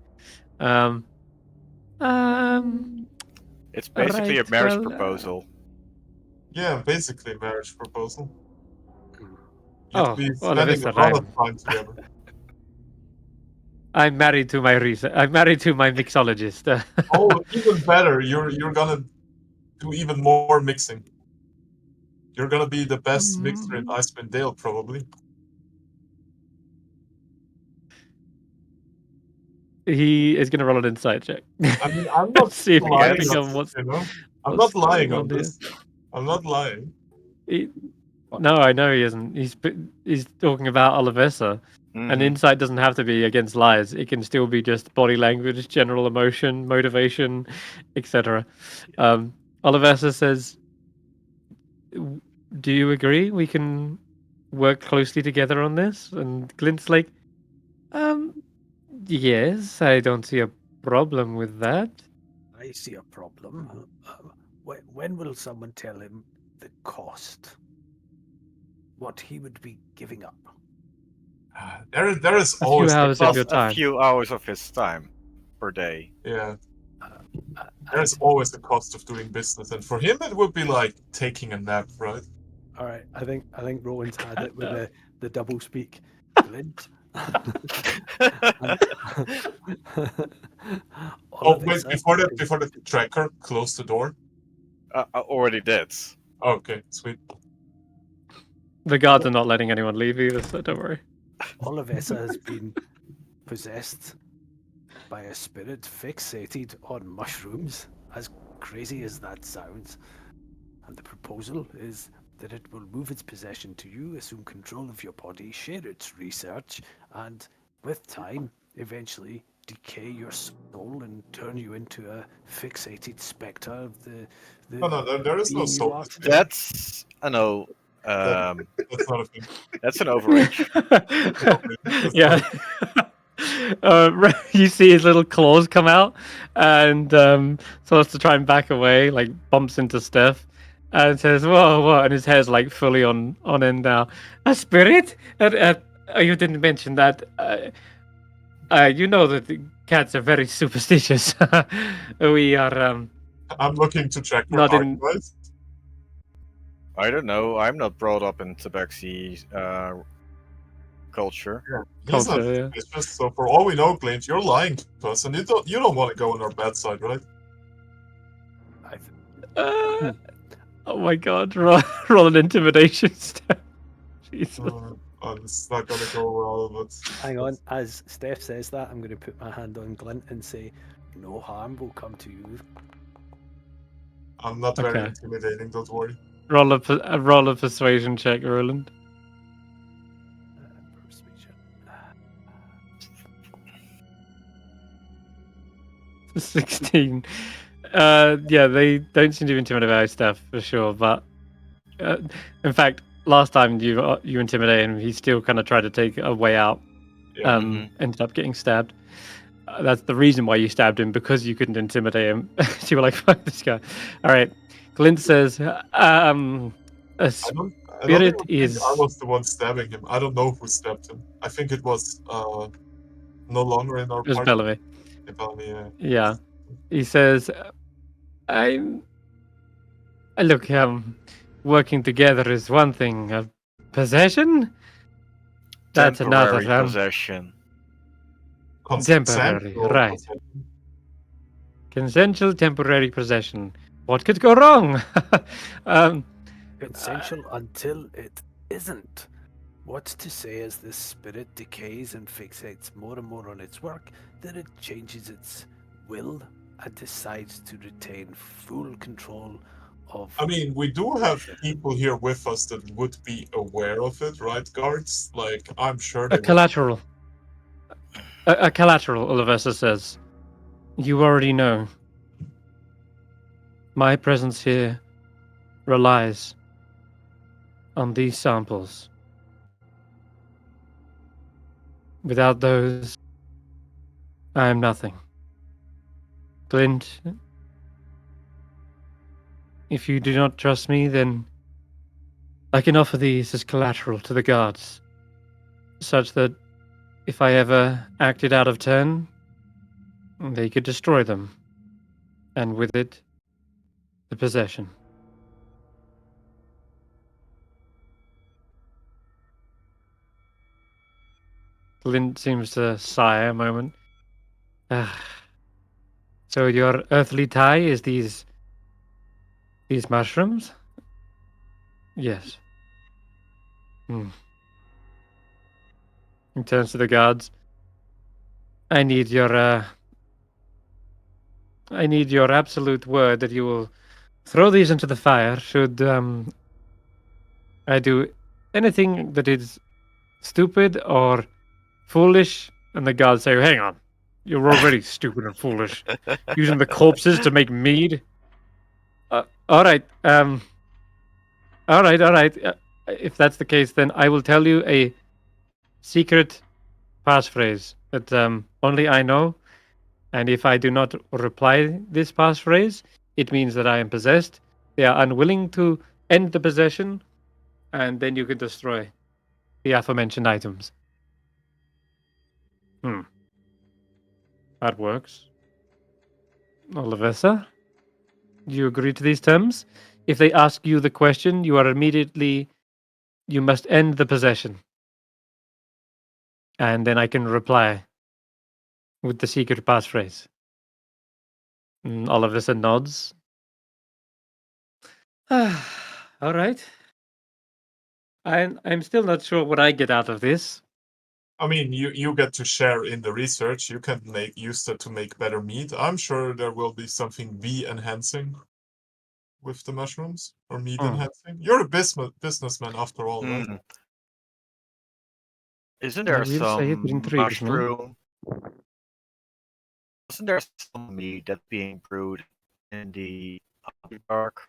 It's basically right, a marriage well, proposal. Yeah, basically a marriage proposal. Oh, You'd be well, spending a lot of time together. I'm married to my I'm married to my mixologist. Oh, even better. You're gonna do even more mixing. You're gonna be the best mixer in Icewindale, probably. He is going to roll an insight check. I mean, I'm not See if he lying can pick on up this, you know? I'm what's not lying going on on this. I'm not lying. No, I know he isn't. He's talking about Olivesa. And insight doesn't have to be against lies. It can still be just body language, general emotion, motivation, etc. Olivesa says, do you agree we can work closely together on this? And Glint's like, yes, I don't see a problem with that. I see a problem. When will someone tell him the cost? What he would be giving up? There is A few always hours of your A time. few hours of his time per day. Yeah. There's always the cost of doing business, and for him it would be like taking a nap, right? All right, I think Roland's had it with the double speak. Glint. Oh wait, before the tracker closed the door. I already did. Okay, sweet. The guards are not letting anyone leave either, so don't worry. Olivesa has been possessed by a spirit fixated on mushrooms, as crazy as that sounds. And the proposal is that it will move its possession to you, assume control of your body, share its research, and with time, eventually decay your soul and turn you into a fixated spectre of the No, there is no being you soul. are today. That's no. That's not a thing. That's an overreach. That's Yeah. You see his little claws come out and starts to try and back away, like bumps into Stef and says, whoa, and his hair's like fully on end now. A spirit? You didn't mention that. You know that the cats are very superstitious. We are I'm looking to check for not in. archives. I don't know. I'm not brought up in Tabaxi culture. Yeah. He's not Culture, yeah. suspicious, so for all we know, Glint, you're lying to us, and you don't want to go on our bad side, right? Oh my god, roll an intimidation step. Jesus. It's not gonna go well, but Hang on, as Steph says that, I'm going to put my hand on Glint and say, no harm will come to you. I'm not very Okay. intimidating, don't worry. Roll a persuasion check, Roland. Persuasion. 16. Yeah, they don't seem to be intimidated by Steph for sure, but in fact, last time you intimidated him, he still kind of tried to take a way out. Yeah. Ended up getting stabbed. That's the reason why you stabbed him, because you couldn't intimidate him. So you were like, fuck this guy. All right. Glint says, I I don't spirit even think I is was the one stabbing him. I don't know who stabbed him. I think it was no longer in our is party. Bellamy. Yeah. Yeah. He says, I'm. Look, working together is one thing. Possession? That's another. Temporary possession. Temporary, Consensual right. possession. Consensual temporary possession. What could go wrong? um, Consensual until it isn't. What's to say as this spirit decays and fixates more and more on its work, that it changes its will and decides to retain full control of... I mean, we do have people here with us that would be aware of it, right, guards? Like, I'm sure they a collateral. A collateral, Olivessa says. You already know. My presence here relies on these samples. Without those, I am nothing. Clint, if you do not trust me, then I can offer these as collateral to the guards, such that if I ever acted out of turn, they could destroy them, and with it, the possession. Clint seems to sigh a moment. So your earthly tie is these mushrooms? Yes. He turns to the guards. I need your absolute word that you will throw these into the fire should I do anything that is stupid or foolish. And the guards say, hang on, you're already stupid and foolish. Using the corpses to make mead. All right. All right. If that's the case, then I will tell you a secret passphrase that only I know. And if I do not reply this passphrase, it means that I am possessed. They are unwilling to end the possession, and then you can destroy the aforementioned items. That works. Olivessa, do you agree to these terms? If they ask you the question, you must end the possession. And then I can reply with the secret passphrase. Olivessa nods. All right. I'm still not sure what I get out of this. I mean, you get to share in the research. You can use that to make better meat. I'm sure there will be something bee enhancing with the mushrooms or meat enhancing. You're a businessman after all, right? Isn't there will say it, some but intrigues me. mushroom? Isn't there some meat that's being brewed in the dark?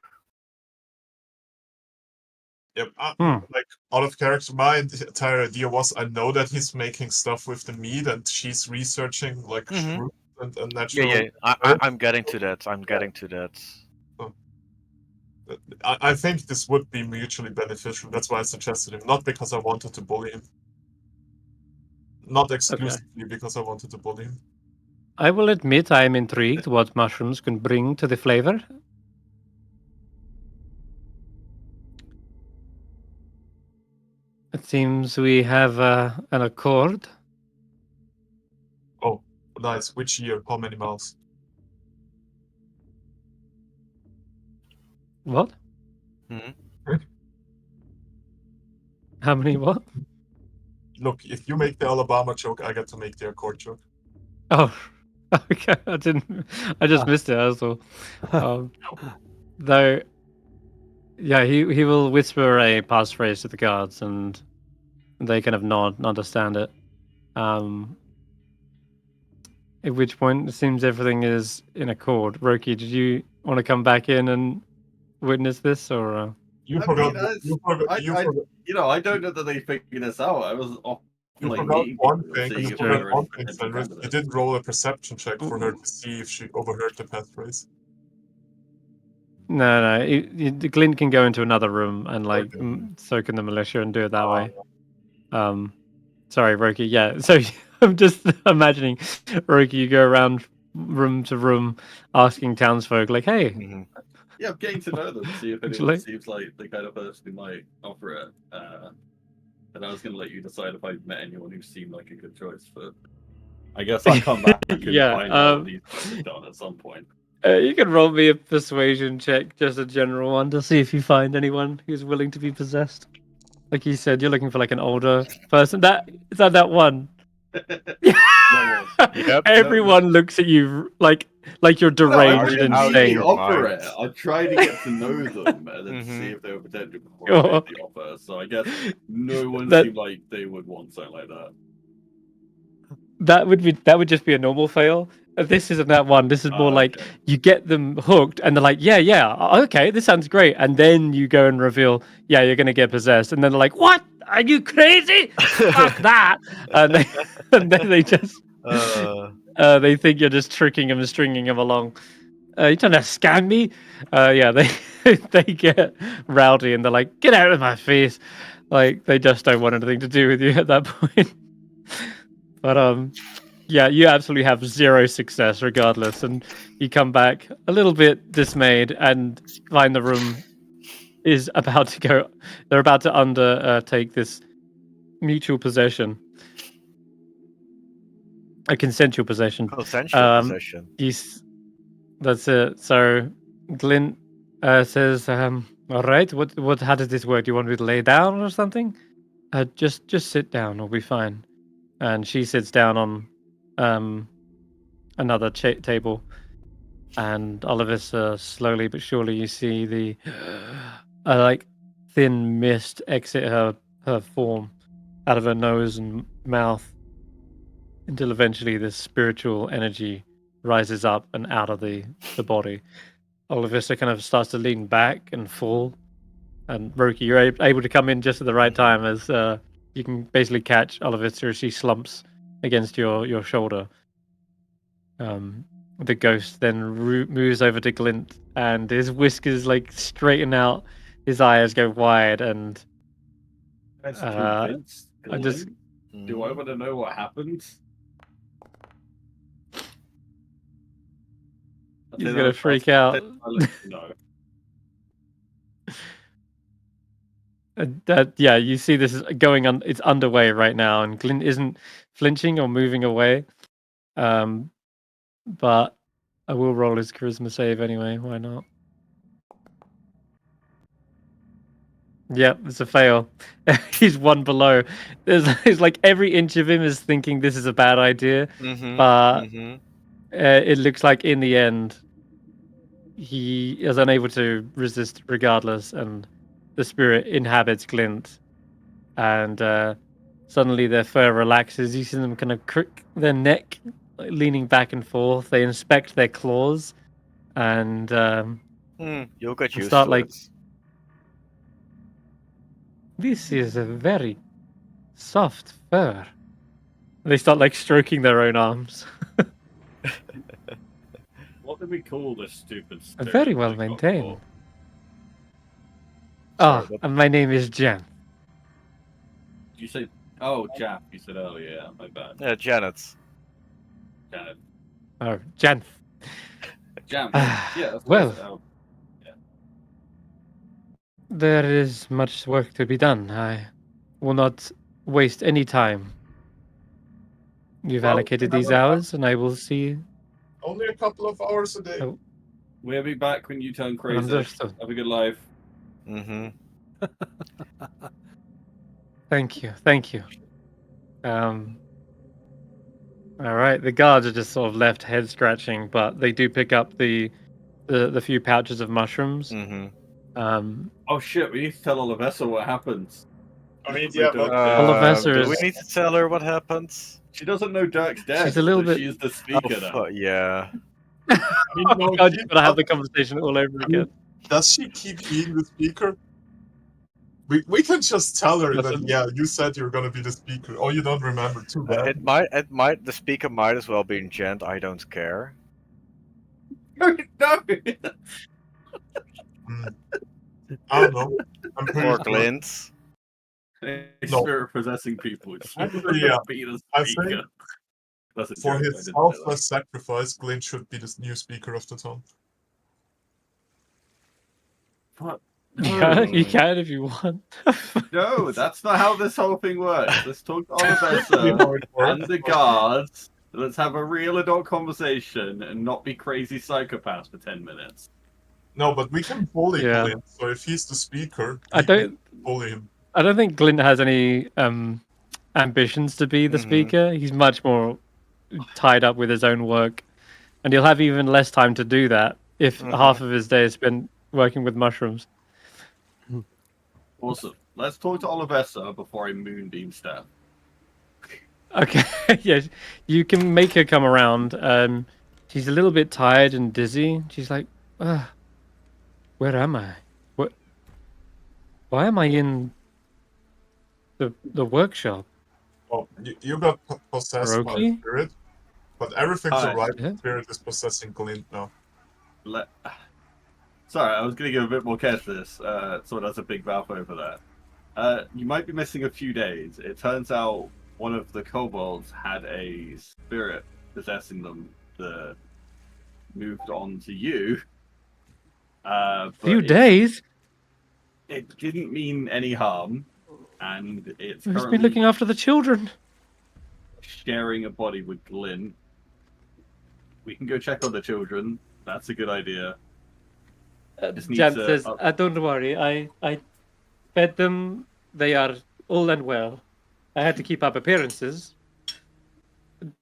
Yep. Like, out of character, my entire idea was I know that he's making stuff with the meat and she's researching like shroom and natural. Yeah. I'm getting to that. I think this would be mutually beneficial. That's why I suggested him, not because I wanted to bully him. Not exclusively because I wanted to bully him. I will admit I am intrigued what mushrooms can bring to the flavor. It seems we have an accord. Oh, nice. Which year? How many miles? What? How many what? Look, if you make the Alabama joke, I get to make the Accord joke. Oh, okay. I just missed it also. Though, yeah, he will whisper a passphrase to the guards, and they kind of nod and understand it. At which point, it seems everything is in accord. Roki, did you want to come back in and witness this, or? You forgot. I don't know that they figured this out. I was off. You like, forgot meeting one people, thing. seeing You if forgot there were one any thing, potential Senrith. You candidates. didn't roll a perception check for her to see if she overheard the passphrase. No, no. Glint can go into another room and like Okay. soak in the militia and do it that way. Sorry, Roki. Yeah. So I'm just imagining, Roki, you go around room to room asking townsfolk, like, "Hey, Mhm. Yeah, I'm getting to know them, see if anyone Actually- seems like the kind of person who might offer it. And I was going to let you decide if I've met anyone who seemed like a good choice, but I guess I'll come back and Yeah, find out what these guys have done at some point. you can roll me a persuasion check, just a general one, to see if you find anyone who's willing to be possessed. Like you said, you're looking for like an older person. Is that one? No Yep. Everyone looks at you like you're No, I deranged and didn't out of really insane. your offer it. mind. I tried to get to know them and then see Mhm. if they were potential before I made the offer. So I guess no one That- seemed like they would want something like that. That would just be a normal fail. This isn't that one. This is more like Okay. you get them hooked, and they're like, yeah, okay, this sounds great, and then you go and reveal, yeah, you're gonna get possessed, and then they're like, what? Are you crazy? Fuck that! And then they just they think you're just tricking them and stringing them along. You trying to scam me? Yeah, they they get rowdy and they're like, get out of my face! Like they just don't want anything to do with you at that point. But yeah, you absolutely have zero success regardless, and you come back a little bit dismayed and find the room is about to go. They're about to undertake this mutual possession, a consensual possession. Consensual possession. That's it. So Glint says, "All right, how does this work? Do you want me to lay down or something? Just sit down. I'll be fine." And she sits down on another table, and Olivis, slowly but surely, you see the like thin mist exit her form out of her nose and mouth until eventually this spiritual energy rises up and out of the body. Olivissa kind of starts to lean back and fall, and Roki, you're able to come in just at the right time as you can basically catch Olivissa as she slumps against your shoulder. The ghost then moves over to Glint, and his whiskers like straighten out, his eyes go wide, and That's Uh, convinced. I just- Do I want to know what happened? He's gonna freak out. No. Yeah, you see this is going on. It's underway right now, and Glint isn't flinching or moving away. But I will roll his charisma save anyway. Why not? Yep, it's a fail. He's one below. It's like every inch of him is thinking this is a bad idea, but it looks like in the end he is unable to resist regardless, and the spirit inhabits Glint, and suddenly their fur relaxes. You see them kind of crook their neck, like, leaning back and forth. They inspect their claws, and You'll get used start to like, it. this is a very soft fur. They start like stroking their own arms. What did we call this stupid spirit? Very well that got maintained. caught? Ah, and my name is Jan. You said, oh, Jap, you said earlier, yeah, my bad. Yeah, Janet. Janet. Oh, Jan. Jam, Ah, yeah, that's well. what I said. Oh, There is much work to be done. I will not waste any time. You've Well, allocated we these have hours, and I will see. only a couple of hours a day. Oh. we'll be back when you turn crazy. Understood. Have a good life. Thank you. All right. The guards are just sort of left head scratching, but they do pick up the few pouches of mushrooms. Oh shit, we need to tell Olivessa what happens. I mean, yeah, but Olivessa do we is- need to tell her what happens? She doesn't know Dirk's dead. She's a little but bit- She's the speaker now. Yeah. I mean, no, Oh God, she- you're gonna have the conversation all over again. does she keep being the speaker? We can just tell her that, Listen. yeah, you said you're gonna be the speaker. Oh, you don't remember, too bad. It might. The speaker might as well be in Gent. I don't care. No! I don't know. I'm pretty Or sure. Glint. A No. spirit possessing people. Actually, yeah. Be the I speaker. think That's a for joke. his I didn't say that. selfless sacrifice, Glint should be the new speaker of the town. What? Yeah, you No. can if you want. No, that's not how this whole thing works. Let's talk to You Olivessa know it works, and the but- guards. Let's have a real adult conversation and not be crazy psychopaths for 10 minutes. No, but we can bully Yeah. Glint. So if he's the speaker, I we can don't. bully him. I don't think Glint has any ambitions to be the Mhm. speaker. He's much more tied up with his own work, and he'll have even less time to do that if half of his day is spent working with mushrooms. Awesome. Let's talk to Olivessa before I moonbeam Stef. Okay, yeah, you can make her come around. She's a little bit tired and dizzy. She's like, "Where am I? What? Why am I in the workshop? Oh, you got possessed by a Roki? spirit, but everything's Alright. alright. Yeah. The spirit is possessing Glint now. Let... Sorry, I was going to give a bit more care to this, so that's a big mouth over there. You might be missing a few days. It turns out one of the kobolds had a spirit possessing them that moved on to you. But Few days. It didn't mean any harm, and it's Who's currently been looking after the children?" sharing a body with Glyn. We can go check on the children. That's a good idea. Just need Jan to says, up- "Don't worry. I fed them. They are all and well. I had to keep up appearances."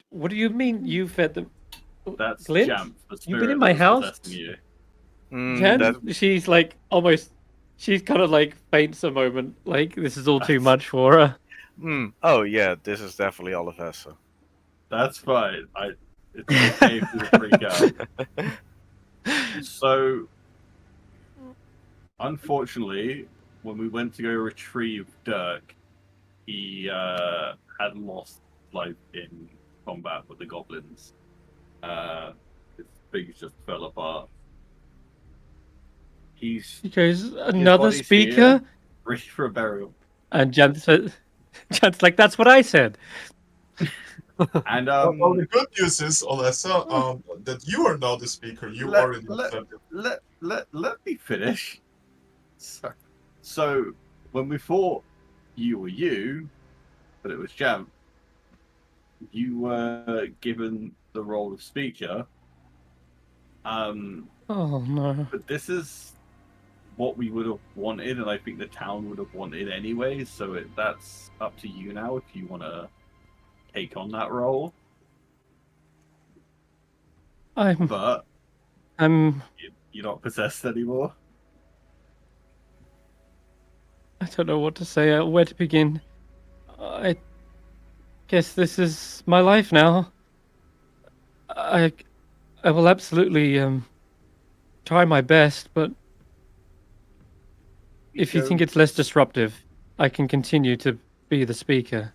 What do you mean you fed them? That's Glint? Jamp, the You've been spirit in my that was house? possessing you. Jan, That she's like almost. She's kind of like faints a moment. Like this is all too much for her. Oh yeah, this is definitely Olivessa. That's fine. It's okay if you freak out. So, unfortunately, when we went to go retrieve Dirk, he had lost life in combat with the goblins. His things just fell apart. He goes, His "Another body's speaker?" here, ready for a burial. And Jan says, "Jan's like, that's what I said." And Well, the good news is, Alessa, that you are now the speaker. You already accepted. let me finish. So when we thought you were you, but it was Jam, you were given the role of speaker. Oh no. But this is what we would have wanted, and I think the town would have wanted anyway. So that's up to you now if you want to take on that role. But you're not possessed anymore. I don't know what to say. Where to begin? I guess this is my life now. I will absolutely try my best, but if you think it's less disruptive, I can continue to be the speaker.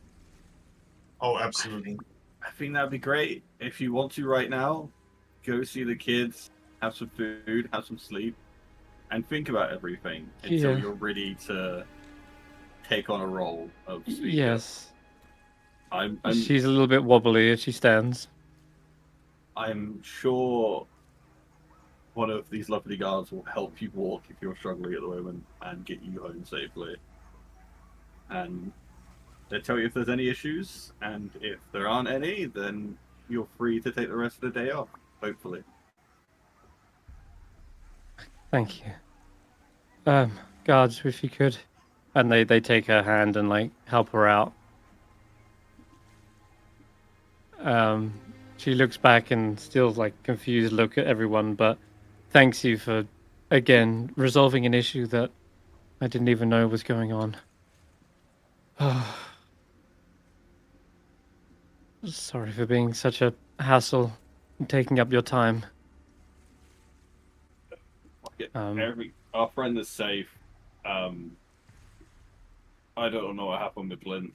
Oh, absolutely. I think that'd be great. If you want to right now, go see the kids, have some food, have some sleep, and think about everything until Yeah. you're ready to take on a role of speaker. Yes. I'm She's a little bit wobbly as she stands. I'm sure one of these lovely guards will help you walk if you're struggling at the moment and get you home safely. And they'll tell you if there's any issues, and if there aren't any, then you're free to take the rest of the day off, hopefully. Thank you. Guards, if you could. And they take her hand and like help her out. She looks back and still like confused look at everyone, but thanks you for again resolving an issue that I didn't even know was going on. Sorry for being such a hassle and taking up your time. Our friend is safe. I don't know what happened with Glint.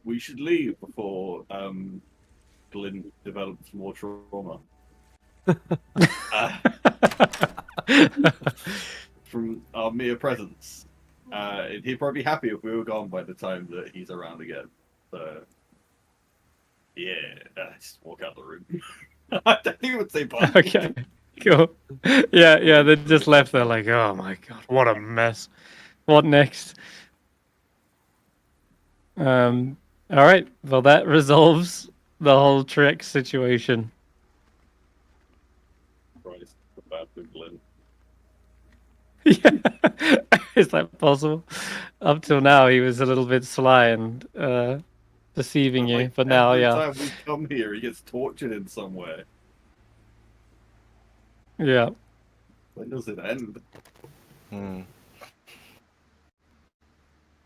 We should leave before Glint develops more trauma. Uh, from our mere presence. He'd probably be happy if we were gone by the time that he's around again. So, yeah, just walk out the room. I don't even say bye. Okay, cool. Yeah, they just left there like, oh my god, what a mess. What next? All right, well that resolves the whole trick situation. Christ, the bad Glenn. Yeah, is that possible? Up till now, he was a little bit sly and deceiving you, but now, every yeah, time we come here, he gets tortured in some way. yeah. When does it end? Hmm.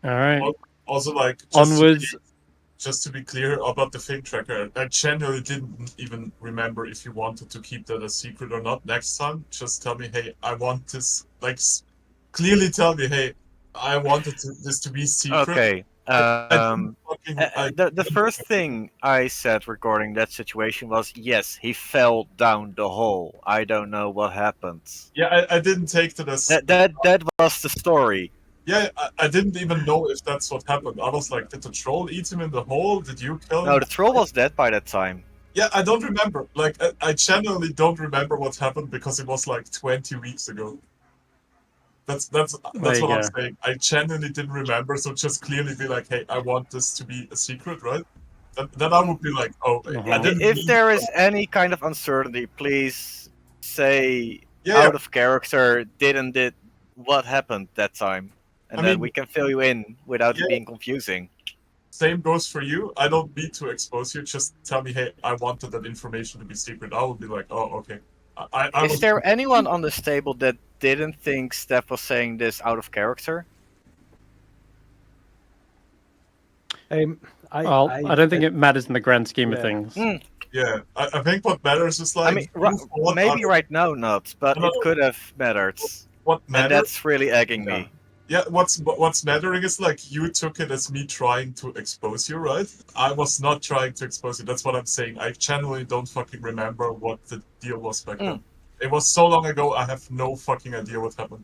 All right, Also, like, onwards. just to be clear about the fake tracker, I genuinely didn't even remember if you wanted to keep that a secret or not. Next time, just tell me, hey, I want this. Like, clearly tell me, hey, I wanted this to be secret. Okay. The didn't first thing I said regarding that situation was, yes, he fell down the hole. I don't know what happened. Yeah, I didn't take that as That was the story. Yeah, I didn't even know if that's what happened. I was like, did the troll eat him in the hole? Did you kill him? No, the troll was dead by that time. Yeah, I don't remember. Like, I genuinely don't remember what happened because it was like 20 weeks ago. That's There what you I'm go. saying. I genuinely didn't remember, so just clearly be like, hey, I want this to be a secret, right? Then I would be like, oh, I didn't. If mean there to- is any kind of uncertainty, please say Yeah, out of character did what happened that time, and I then mean- we can fill you in without Yeah. it being confusing. Same goes for you. I don't need to expose you. Just tell me, hey, I wanted that information to be secret. I will be like, oh, okay. I Is was there anyone on this table that didn't think Stef was saying this out of character? I don't think it matters in the grand scheme of Yeah. things. Yeah, I think what matters is like. I mean, maybe right now not, but No, it no. could have mattered, What and matters? that's really egging me. Yeah, what's mattering is like you took it as me trying to expose you, right? I was not trying to expose you. That's what I'm saying. I genuinely don't fucking remember what the deal was back then. It was so long ago. I have no fucking idea what happened.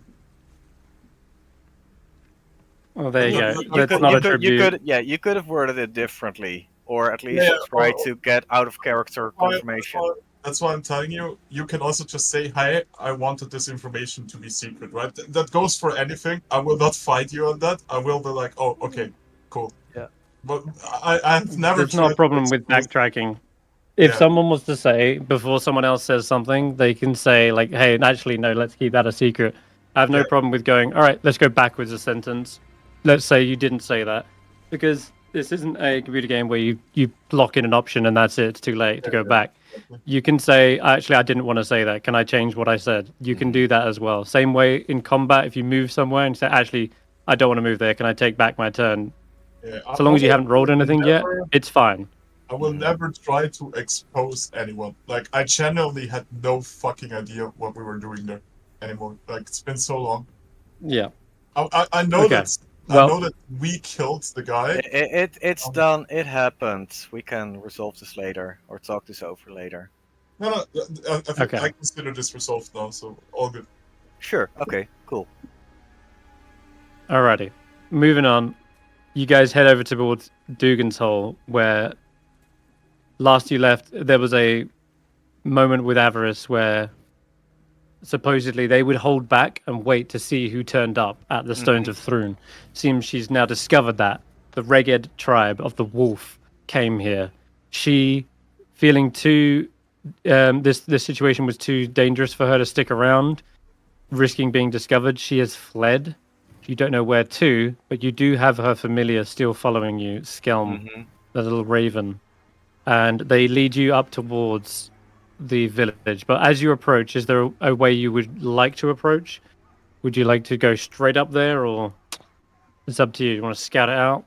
Well, there you go. You That's not a tribute. You could have worded it differently, or at least Yeah, try or- to get out of character confirmation. That's why I'm telling you. You can also just say, "Hi, I wanted this information to be secret," right? That goes for anything. I will not fight you on that. I will be like, "Oh, okay, cool." Yeah. But I've never. There's no tried to problem with expose- backtracking. If Yeah. someone was to say before someone else says something, they can say like, "Hey, actually, no, let's keep that a secret." I have no Yeah. problem with going. All right, let's go backwards a sentence. Let's say you didn't say that, because this isn't a computer game where you lock in an option and that's it. It's too late to go back. You can say, actually, I didn't want to say that. Can I change what I said? You can do that as well. Same way in combat, if you move somewhere and say, actually, I don't want to move there. Can I take back my turn? Yeah, So long as you haven't rolled I will anything yet, never- it's fine. I will never try to expose anyone. Like, I genuinely had no fucking idea what we were doing there anymore. Like, it's been so long. Yeah. I know Okay. that. Well- I know that we killed the guy. It's done. It happened. We can resolve this later or talk this over later. No, I think Okay. I consider this resolved now, so all good. Sure. Okay. Cool. Alrighty. Moving on. You guys head over towards Dugan's Hole, where last you left, there was a moment with Avarice where supposedly they would hold back and wait to see who turned up at the Stones of Thrun. Seems she's now discovered that the Reged tribe of the Wolf came here. She, feeling too, this situation was too dangerous for her to stick around, risking being discovered. She has fled. You don't know where to, but you do have her familiar still following you, Skelm, the little raven, and they lead you up towards the village. But as you approach, is there a way you would like to approach? Would you like to go straight up there, or it's up to you? You want to scout it out?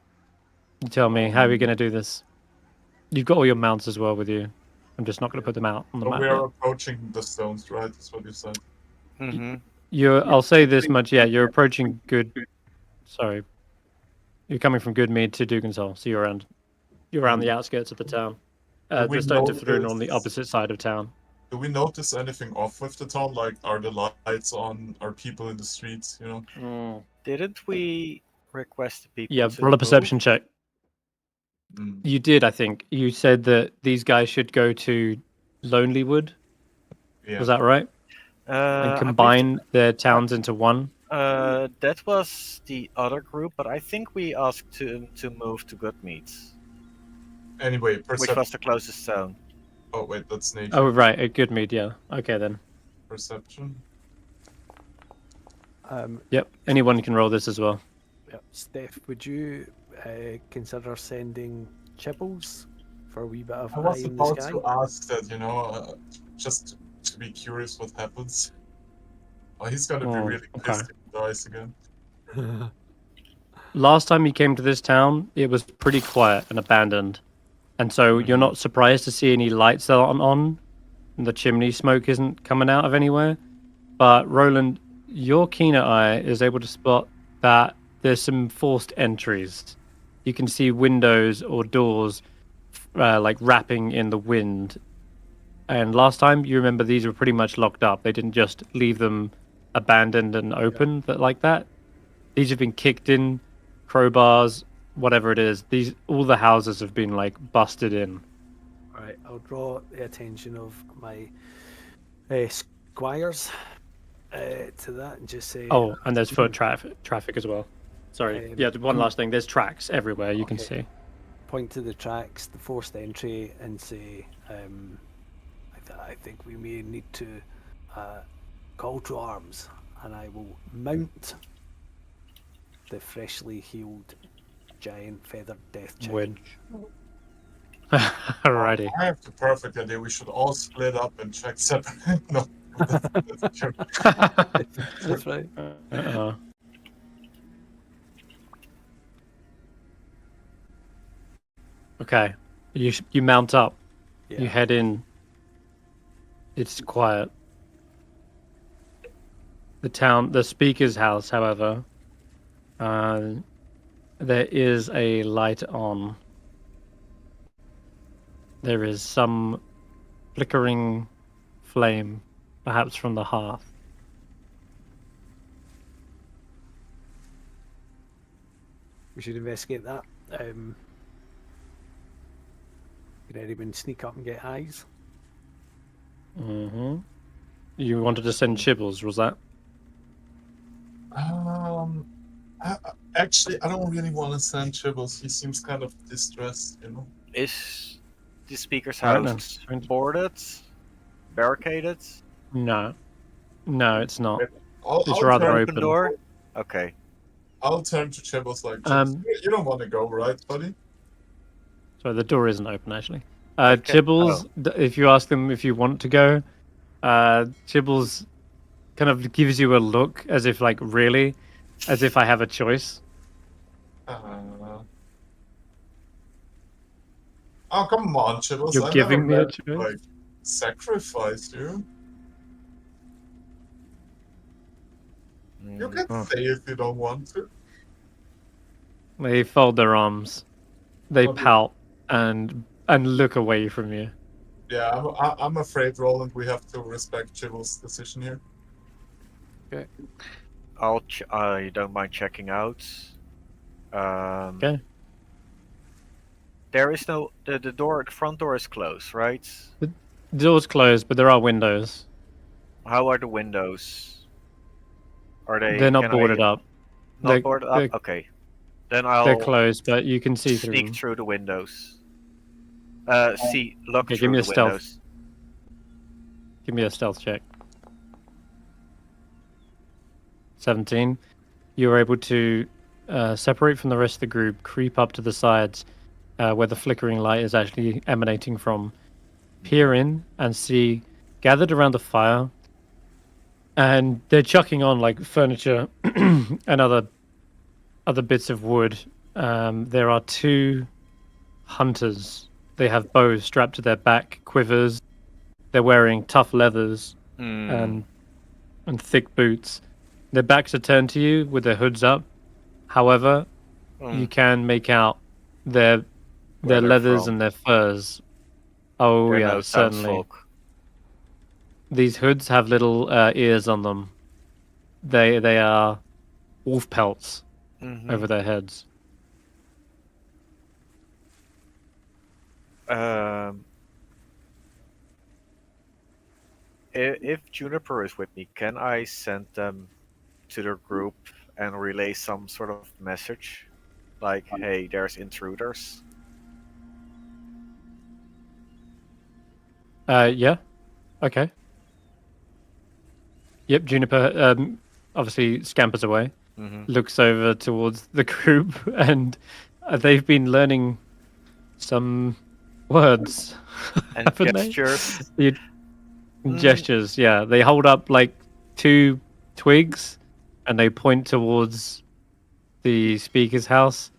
You tell me. How are we going to do this? You've got all your mounts as well with you. I'm just not going to put them out on the So map we yet. are approaching the stones, right? That's what you said. I'll say this much. Yeah, you're approaching good. Sorry, you're coming from Goodmead to Dugan's Hole, so you're around the outskirts of the town. We The Stones of Thrun know are on the this- opposite side of town. Do we notice anything off with the town? Like, are the lights on? Are people in the streets? You know. Didn't we request the people Yeah, to roll a perception move? check. Mm. You did, I think. You said that these guys should go to Lonelywood. Yeah. Was that right? And I believe combine their towns into one. that was the other group, but I think we asked to move to Goodmeat, Anyway, which was perception. the closest town. Oh wait, that's nature. Oh, right. A good mead, yeah. Okay, then. Perception. Yep. Anyone can roll this as well. Yep. Steph, would you consider sending Chibbles for a wee bit of I was eye in the about sky? to ask that, you know, just to be curious what happens. Oh, he's gonna be Oh, really okay. pissed if he dies again. Last time you came to this town, it was pretty quiet and abandoned. And so you're not surprised to see any lights that aren't on. And the chimney smoke isn't coming out of anywhere. But Roland, your keener eye is able to spot that there's some forced entries. You can see windows or doors like wrapping in the wind. And last time, you remember these were pretty much locked up. They didn't just leave them abandoned and open like that. These have been kicked in, crowbars, whatever it is. All the houses have been like busted in. Right, I'll draw the attention of my squires to that and just say. Oh, and there's foot traffic as well. Sorry. Yeah, one last thing. There's tracks everywhere. You can see. Point to the tracks, the forced entry, and say, I think we may need to call to arms, and I will mount the freshly healed giant feathered death chicken. Winch. Alrighty. I have the perfect idea. We should all split up and check separate. No, that's true. That's right. Okay. You mount up. Yeah. You head in. It's quiet. The speaker's house, however, there is a light on. There is some flickering flame, perhaps from the hearth. We should investigate that. Can anyone sneak up and get eyes? Mm-hmm. You wanted to send Chibbles, was that? Actually, I don't really want to send Chibbles. He seems kind of distressed, you know. Is the speaker's Right, no. house boarded? Barricaded? No. No, it's not. I'll It's rather turn, Open open. door? Okay. I'll turn to Chibbles like, Chibbles, you don't want to go, right, buddy? Sorry, the door isn't open, actually. Okay. Chibbles, if you ask them if you want to go, Chibbles kind of gives you a look as if, like, really? As if I have a choice. Oh, come on, Chibbles. You're I giving me never a meant to, choice? like, sacrifice you. You can say if you don't want to. They fold their arms. They Okay. pout and look away from you. Yeah, I'm afraid, Roland, we have to respect Chibbles' decision here. Okay. You don't mind checking out. Okay. There is no the front door is closed, right? The door's closed, but there are windows. How are the windows? Are they? They're not can boarded I- up. Not They're- boarded up. they're- Okay. Then I'll They're closed, but you can see through sneak them. through the windows. Look Okay, give through me the a stealth. windows. Give me a stealth check. 17. You're able to separate from the rest of the group, creep up to the sides where the flickering light is actually emanating from, peer in and see gathered around the fire, and they're chucking on like furniture and other bits of wood. There are two hunters. They have bows strapped to their back, quivers. They're wearing tough leathers and thick boots. Their backs are turned to you with their hoods up. However, you can make out their Where they're leathers from. and their furs. Oh They're yeah, no certainly. townsfolk. these hoods have little ears on them. They are wolf pelts over their heads. If Juniper is with me, can I send them to their group and relay some sort of message? Like, hey, there's intruders. Yeah. Okay. Yep, Juniper obviously scampers away, looks over towards the group, and they've been learning some words. And haven't gestures. they? Gestures, yeah. They hold up like 2 twigs and they point towards the speaker's house.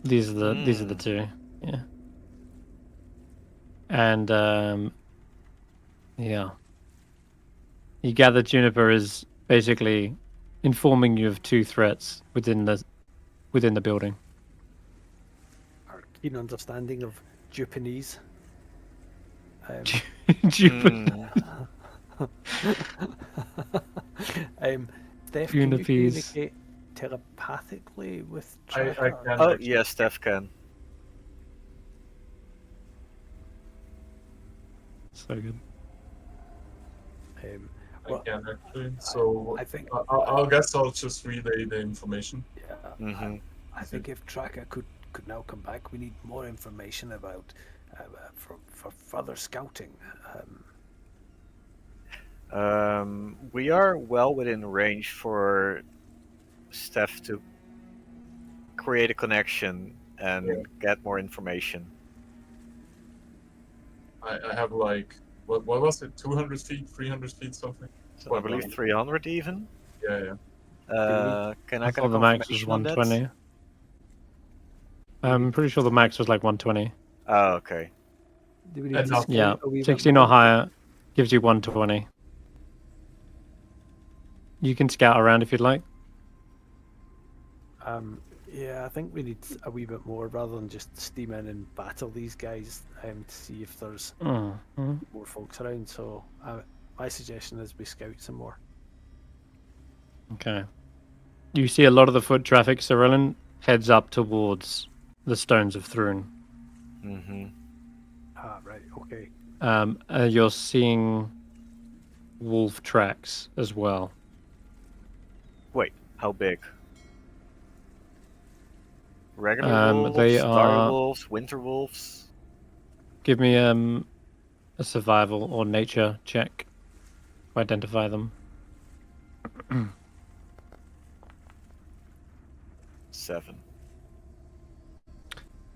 These are the 2, yeah. And yeah, you gather Juniper is basically informing you of 2 threats within the building. Our keen understanding of Japanese. Juniper. Stef, can you Juniper's. communicate telepathically with I Tracker? can. Oh, actually. yes, Stef can. So good. Well, I can actually. So I think I'll guess I'll just relay the information. yeah, I think if Tracker could now come back, we need more information about for further scouting. We are well within range for Steph to create a connection and get more information. I have like what was it? 200 feet, 300 feet, something. So I believe 300 even. Yeah. Can I I get a thought the max was confirmation on that? 120. I'm pretty sure the max was like 120. Oh, okay. Do we need And to now- scout Yeah, a wee bit 16 more? or higher gives you 120. You can scout around if you'd like. Yeah, I think we need a wee bit more rather than just steam in and battle these guys to see if there's more folks around. So my suggestion is we scout some more. Okay. You see a lot of the foot traffic, Cerulean, heads up towards the Stones of Thrun. Ah, right, okay. You're seeing wolf tracks as well. Wait, how big? Regular wolves, they dire are- wolves, winter wolves. Give me a survival or nature check to identify them. 7.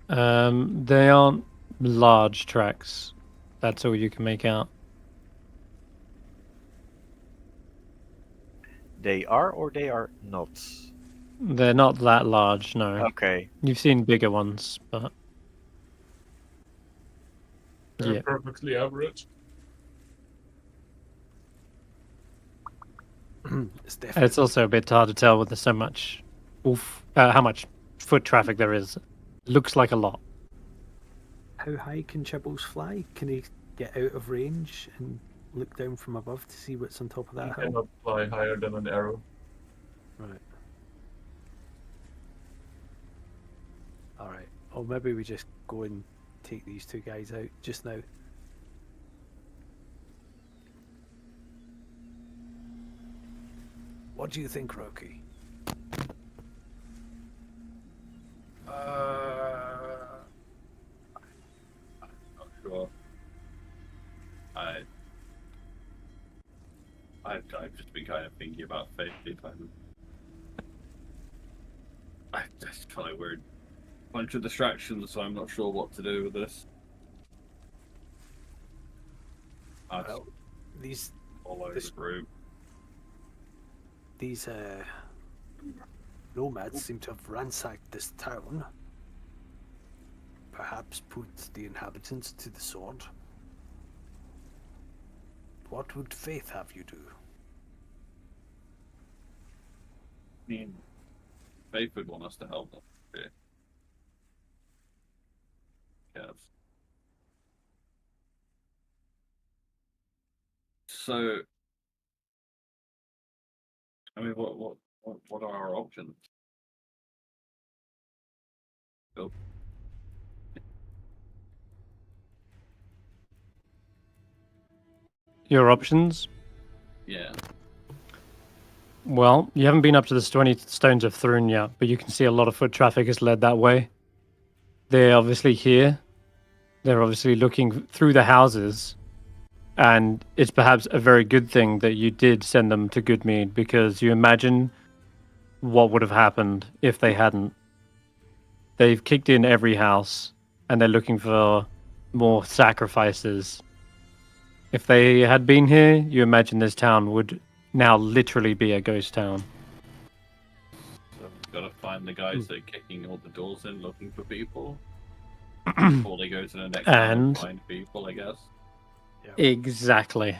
They aren't large tracks. That's all you can make out. They are or they are not? They're not that large, no. Okay. You've seen bigger ones, but They're yeah. perfectly average. It's And definitely it's also a bit hard to tell with so much how much foot traffic there is. Looks like a lot. how high can Chibbles fly? Can he get out of range and look down from above to see what's on top of You that hill? cannot fly higher than an arrow. Right. All right. Or maybe we just go and take these 2 guys out just now. What do you think, Roki? I'm not sure. I've just been kind of thinking about fate. I just kind of weird bunch of distractions, so I'm not sure what to do with this. Well, these All over the group. these nomads seem to have ransacked this town. Perhaps put the inhabitants to the sword. What would Faith have you do? I mean, Faith would want us to help them. Okay. Yes. So, I mean, what are our options? Bill? Your options? Yeah. Well, you haven't been up to the 20 Stones of Thrune yet, but you can see a lot of foot traffic has led that way. They're obviously here. They're obviously looking through the houses. And it's perhaps a very good thing that you did send them to Goodmead, because you imagine what would have happened if they hadn't. They've kicked in every house, and they're looking for more sacrifices. If they had been here, you imagine this town would now literally be a ghost town. So we've got to find the guys that are kicking all the doors in, looking for people before they go to the next town and find people, I guess. Exactly.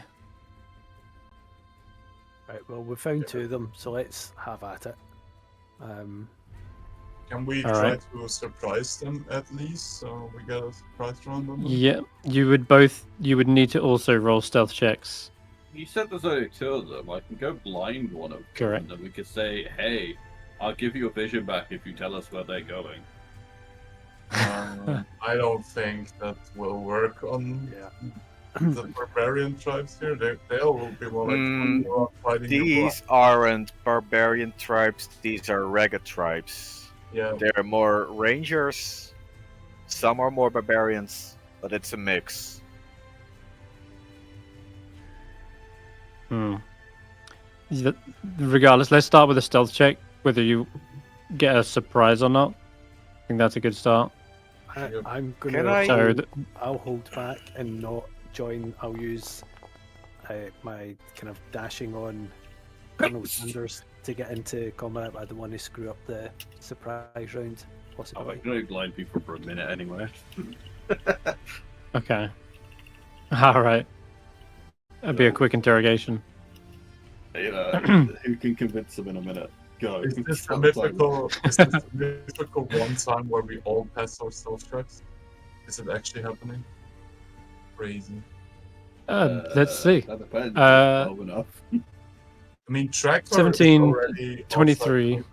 Right, well, we found two of them, so let's have at it. Can we try to surprise them at least, so we get a surprise round on them? Yeah, you would need to also roll stealth checks. You said there's only two of them. I can go blind one of them. Correct. And then we could say, hey, I'll give you a vision back if you tell us where they're going. I don't think that will work on the barbarian tribes here. They'll be more like fighting. These aren't barbarian tribes, these are ragged tribes. Yeah. They're more rangers, some are more barbarians, but it's a mix. Regardless, let's start with a stealth check, whether you get a surprise or not. I think that's a good start. I'm going to... I'll hold back and not join. I'll use my kind of dashing on Colonel Sanders to get into combat. I don't want to screw up the surprise round. Possibly. I'm going to blind people for a minute anyway. Okay. All right. That'd be a quick interrogation. You know, who can convince them in a minute? Go. Is this a mythical one time where we all pass our stealth checks? Is it actually happening? Crazy. Let's see. That depends. Well enough. I mean, track 17, 23.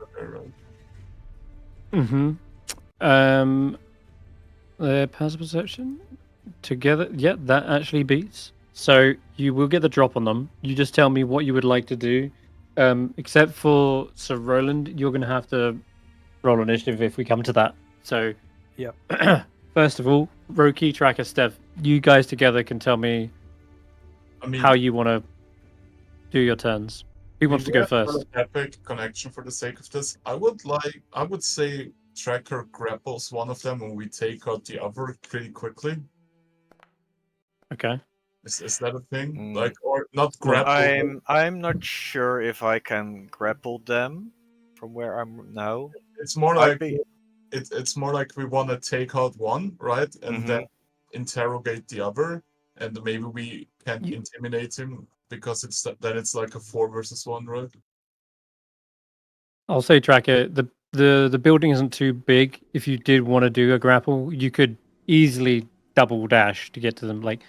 The passive perception together. Yeah, that actually beats. So you will get the drop on them. You just tell me what you would like to do. Except for Sir Roland, you're going to have to roll initiative if we come to that. So, yeah. First of all, Roki, Tracker, Stef, you guys together can tell me how you want to do your turns. Who wants to go first? Epic connection for the sake of this. I would say Tracker grapples one of them and we take out the other pretty quickly. Okay. Is that a thing? Like, or not grapple? I'm not sure if I can grapple them from where I'm now. It's more like it's more like we want to take out one, right, and then interrogate the other, and maybe we can intimidate him because it's like a 4 versus 1, right? I'll say, Tracker, the building isn't too big. If you did want to do a grapple, you could easily double dash to get to them. Like,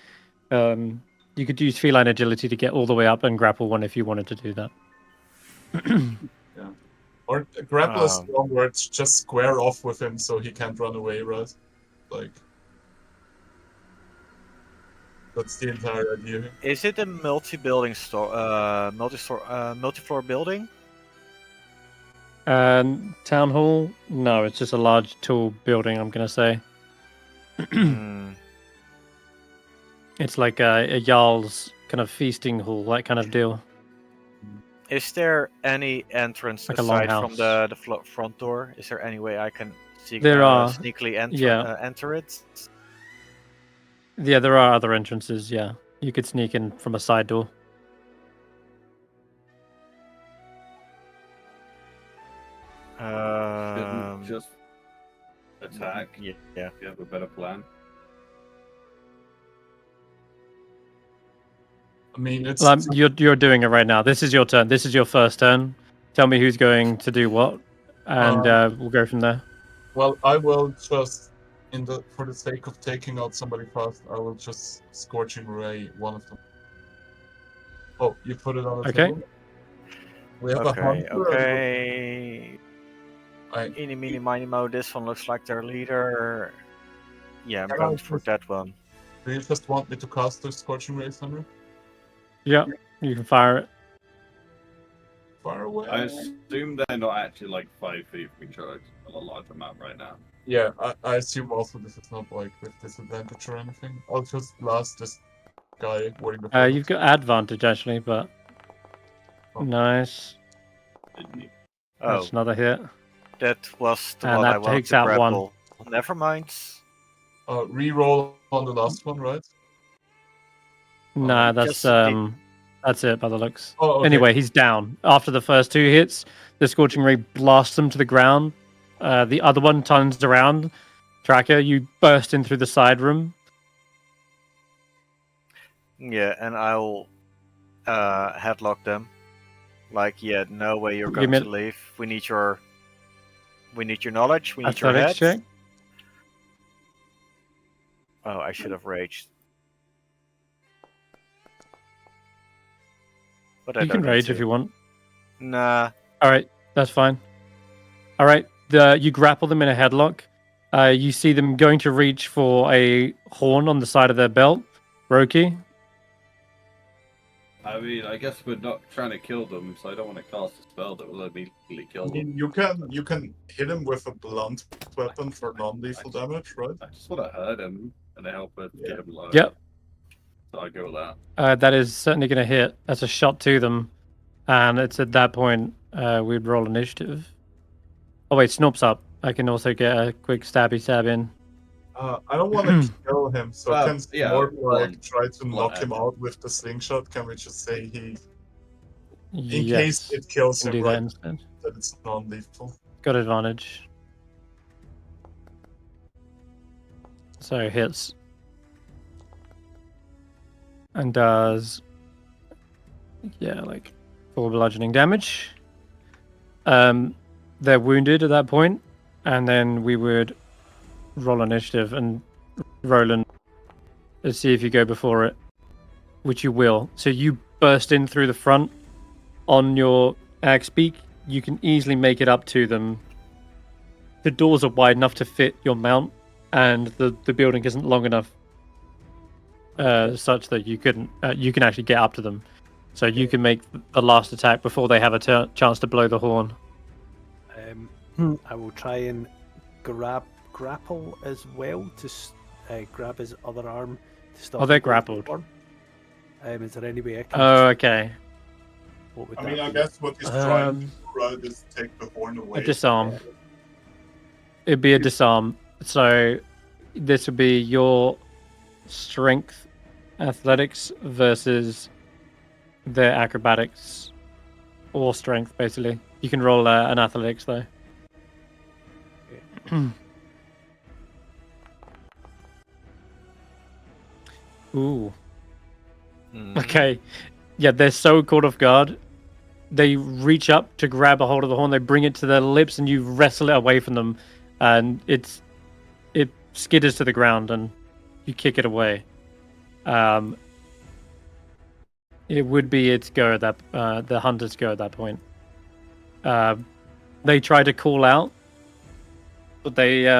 you could use feline agility to get all the way up and grapple one if you wanted to do that. Yeah. Or grapple is wrong where it's just square off with him so he can't run away, right? Like, that's the entire idea here. Is it a multi-building multi-floor building? Town hall? No, it's just a large, tall building, I'm going to say. It's like a Jarl's kind of feasting hall, that kind of deal. Is there any entrance like aside from the front door? Is there any way I can sneakily enter it? Yeah, there are other entrances, yeah. You could sneak in from a side door. Just attack. Yeah. If you have a better plan. I mean, it's you're doing it right now. This is your turn. This is your first turn. Tell me who's going to do what. and we'll go from there. Well, I will just, for the sake of taking out somebody fast, I will just Scorching Ray one of them. Oh, you put it on the Okay. table? We have a Okay, hunter. okay. Eeny, meeny, miny, mo. This one looks like their leader. Yeah, I'm going for that one. Do you just want me to cast the Scorching Ray, Senrith? Yeah, you can fire it. Far away. I assume they're not actually like 5 feet from each other on a larger map right now. Yeah, I assume also this is not like with disadvantage or anything. I'll just blast this guy wearing the feathers. You've got advantage actually, but nice. Oh, That's another hit. that was the And one that I wanted takes to out grapple. Never mind. Reroll on the last one, right? Nah, just that's it by the looks. Oh, okay. Anyway, he's down. After the first 2 hits, the Scorching Ray blasts him to the ground. The other one turns around. Tracker, you burst in through the side room. Yeah, and I'll headlock them. Like, yeah, no way you're Give going me to leave. We need your knowledge. We need your head. Athletics check. Oh, I should have raged. But I You can don't need rage to. if you want. Nah. All right, that's fine. All right, you grapple them in a headlock. You see them going to reach for a horn on the side of their belt. Roki. I mean, I guess we're not trying to kill them, so I don't want to cast a spell that will immediately kill I them. mean, you can hit him with a blunt weapon for non-lethal damage, right? I just want to hurt him and help it get him low. Yep. So I go with that. That is certainly going to hit. That's a shot to them. And it's at that point we'd roll initiative. Oh, wait, Snoop's up. I can also get a quick stab in. I don't want to kill him, so can yeah, Snork try to knock him action. out with the slingshot? Can we just say in Yes, case it kills can him, do that right, instead. that it's non-lethal? Got advantage. So hits. And does... yeah, like 4 bludgeoning damage. They're wounded at that point, and then we would roll initiative, and Roland, let's see if you go before it, which you will. So you burst in through the front on your axe beak. You can easily make it up to them. The doors are wide enough to fit your mount, and the building isn't long enough such that you can actually get up to them. So you can make the last attack before they have a chance to blow the horn. I will try and grapple as well to grab his other arm to stop. Oh, they're him going grappled. forward. Is there any way I can? Oh, okay. What would I that mean, I be? guess what he's trying to do, right, is take the horn away. A disarm. It'd be a disarm. So this would be your strength athletics versus their acrobatics or strength, basically. You can roll an athletics, though. Ooh. Okay. Yeah, they're so caught off guard. They reach up to grab a hold of the horn. They bring it to their lips, and you wrestle it away from them, and it skitters to the ground, and you kick it away. It would be its go at that the hunter's go at that point. They try to call out, but their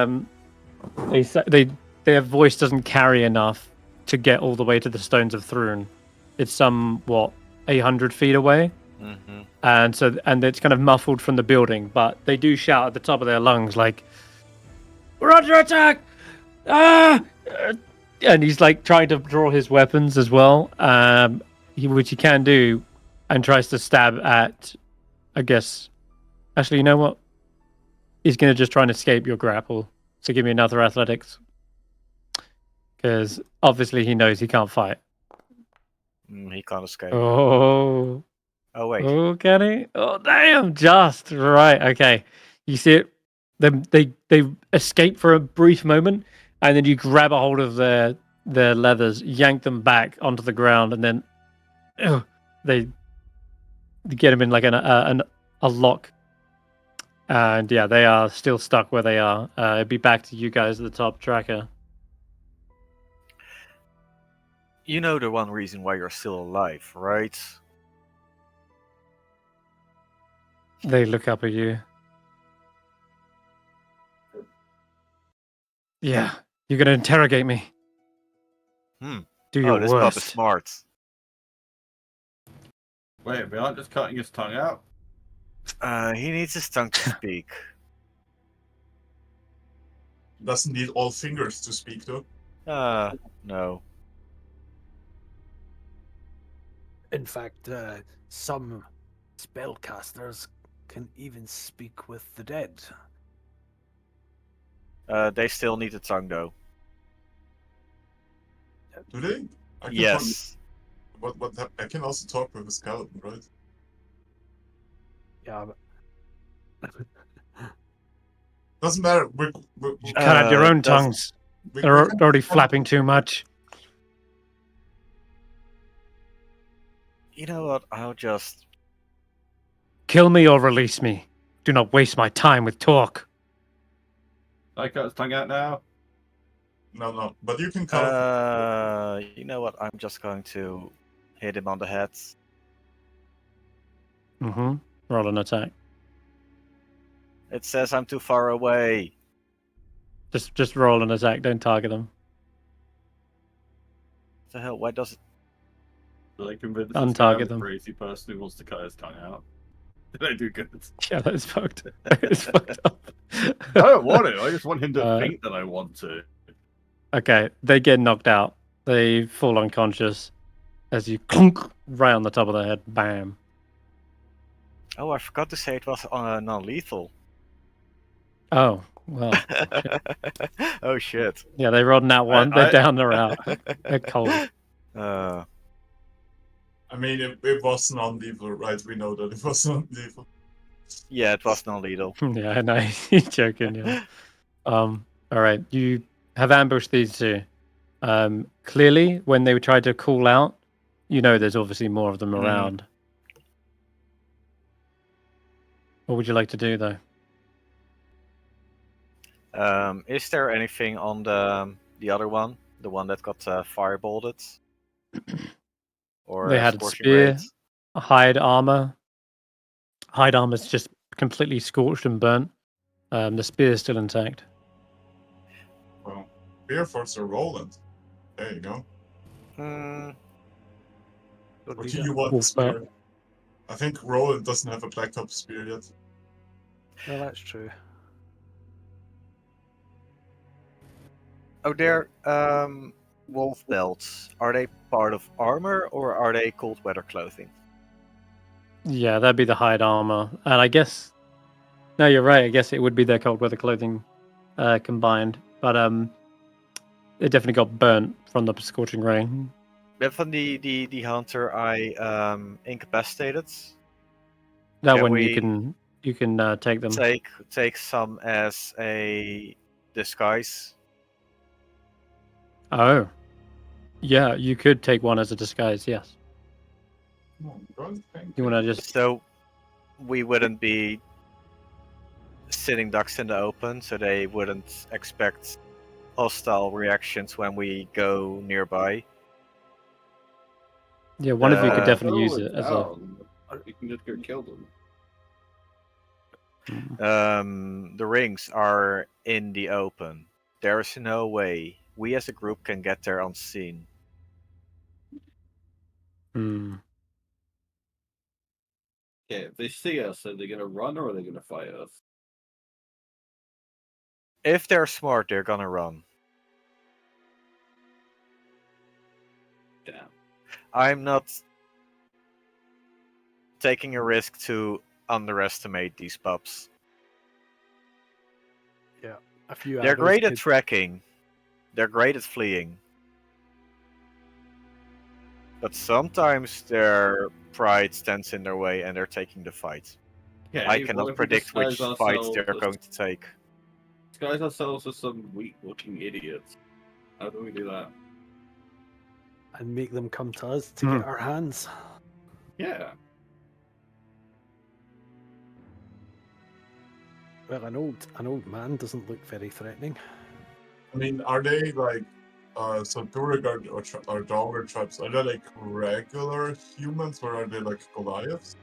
voice doesn't carry enough to get all the way to the Stones of Thrun. It's somewhat 100 feet away. Mm-hmm. And it's kind of muffled from the building, but they do shout at the top of their lungs like, "We're under attack!" Ah! And he's like trying to draw his weapons as well, which he can do, and tries to stab at, I guess. Actually, you know what? He's going to just try and escape your grapple. So give me another athletics, because obviously he knows he can't fight. He can't escape. Oh. Oh, wait. Oh, can he? Oh, damn! Just right. Okay, you see it. They escape for a brief moment, and then you grab a hold of their leathers, yank them back onto the ground, and then they get them in like a lock. And yeah, they are still stuck where they are. It'd be back to you guys at the top tracker. You know the one reason why you're still alive, right? They look up at you. Yeah, you're gonna interrogate me. Hmm. Do your Oh, this pup is worst. smart. Wait, we aren't just cutting his tongue out? He needs his tongue to speak. Doesn't need all fingers to speak, though. No. In fact, some spellcasters can even speak with the dead. They still need a tongue, though. Do they? I can Yes. I can also talk with a skeleton, right? Yeah, Doesn't matter. You cut out your own does- tongues. We They're can- already flapping too much. You know what? I'll just. Kill me or release me. Do not waste my time with talk. I cut his tongue out now? No. But you can cut it. You know what? I'm just going to hit him on the head. Mm-hmm. Roll an attack. It says I'm too far away. Just roll an attack. Don't target them. What the hell? Why does it? Did I convince Untarget this guy I'm a them. crazy person who wants to cut his tongue out? Did I do good? Yeah, that is fucked. That is fucked up. I don't want it. I just want him to Uh, think that I want to. Okay, they get knocked out. They fall unconscious as you clunk right on the top of their head. Bam. Oh, I forgot to say it was non-lethal. Oh, well. Oh shit. Yeah, they rolled that one. They're down, they're out. They're cold. I mean, it was non-lethal, right? We know that it was non-lethal. Yeah, it was non-lethal. Yeah, I know. You're joking, yeah. Alright, you have ambushed these two. Clearly, when they tried to call out, you know there's obviously more of them around. What would you like to do, though? Is there anything on the other one? The one that got firebolted? Or They had a scorching spear, rays? hide armor. Hide armor's just completely scorched and burnt. The spear is still intact. Well, Beer Force or Roland. There you go. Hmm. What do you want, Wolf spear? I think Roland doesn't have a blacktop spear yet. No, that's true. Oh, they're wolf belts. Are they part of armor or are they cold weather clothing? Yeah, that'd be the hide armor. And I guess... No, you're right. I guess it would be their cold weather clothing combined. But it definitely got burnt from the scorching rain. But from the hunter I incapacitated. That Can one we you can take them. take some as a disguise. Oh. Yeah, you could take one as a disguise, yes. Oh, God, thank You want to just... So we wouldn't be sitting ducks in the open, so they wouldn't expect hostile reactions when we go nearby. Yeah, one of you could definitely use Roland's it as a... down. You can just go kill them. The rings are in the open. There is no way we as a group can get there unseen. Hmm. Yeah, if they see us, are they gonna run or are they gonna fight us? If they're smart, they're gonna run. Damn. I'm not taking a risk to underestimate these pups. A few They're arrows great at could- tracking. They're great at fleeing. But sometimes their pride stands in their way and they're taking the fight. Yeah, I cannot predict which fights they're going to take. Disguise ourselves as some weak-looking idiots. How do we do that? and make them come to us to get our hands. Yeah. Well, an old man doesn't look very threatening. I mean, are they like, so Durigard or Dogger tribes, are they like regular humans or are they like Goliaths?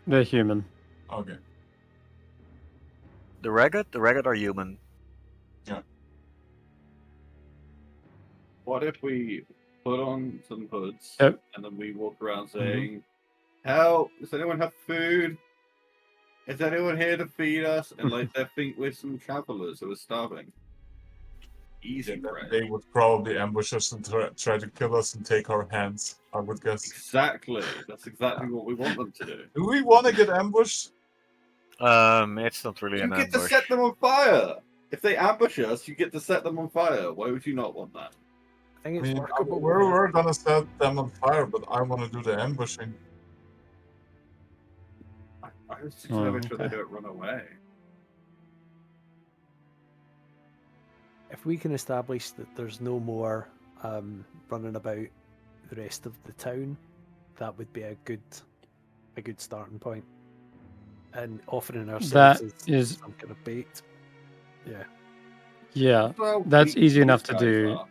They're human. Okay. The ragged are human. What if we put on some hoods Yep. and then we walk around saying, "Help! Does anyone have food? Is anyone here to feed us?" And like they think we're some travelers who are starving. Easy, right? They would probably ambush us and try to kill us and take our hands, I would guess. Exactly. That's exactly what we want them to do. Do we want to get ambushed? It's not really You an get to ambush. set them on fire. If they ambush us, you get to set them on fire. Why would you not want that? I think I it's mean, workable. we're gonna set them on fire, but I want to do the ambushing. I was just to make sure they okay. don't run away. If we can establish that there's no more running about the rest of the town, that would be a good starting point. And offering ourselves That is, some kind of bait. Yeah. yeah, Well, that's weak easy enough these to guys do. are.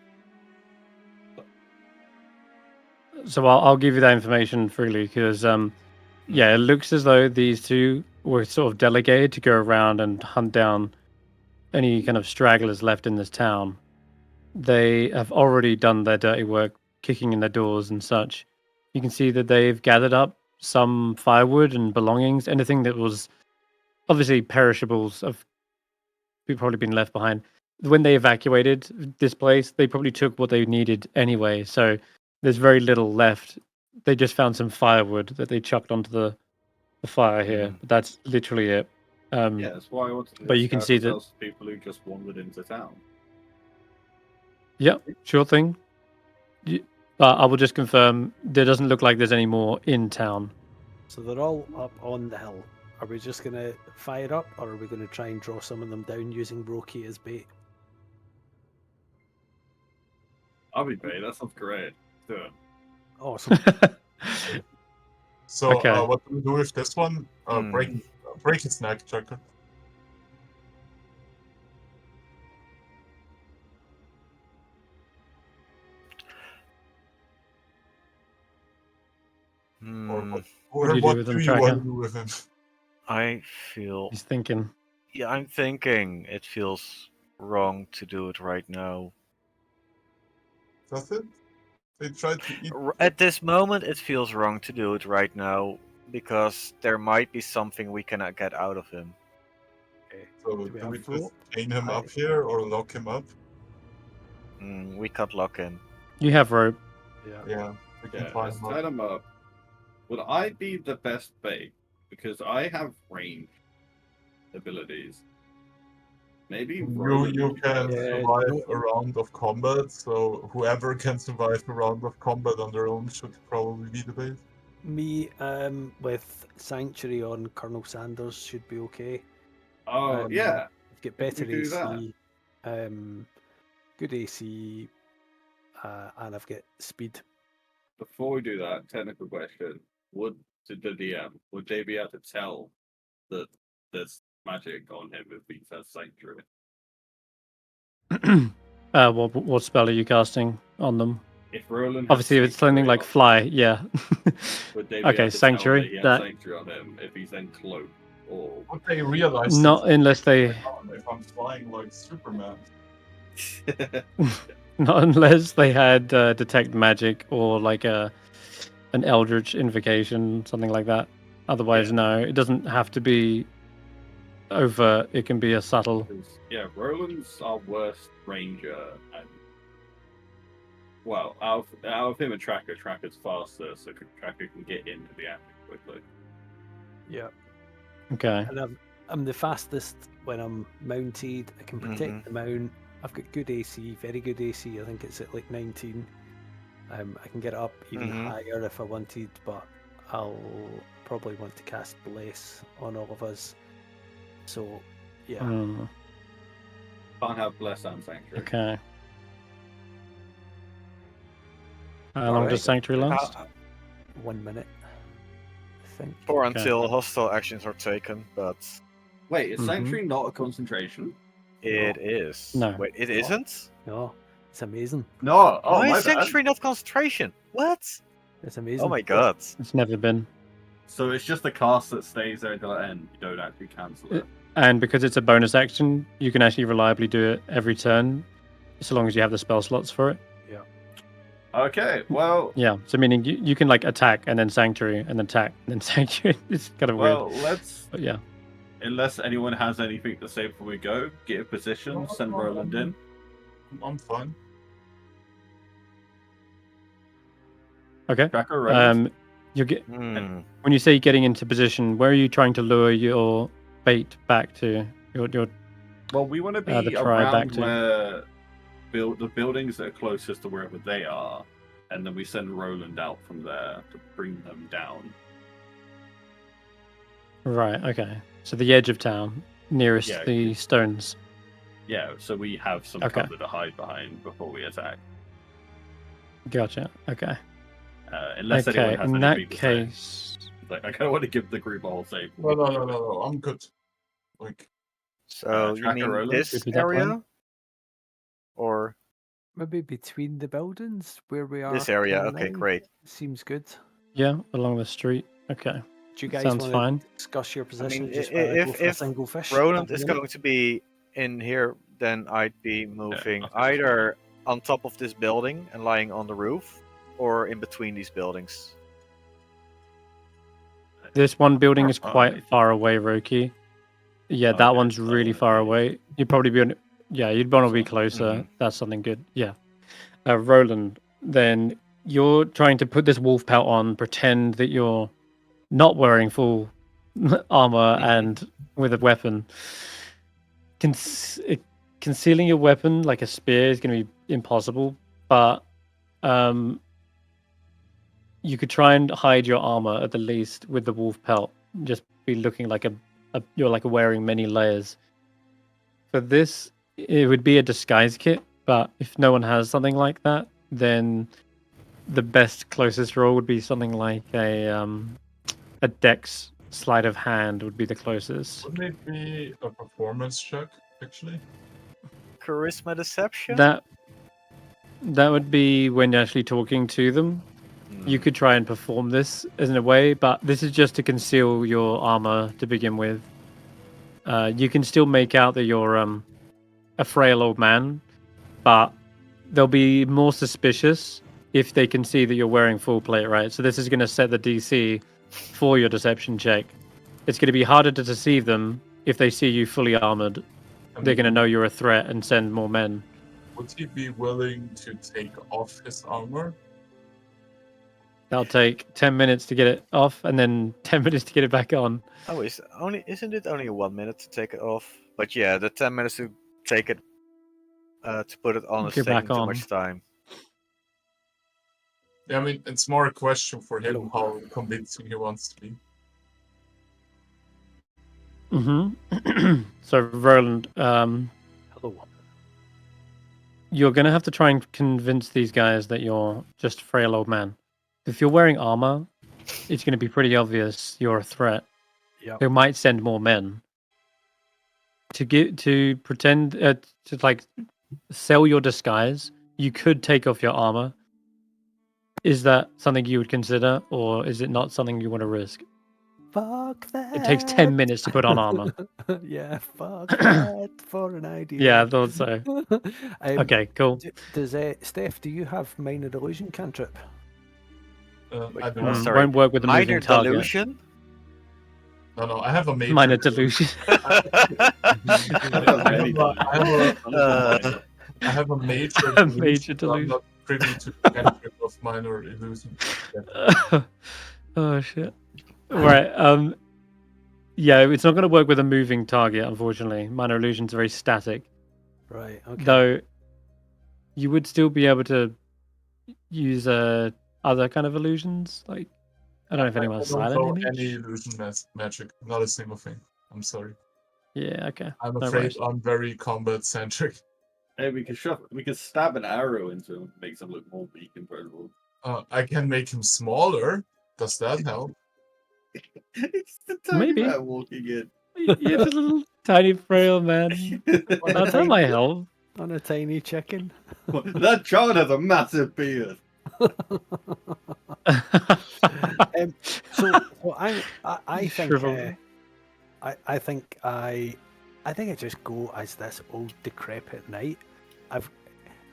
So I'll give you that information freely because, yeah, it looks as though these two were sort of delegated to go around and hunt down any kind of stragglers left in this town. They have already done their dirty work, kicking in their doors and such. You can see that they've gathered up some firewood and belongings, anything that was obviously perishables have probably been left behind. When they evacuated this place, they probably took what they needed anyway. So there's very little left. They just found some firewood that they chucked onto the fire here. But that's literally it. Yeah, that's why I wanted to But you can disguise see that. ourselves as people who just wandered into town. Yeah, sure thing. But I will just confirm there doesn't look like there's any more in town. So they're all up on the hill. Are we just going to fire up, or are we going to try and draw some of them down using Roki as bait? I'll be bait. That sounds great. Do it. Awesome. So, Okay. what do we do with this one? Break his neck, Checker. Or do you do what with do him, you want Tracker? to do with him? I feel. He's thinking. Yeah, I'm thinking it feels wrong to do it right now. Does it? They tried to eat. At this moment, it feels wrong to do it right now because there might be something we cannot get out of him. So Do we do we have just rope? chain him up here or lock him up? We can't lock in. You have rope. Yeah, we can Yeah, find let's him tie up. them up. Would I be the best bait? Because I have range abilities. Maybe Roland You would be can better. Yeah, survive no- a round of combat, so whoever can survive a round of combat on their own should probably be the base. Me with Sanctuary on Colonel Sanders should be okay. Oh, yeah. I've got we better do AC, good AC, and I've got speed. Before we do that, technical question. Would the DM, would they be able to tell that there's magic on him if he says Sanctuary? What spell are you casting on them? If Roland has Obviously, if it's something Sanctuary like on- fly, yeah. would they be Okay, able to Sanctuary, tell that he has that- Sanctuary on him if he's then cloaked? Or Would they realize Not that unless they, if I'm flying like Superman? not unless they had detect magic or like an eldritch invocation, something like that. Otherwise, Yeah. no, it doesn't have to be overt. It can be a subtle. Because, yeah, Roland's our worst ranger, and well, out of him and Tracker's faster, so Tracker can get into the ambush quickly. Yeah. Okay. And I'm the fastest when I'm mounted. I can protect the mount. I've got good AC, very good AC. I think it's at like 19. I can get it up even higher if I wanted, but I'll probably want to cast Bless on all of us. So, yeah. Can't have Bless and Sanctuary. Okay. How long does Sanctuary last? 1 minute, I think. Or until hostile actions are taken, but Wait, is Mhm. Sanctuary not a concentration? It is. No. Wait, it What? isn't? No, it's amazing. No. Oh, Why my is bad. Sanctuary not concentration? What? It's amazing. Oh my god. It's never been. So it's just the cast that stays there until the end. You don't actually cancel it. And because it's a bonus action, you can actually reliably do it every turn, so long as you have the spell slots for it. Okay, well, Yeah, so meaning you can like attack and then sanctuary and then attack and then sanctuary. It's kind of well, weird, let's. but yeah. Unless anyone has anything to say before we go, get a position, send Roland in. I'm fine. Okay. Tracker Roland. You get Hmm. when you say getting into position, where are you trying to lure your bait back to? Your Well, we want to be the try back around to. where the buildings that are closest to wherever they are, and then we send Roland out from there to bring them down. Right. Okay. So the edge of town, nearest Yeah, the stones. Yeah, so we have some Okay. cover to hide behind before we attack. Gotcha. Okay. Unless Okay. anyone has In anything that to say. case, Like, I kind of want to give the group a whole save. No, I'm good. Like, So you Tracker mean Roland? this Good with that plan? area? Or Maybe between the buildings where we are. this area? for Okay, now. great. Seems good. yeah, along the street. Okay. Do you guys Sounds want fine. to discuss your I position mean, just while I go for a if single fish? Roland at is the minute? going to be in here, then I'd be moving okay, that's either on top of this building and lying on the roof, or in between these buildings. This one building is Oh, quite okay. far away, Roki. Yeah, that Okay, one's so really that far one is- away. You'd probably be on. Yeah, you'd want to be So- closer. Mhm. That's something good. Yeah. Roland, then you're trying to put this wolf pelt on, pretend that you're not wearing full armor and with a weapon. Concealing your weapon like a spear is going to be impossible, but you could try and hide your armor at the least with the wolf pelt. Just be looking like you're like wearing many layers. For this, it would be a disguise kit, but if no one has something like that, then the best closest roll would be something like a dex sleight of hand would be the closest. wouldn't it be a performance check, actually? Charisma deception. That would be when you're actually talking to them. You could try and perform this in a way, but this is just to conceal your armor to begin with. You can still make out that you're a frail old man, but they'll be more suspicious if they can see that you're wearing full plate, right? So this is going to set the DC for your deception check. It's going to be harder to deceive them if they see you fully armored. I They're going to mean, know you're a threat and send more men. Would he be willing to take off his armor? That'll take 10 minutes to get it off and then 10 minutes to get it back on. Oh, isn't it only 1 minute to take it off? But yeah, the 10 minutes to take it to put it on is Get back taking too on. much time. Yeah, I mean, it's more a question for him Hello. how convincing he wants to be. So, Roland, Hello. you're going to have to try and convince these guys that you're just a frail old man. If you're wearing armor, it's going to be pretty obvious you're a threat. Yep. They might send more men. To pretend to like sell your disguise, you could take off your armor. Is that something you would consider, or is it not something you want to risk? Fuck that. It takes 10 minutes to put on armor. Yeah, fuck that for an idea. Yeah, I thought so. Okay, cool. Does Steph, do you have minor illusion cantrip? I do Oh, not. sorry. Won't work with a Minor moving target. delusion. No, I have a major. Minor delusion. I have a major. A major so I'm delusion. not privy to the cantrip of minor illusion. Oh shit. Right. Yeah, it's not going to work with a moving target, unfortunately. Minor illusions are very static. Right, okay. Though you would still be able to use other kind of illusions. Like, I don't know if anyone has I don't silent know image. any illusion magic. Not a single thing. I'm sorry. Yeah, okay. I'm No afraid worries. I'm very combat centric. Hey, we can stab an arrow into him, makes him look more weak and vulnerable. I can make him smaller. Does that help? It's the tiny Maybe. man walking in. You're just a little tiny frail man. That might help. On a tiny chicken. That child has a massive beard. So I think Shriveled. I think I just go as this old decrepit knight.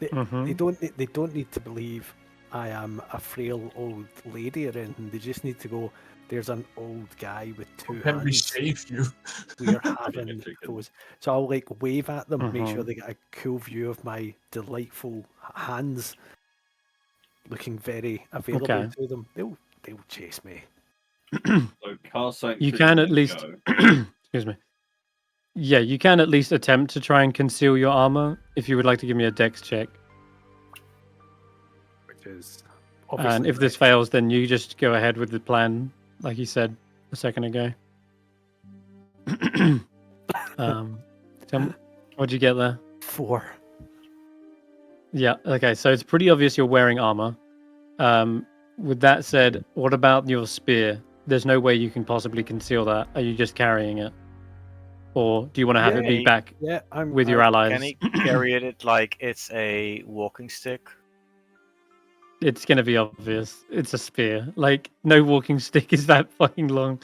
They don't need to believe I am a frail old lady or anything. They just need to go. There's an old guy with two Can we hands. shave you? We're having those. So I'll like wave at them, make sure Mhm. they get a cool view of my delightful hands, looking very available Okay. to them. They'll chase me. So cast Sanctuary You can at Dingo. least. Excuse me. Yeah, you can at least attempt to try and conceal your armor if you would like to give me a dex check. Which is And if this very- fails, then you just go ahead with the plan, like you said a second ago. What'd you get there? 4. Yeah, okay, so it's pretty obvious you're wearing armor. With that said, what about your spear? There's no way you can possibly conceal that. Are you just carrying it? Or do you want to have it be Yeah. back Yeah, I'm with your allies? Can he carry it like it's a walking stick? It's gonna be obvious. It's a spear. Like, no walking stick is that fucking long.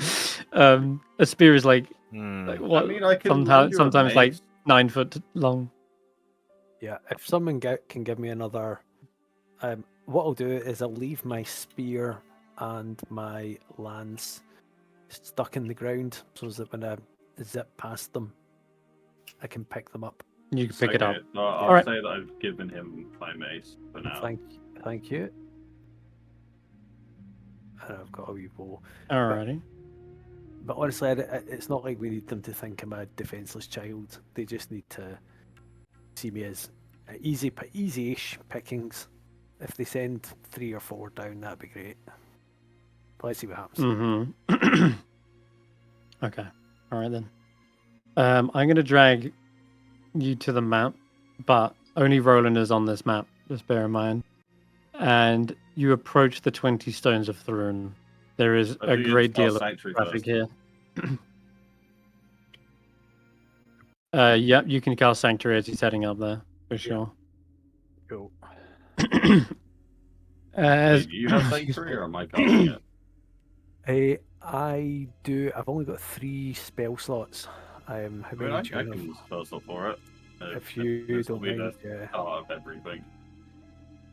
A spear is like what? I mean, I can lend you a sometimes like mace. 9 foot long. Yeah, if someone can give me another, what I'll do is I'll leave my spear and my lance stuck in the ground, so that when I zip past them, I can pick them up. You can pick it up. Okay, I'll Alright. say that I've given him my mace for now. Thank you. And I've got a wee bow. Alrighty. But honestly, it's not like we need them to think I'm a defenseless child. They just need to see me as easy-ish pickings. If they send 3 or 4 down, that'd be great. But let's see what happens. Mm-hmm. Okay. All right then. I'm going to drag you to the map, but only Roland is on this map. Just bear in mind. And you approach the 20 Stones of Thrun. There is I a do great install deal of Sanctuary traffic first. here. Yep, you can cast Sanctuary as he's heading up there for sure. Cool. As Do you have Sanctuary or am I casting it? I do. I've only got 3 spell slots. How I mean, many I do you have? can spell stuff for it. If you this will don't be mind, the yeah. start of everything.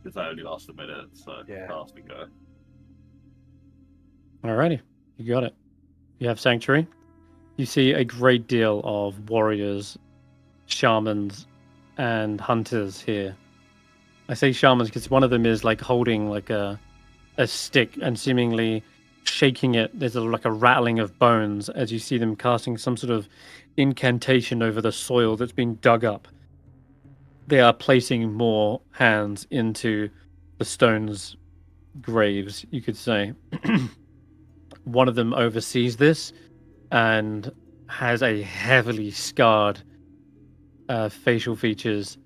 Because that only lasts a minute, so Yeah. cast and go. Alrighty, you got it. You have Sanctuary. You see a great deal of warriors, shamans, and hunters here. I say shamans because one of them is like holding like a stick and seemingly shaking it. There's like a rattling of bones as you see them casting some sort of incantation over the soil that's been dug up. They are placing more hands into the stones' graves, you could say. One of them oversees this and has a heavily scarred facial features.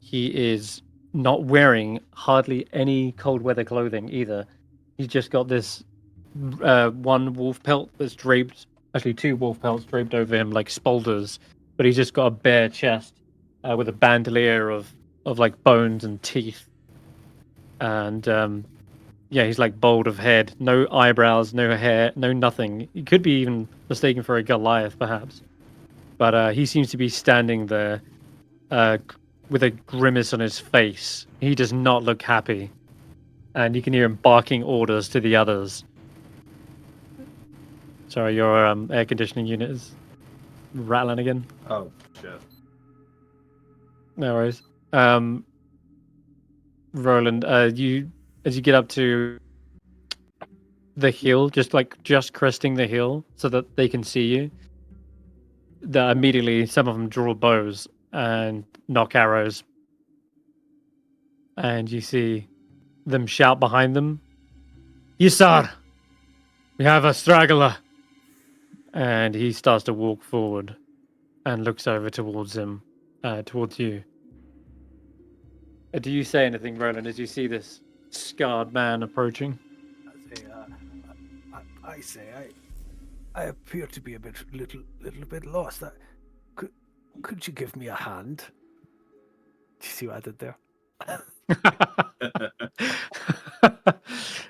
He is not wearing hardly any cold weather clothing either. He's just got this one wolf pelt that's draped, actually 2 wolf pelts draped over him like spolders, but he's just got a bare chest with a bandolier of like bones and teeth. And yeah, he's like bald of head, no eyebrows, no hair, no nothing. He could be even mistaken for a Goliath, perhaps. But he seems to be standing there with a grimace on his face. He does not look happy. And you can hear him barking orders to the others. Sorry, your air conditioning unit is rattling again. Oh, shit. No worries. Roland, as you get up to the hill, just cresting the hill so that they can see you, immediately some of them draw bows and knock arrows. And you see them shout behind them, "Yes, sir! We have a straggler!" And he starts to walk forward and looks over towards him, towards you. Do you say anything, Roland, as you see this scarred man approaching? I say, I appear to be a little bit lost. Could you give me a hand? Do you see what I did there?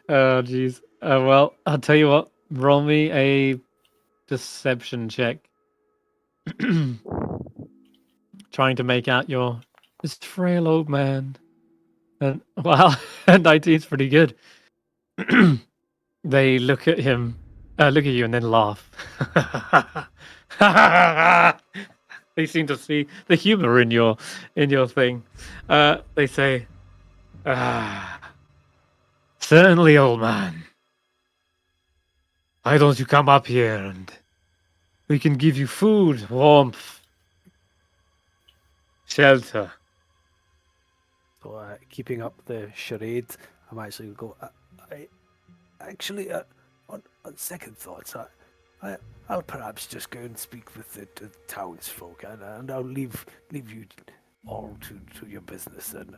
Oh, jeez. Well, I'll tell you what. Roll me a deception check. Trying to make out this frail old man. And wow, 19 is pretty good. They look at him, look at you, and then laugh. They seem to see the humor in your thing. They say, "Certainly, old man. Why don't you come up here and we can give you food, warmth, shelter." So, keeping up the charade, I'm actually going to go. Actually, on second thoughts, I'll perhaps just go and speak with the townsfolk, and I'll leave you all to your business. And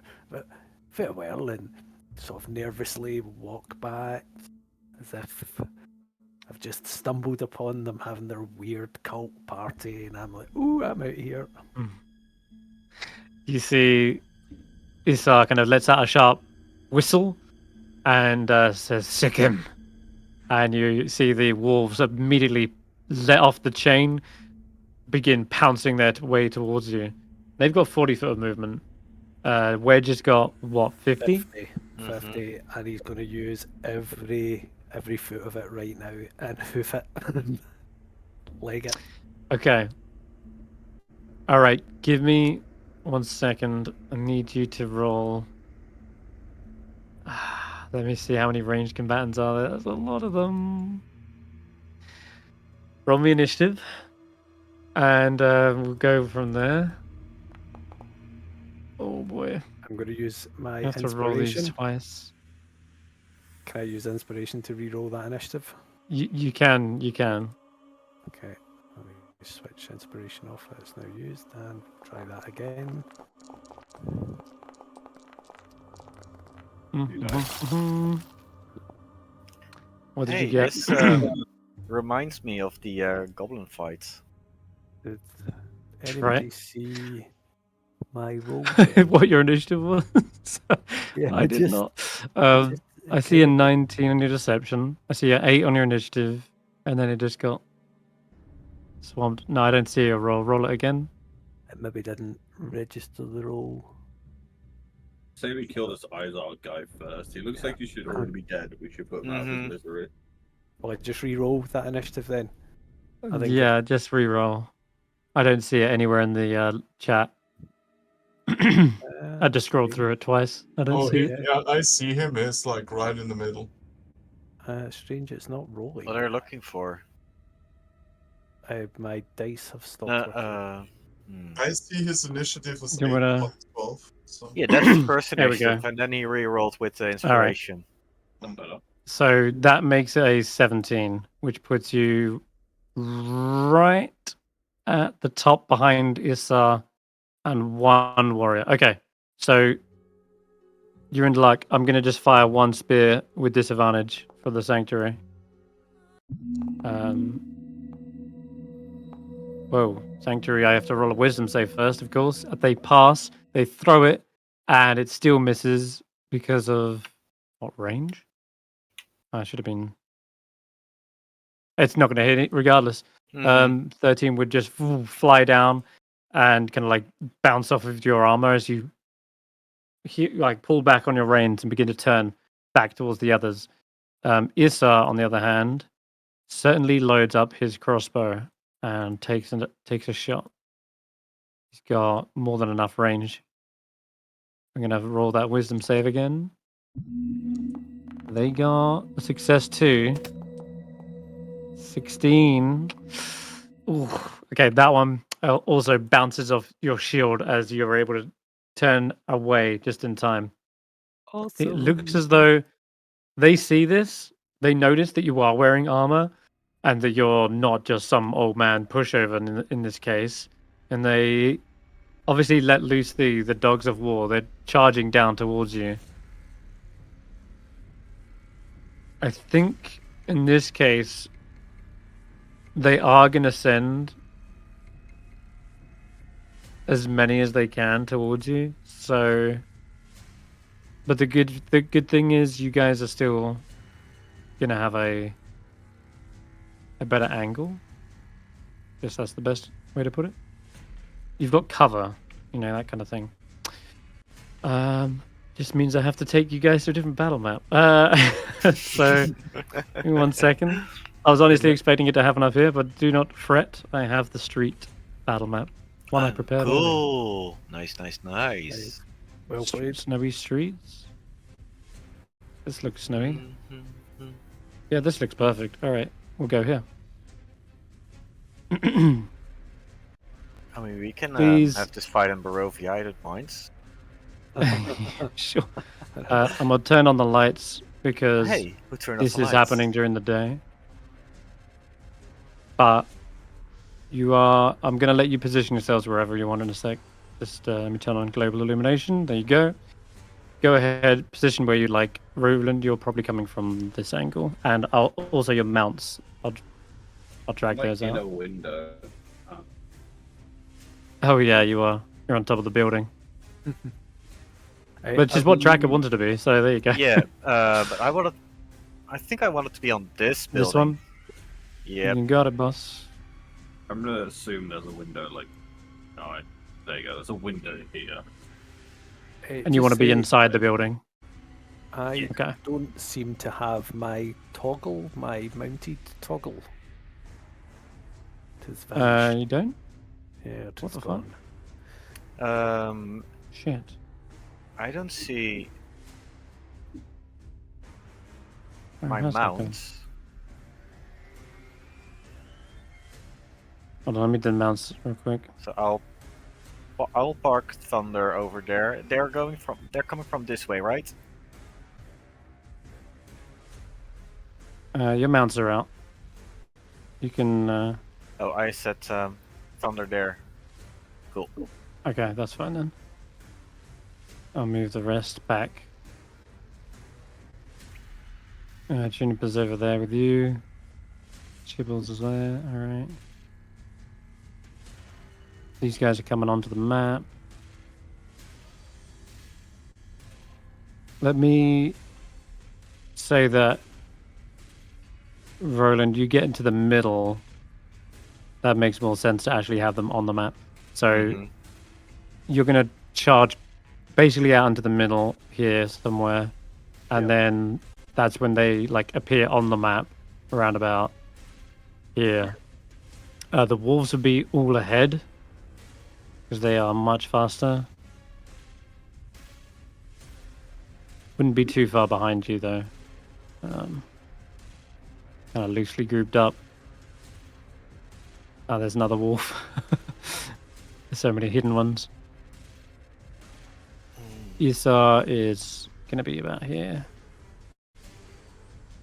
farewell, and sort of nervously walk back, as if I've just stumbled upon them having their weird cult party, and I'm like, "Ooh, I'm out here." You see, Issa kind of lets out a sharp whistle and says, "Sick him." And you see the wolves immediately let off the chain, begin pouncing their way towards you. They've got 40 foot of movement. Wedge has got, what, 50? 50, and he's going to use every foot of it right now and hoof it and leg it. Okay. All right, give me 1 second. I need you to roll. Let me see how many ranged combatants are there. There's a lot of them. Roll me initiative, and we'll go from there. Oh boy. I'm going to use my I have to roll these inspiration. twice. Can I use inspiration to re-roll that initiative? You can. Okay, let me switch inspiration off. It's now used, and try that again. What did Hey, you get? this reminds me of the goblin fights. Did Right. anybody see my roll? What your initiative was? Yeah, I did just- not. just I see a kidding. 19 on your deception. I see an 8 on your initiative, and then it just got swamped. No, I don't see a roll. Roll it again. It maybe didn't register the roll. Say we kill this Izard guy first. He looks like he should already be dead. We should put him out of his misery. Well, I just re-roll that initiative then. I think Yeah, just re-roll. I don't see it anywhere in the chat. I just scrolled through it twice. I don't see it. Yeah, I see him. He's like right in the middle. Strange, it's not rolling. What are you looking for? My dice have stopped working. I see his initiative was Do you wanna- 12. So. Yeah, that's his first There we initiative, go. and then he re-rolled with the inspiration. So that makes it a 17, which puts you right at the top behind Issa and one warrior. Okay, so you're in luck. I'm going to just fire one spear with disadvantage for the sanctuary. Whoa, sanctuary, I have to roll a wisdom save first, of course. If they pass, they throw it, and it still misses because of what range? I should have been. It's not going to hit it regardless. 13 would just fly down and kind of like bounce off of your armor as you like pull back on your reins and begin to turn back towards the others. Issa, on the other hand, certainly loads up his crossbow and takes a shot. He's got more than enough range. I'm going to roll that wisdom save again. They got a success too. 16. Ooh, okay, that one also bounces off your shield as you're able to turn away just in time. Awesome. It looks as though they see this, they notice that you are wearing armor and that you're not just some old man pushover in this case, and they obviously let loose the dogs of war. They're charging down towards you. I think in this case, they are gonna send as many as they can towards you. So, but the good thing is you guys are still gonna have a better angle. Guess that's the best way to put it. You've got cover, you know, that kind of thing. Just means I have to take you guys to a different battle map. So, give me 1 second. I was honestly expecting it to happen up here, but do not fret. I have the street battle map. One I prepared earlier. Cool. Nice. Well played. Snowy streets. This looks snowy. Mhm. Yeah, this looks perfect. All right, we'll go here. I mean, we can Please. have this fight in Barovia, I don't mind. Sure. I'm gonna turn on the lights because Hey, who turned off this the is lights? happening during the day. But I'm gonna let you position yourselves wherever you want in a sec. Just let me turn on global illumination. There you go. Go ahead, position where you like. Roland, you're probably coming from this angle, and also your mounts. I'll drag Like those in a out. window. Oh yeah, you are. You're on top of the building, which is what Tracker wanted to be. So there you go. Yeah, but I think I wanted to be on this building. This one. Yep. You got it, boss. I'm gonna assume there's a window, like. Alright, there you go. There's a window here. And you want to be inside the building. I Okay. don't seem to have my toggle, my mounted toggle. It has vanished. You don't? Yeah, it what has the fuck? gone. Shit. I don't see Oh, my how's that going? mounts. Hold on, let me do mounts real quick. So I'll park Thunder over there. They're coming from this way, right? Your mounts are out. You can. Oh, I set Thunder there. Cool. Okay, that's fine then. I'll move the rest back. Juniper's over there with you. Chibbles is there. All right. These guys are coming onto the map. Let me say that, Roland, you get into the middle. That makes more sense to actually have them on the map. So you're going to charge basically out into the middle here somewhere. And then that's when they like appear on the map around about here. The wolves will be all ahead because they are much faster. Wouldn't be too far behind you though. Kind of loosely grouped up. Oh, there's another wolf. There's so many hidden ones. Isar is going to be about here.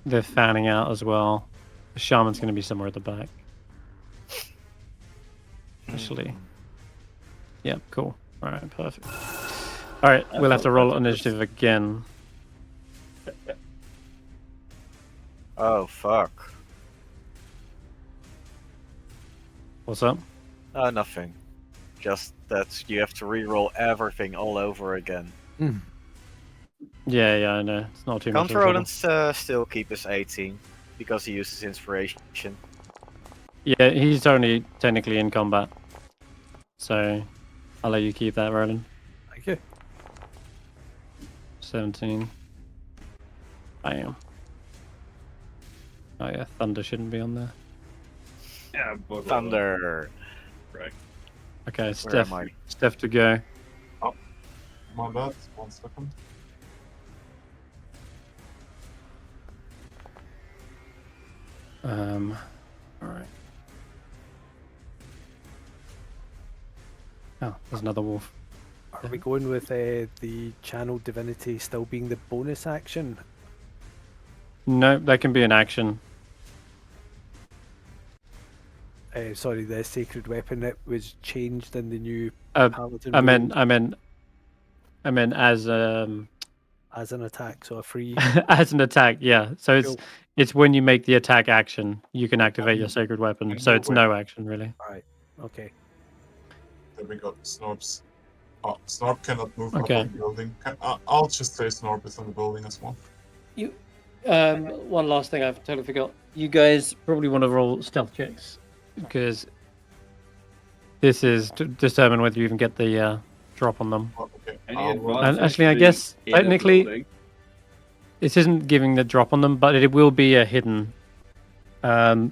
They're fanning out as well. The shaman's going to be somewhere at the back. Actually. Yeah, cool. Alright, perfect. Alright, we'll have to roll initiative again. Oh, fuck. What's up? Nothing. Just that you have to re-roll everything all over again. Yeah, I know. It's not too much. Can't Roland still keep his 18 because he uses inspiration? Yeah, he's only technically in combat. So, I'll let you keep that, Roland. Thank you. 17. Bam. Oh yeah, Thunder shouldn't be on there. Yeah, but Thunder. Right. Okay, Where am I? Stef to go. My bad. 1 second. Alright. Oh, there's another wolf. Are we going with the channel divinity still being the bonus action? No, that can be an action. Sorry, the sacred weapon that was changed in the new Uh, paladin. I meant as as an attack, so a free. As an attack, yeah. So Cool. it's when you make the attack action, you can activate your sacred weapon. So it's no action really. Alright, okay. There we go. Snorps. Oh, Snorp cannot move Okay. up on the building. I'll just say Snorp is on the building as well. You, one last thing I've totally forgot. You guys probably want to roll stealth checks because this is to determine whether you can get the drop on them. Oh, okay. Any I'll roll. advantage And actually, I being guess in a technically building? this isn't giving the drop on them, but it will be a hidden. That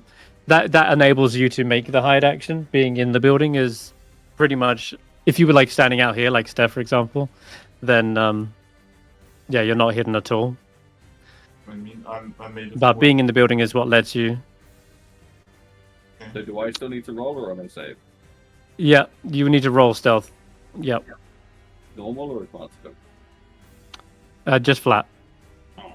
enables you to make the hide action. Being in the building is pretty much, if you were like standing out here, like Steph, for example, then yeah, you're not hidden at all. I mean, I made it. But being in the building is what lets you. So do I still need to roll or am I safe? Yeah, you need to roll stealth. Yep, Normal or advanced? just flat.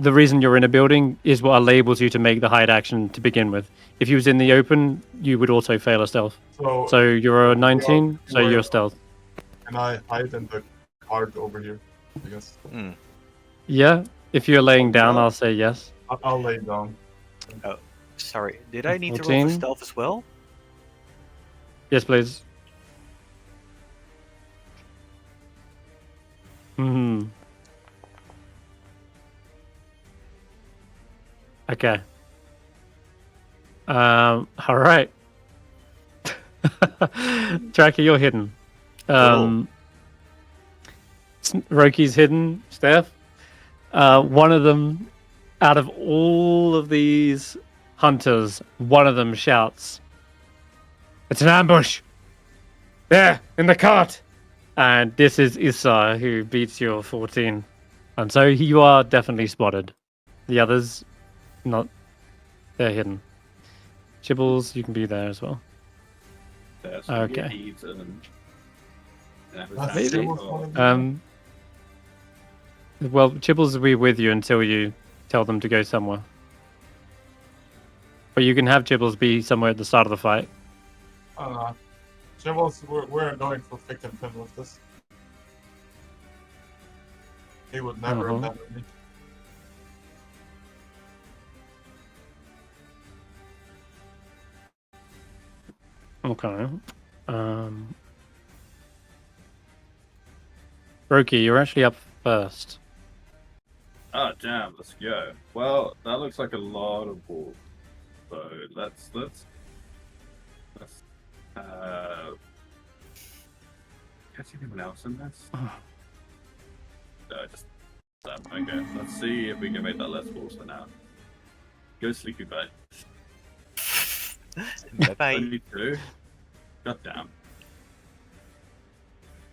The reason you're in a building is what enables you to make the hide action to begin with. If you was in the open, you would also fail a stealth. So you're a 19, so you're stealth. Can I hide in the cart over here? I guess. Yeah, if you're laying down, I'll say yes. I'll lay down. Sorry, did I need to roll for 14. stealth as well? Yes, please. Hmm. Okay. All right. Tracker, you're hidden. Roki's hidden. Steph. One of them, out of all of these hunters, one of them shouts, "It's an ambush! There, in the cart!" And this is Issa, who beats your 14. And so you are definitely spotted. The others, not. They're hidden. Chibbles, you can be there as well. Okay. Well, Chibbles will be with you until you tell them to go somewhere. But you can have Chibbles be somewhere at the start of the fight. Chibbles, we're going for thick and thin with this. He would never abandon me. Okay. Roki, you're actually up first. Oh damn, let's go. Well, that looks like a lot of balls. So let's catch anyone else in this? No, just okay. Let's see if we can make that less balls for now. Go sleepy bed. Bye-bye. 32. God damn.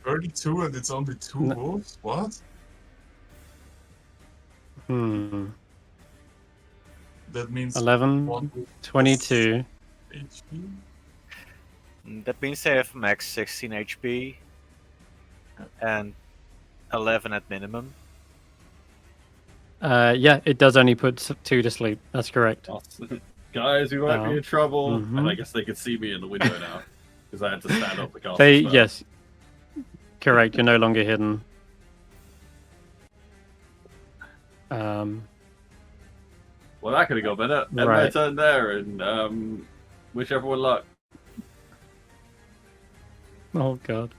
32 and it's only 2 wolves? What? That means 11, 22. HP? That means they have max 16 HP and 11 at minimum. Yeah, it does only put 2 to sleep. That's correct. Guys, we might be in trouble. And I guess they could see me in the window now because I had to stand up the castle. Yes, correct. You're no longer hidden. Well, that could have gone better. End my turn there, and wish everyone luck. Oh god.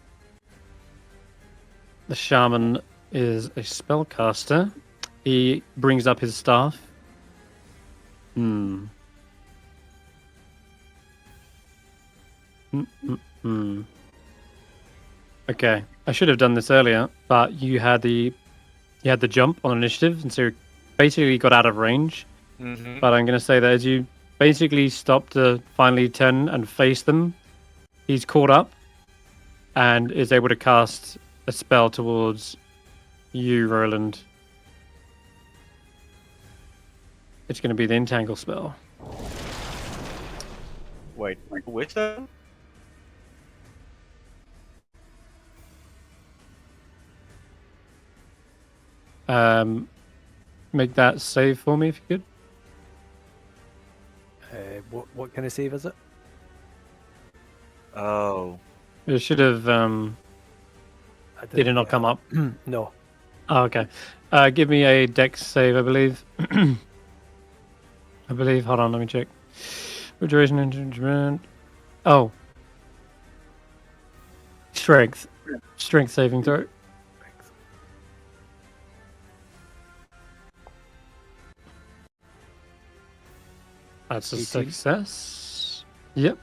The shaman is a spellcaster. He brings up his staff. Okay, I should have done this earlier, but you had the jump on initiative, and so basically got out of range. But I'm going to say that as you basically stop to finally turn and face them, he's caught up and is able to cast a spell towards you, Roland. It's going to be the entangle spell. Wait, wisdom? Make that save for me if you could. What kind of save is it? Oh. It should have. Did it not come up? No. Oh, okay. Give me a dex save, I believe. I believe. Hold on, let me check. Regeneration engagement. Oh. Strength. Strength saving throw. That's a 18. success. Yep.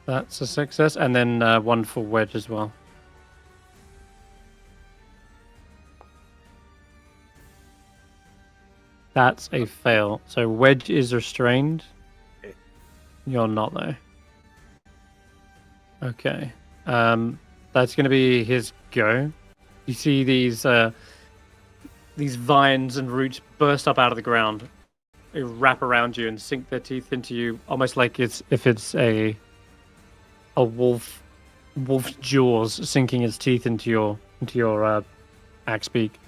That's a success. And then one for Wedge as well. That's a fail. So Wedge is restrained. You're not though. Okay. That's going to be his go. You see these vines and roots burst up out of the ground. They wrap around you and sink their teeth into you, almost like if it's a wolf's jaws sinking its teeth into your axe beak.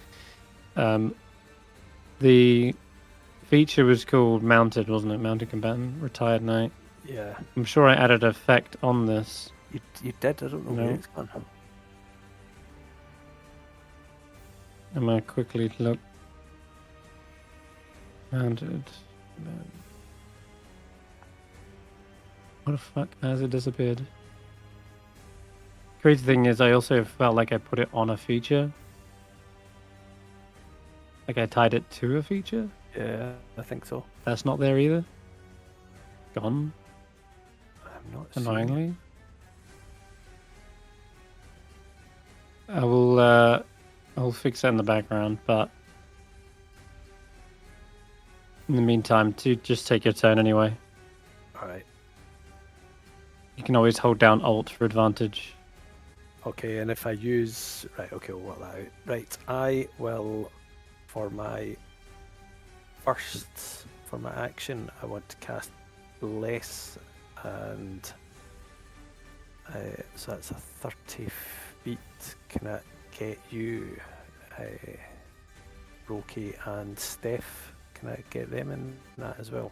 The feature was called Mounted, wasn't it? Mounted Combatant, Retired Knight. Yeah, I'm sure I added effect on this. you did. I don't know No. where it's gone. I'm gonna quickly look. Mounted. What the fuck? Has it disappeared? Crazy thing is, I also felt like I put it on a feature. Like I tied it to a feature. Yeah, I think so. That's not there either. Gone. I'm not seeing it. Annoyingly. I'll fix that in the background, but in the meantime, just take your turn anyway. All right. You can always hold down Alt for advantage. Okay, and if I use... Right, okay, we'll work that out. Right, I will, for my action, I want to cast Bless, and so that's a 30 feet. Can I get you, Roki and Stef? Can I get them in that as well?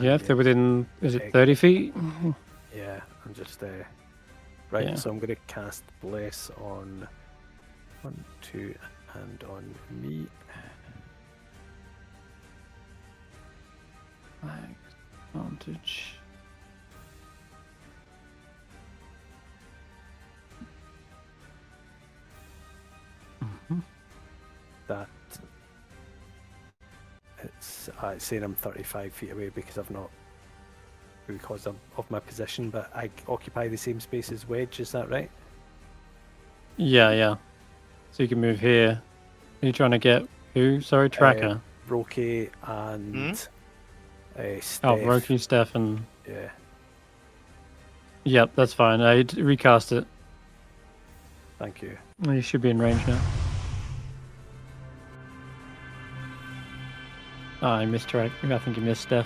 Yeah, if they're within, is it Big. 30 feet? Yeah, I'm just right. Yeah. So I'm going to cast Bless on 1, 2, and on me. Advantage. That it's saying I'm 35 feet away because of my position, but I occupy the same space as Wedge. Is that right? Yeah. So you can move here. Are you trying to get who? Sorry, Tracker. Roki and Stef. Oh, Roki, Stef, and... Yeah. Yep, that's fine. I recast it. Thank you. You should be in range now. Oh, I missed track. I think you missed Stef.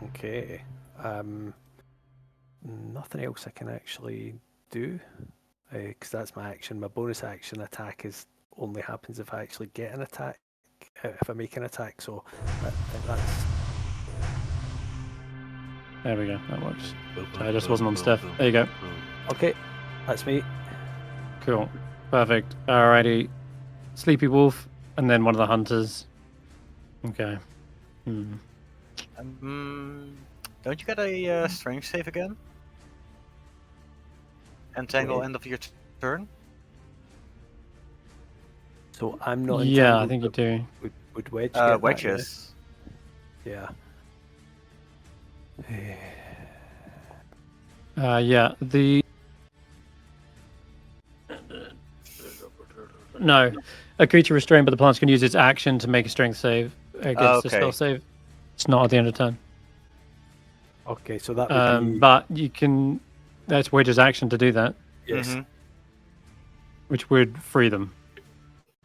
Okay. Nothing else I can actually do, because that's my action. My bonus action attack only happens if I actually get an attack, if I make an attack. So I think that's. There we go. That works. I just wasn't on Stef. There you go. Okay, that's me. Cool. Perfect. Alrighty. Sleepy Wolf, and then one of the hunters. Okay. Don't you get a strength save again? Entangle Wait. end of your turn? So I'm not. Yeah, I entangled, think you but do. Would Wedge get that, Wedges. Yeah. Yeah. No. A creature restrained by the plants can use its action to make a strength save against a Okay. spell save. It's not at the end of turn. Okay, so that would be. But you can... That's Wedge's action to do that, Yes. Mhm. which would free them.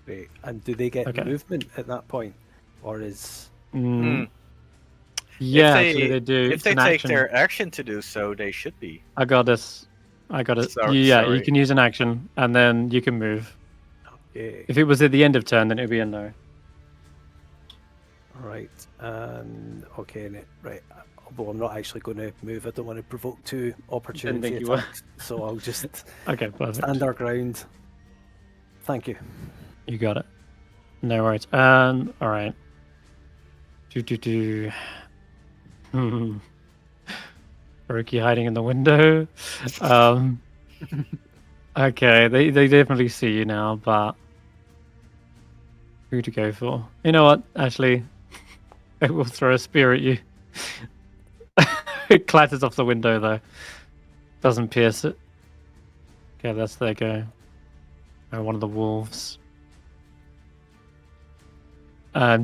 Great. And do they get Okay. movement at that point, or is? Yeah, they- actually they do. If It's they an take action. their action to do so, they should be. I got this. I got it. Sorry- Yeah, sorry. you can use an action, and then you can move. Okay. If it was at the end of turn, then it would be a no. Right. And okay. Right. although I'm not actually going to move. I don't want to provoke two opportunity think you were. attacks, so I'll just Okay, perfect. stand our ground. Thank you. You got it. No worries. All right. Roki hiding in the window. Okay, they definitely see you now, but who to go for? You know what? Actually, I will throw a spear at you. It clatters off the window though. Doesn't pierce it. Okay, that's their go. One of the wolves.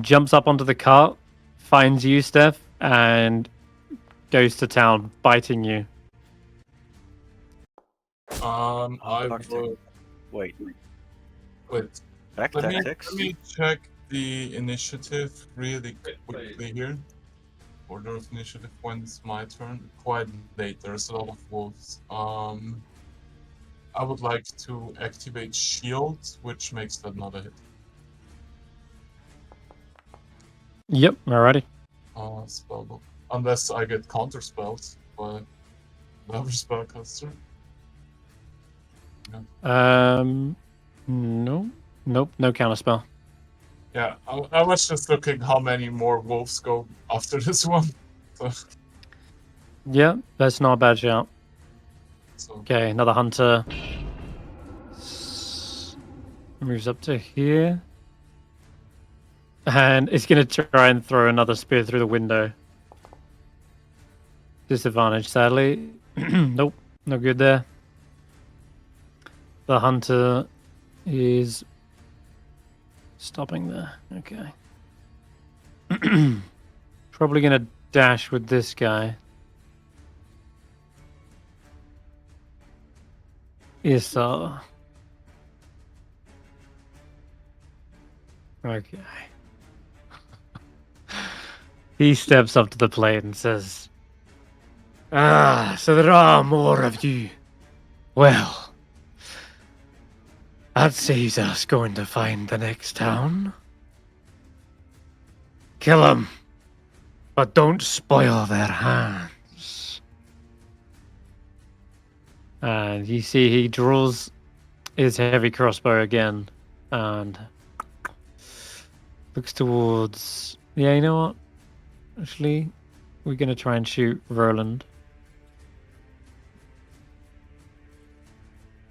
Jumps up onto the cart, finds you, Stef, and goes to town, biting you. I Doctor. will Wait, wait. back Let tactics? me check the initiative really quickly here. Order of initiative when it's my turn. Quite late. There's a lot of wolves. I would like to activate shield, which makes that not a hit. Yep, alrighty. Spellbook. Unless I get counter spells by another spellcaster. No. Nope, no counterspell. Yeah, I was just looking how many more wolves go after this one. Yeah, that's not a bad shout. So Okay, another hunter. Moves up to here. And it's going to try and throw another spear through the window. Disadvantage, sadly. Nope, no good there. The hunter is stopping there. Okay. Probably going to dash with this guy. Issa. Okay. He steps up to the plate and says, "Ah, so there are more of you. Well, that saves us going to find the next town. Kill them, but don't spoil their hands." And you see he draws his heavy crossbow again and looks towards... Yeah, you know what? Actually, we're going to try and shoot Roland.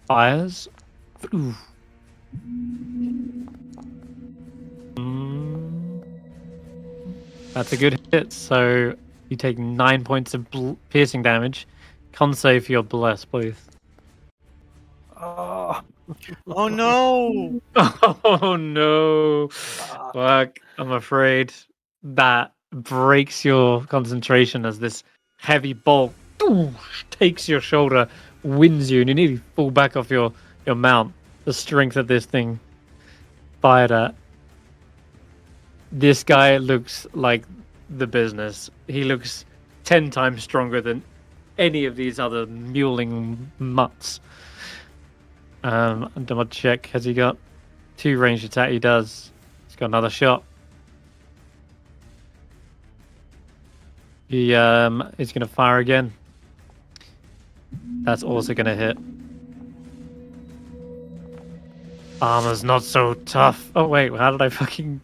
Fires. Ooh. That's a good hit, so you take 9 points of piercing damage. Con save for your bless, please. Oh, Oh no! Oh no! Fuck, I'm afraid that breaks your concentration as this heavy bolt takes your shoulder, wins you, and you nearly fall back off your mount. The strength of this thing fired at. This guy looks like the business. He looks 10 times stronger than any of these other muling mutts. I'm gonna check. Has he got 2 ranged attack? He does. He's got another shot. He is gonna fire again. That's also gonna hit. Armor's not so tough. Oh wait, how did I fucking...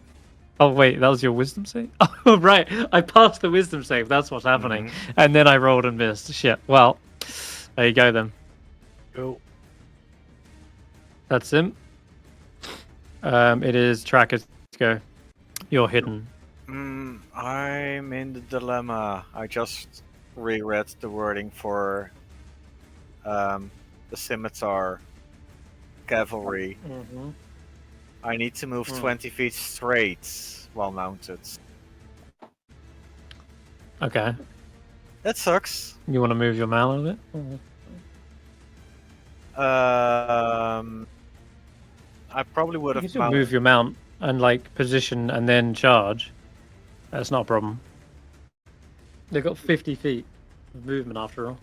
Oh wait, that was your wisdom save? Oh right, I passed the wisdom save. That's what's happening. And then I rolled and missed. Shit. Well, there you go then. cool. That's him. It is Tracker's go. You're hidden. I'm in the dilemma. I just reread the wording for the scimitar cavalry. I need to move 20 feet straight while mounted. Okay. That sucks. You want to move your mount a little bit? I probably would You have can still move your mount and like position and then charge. That's not a problem. They've got 50 feet of movement after all.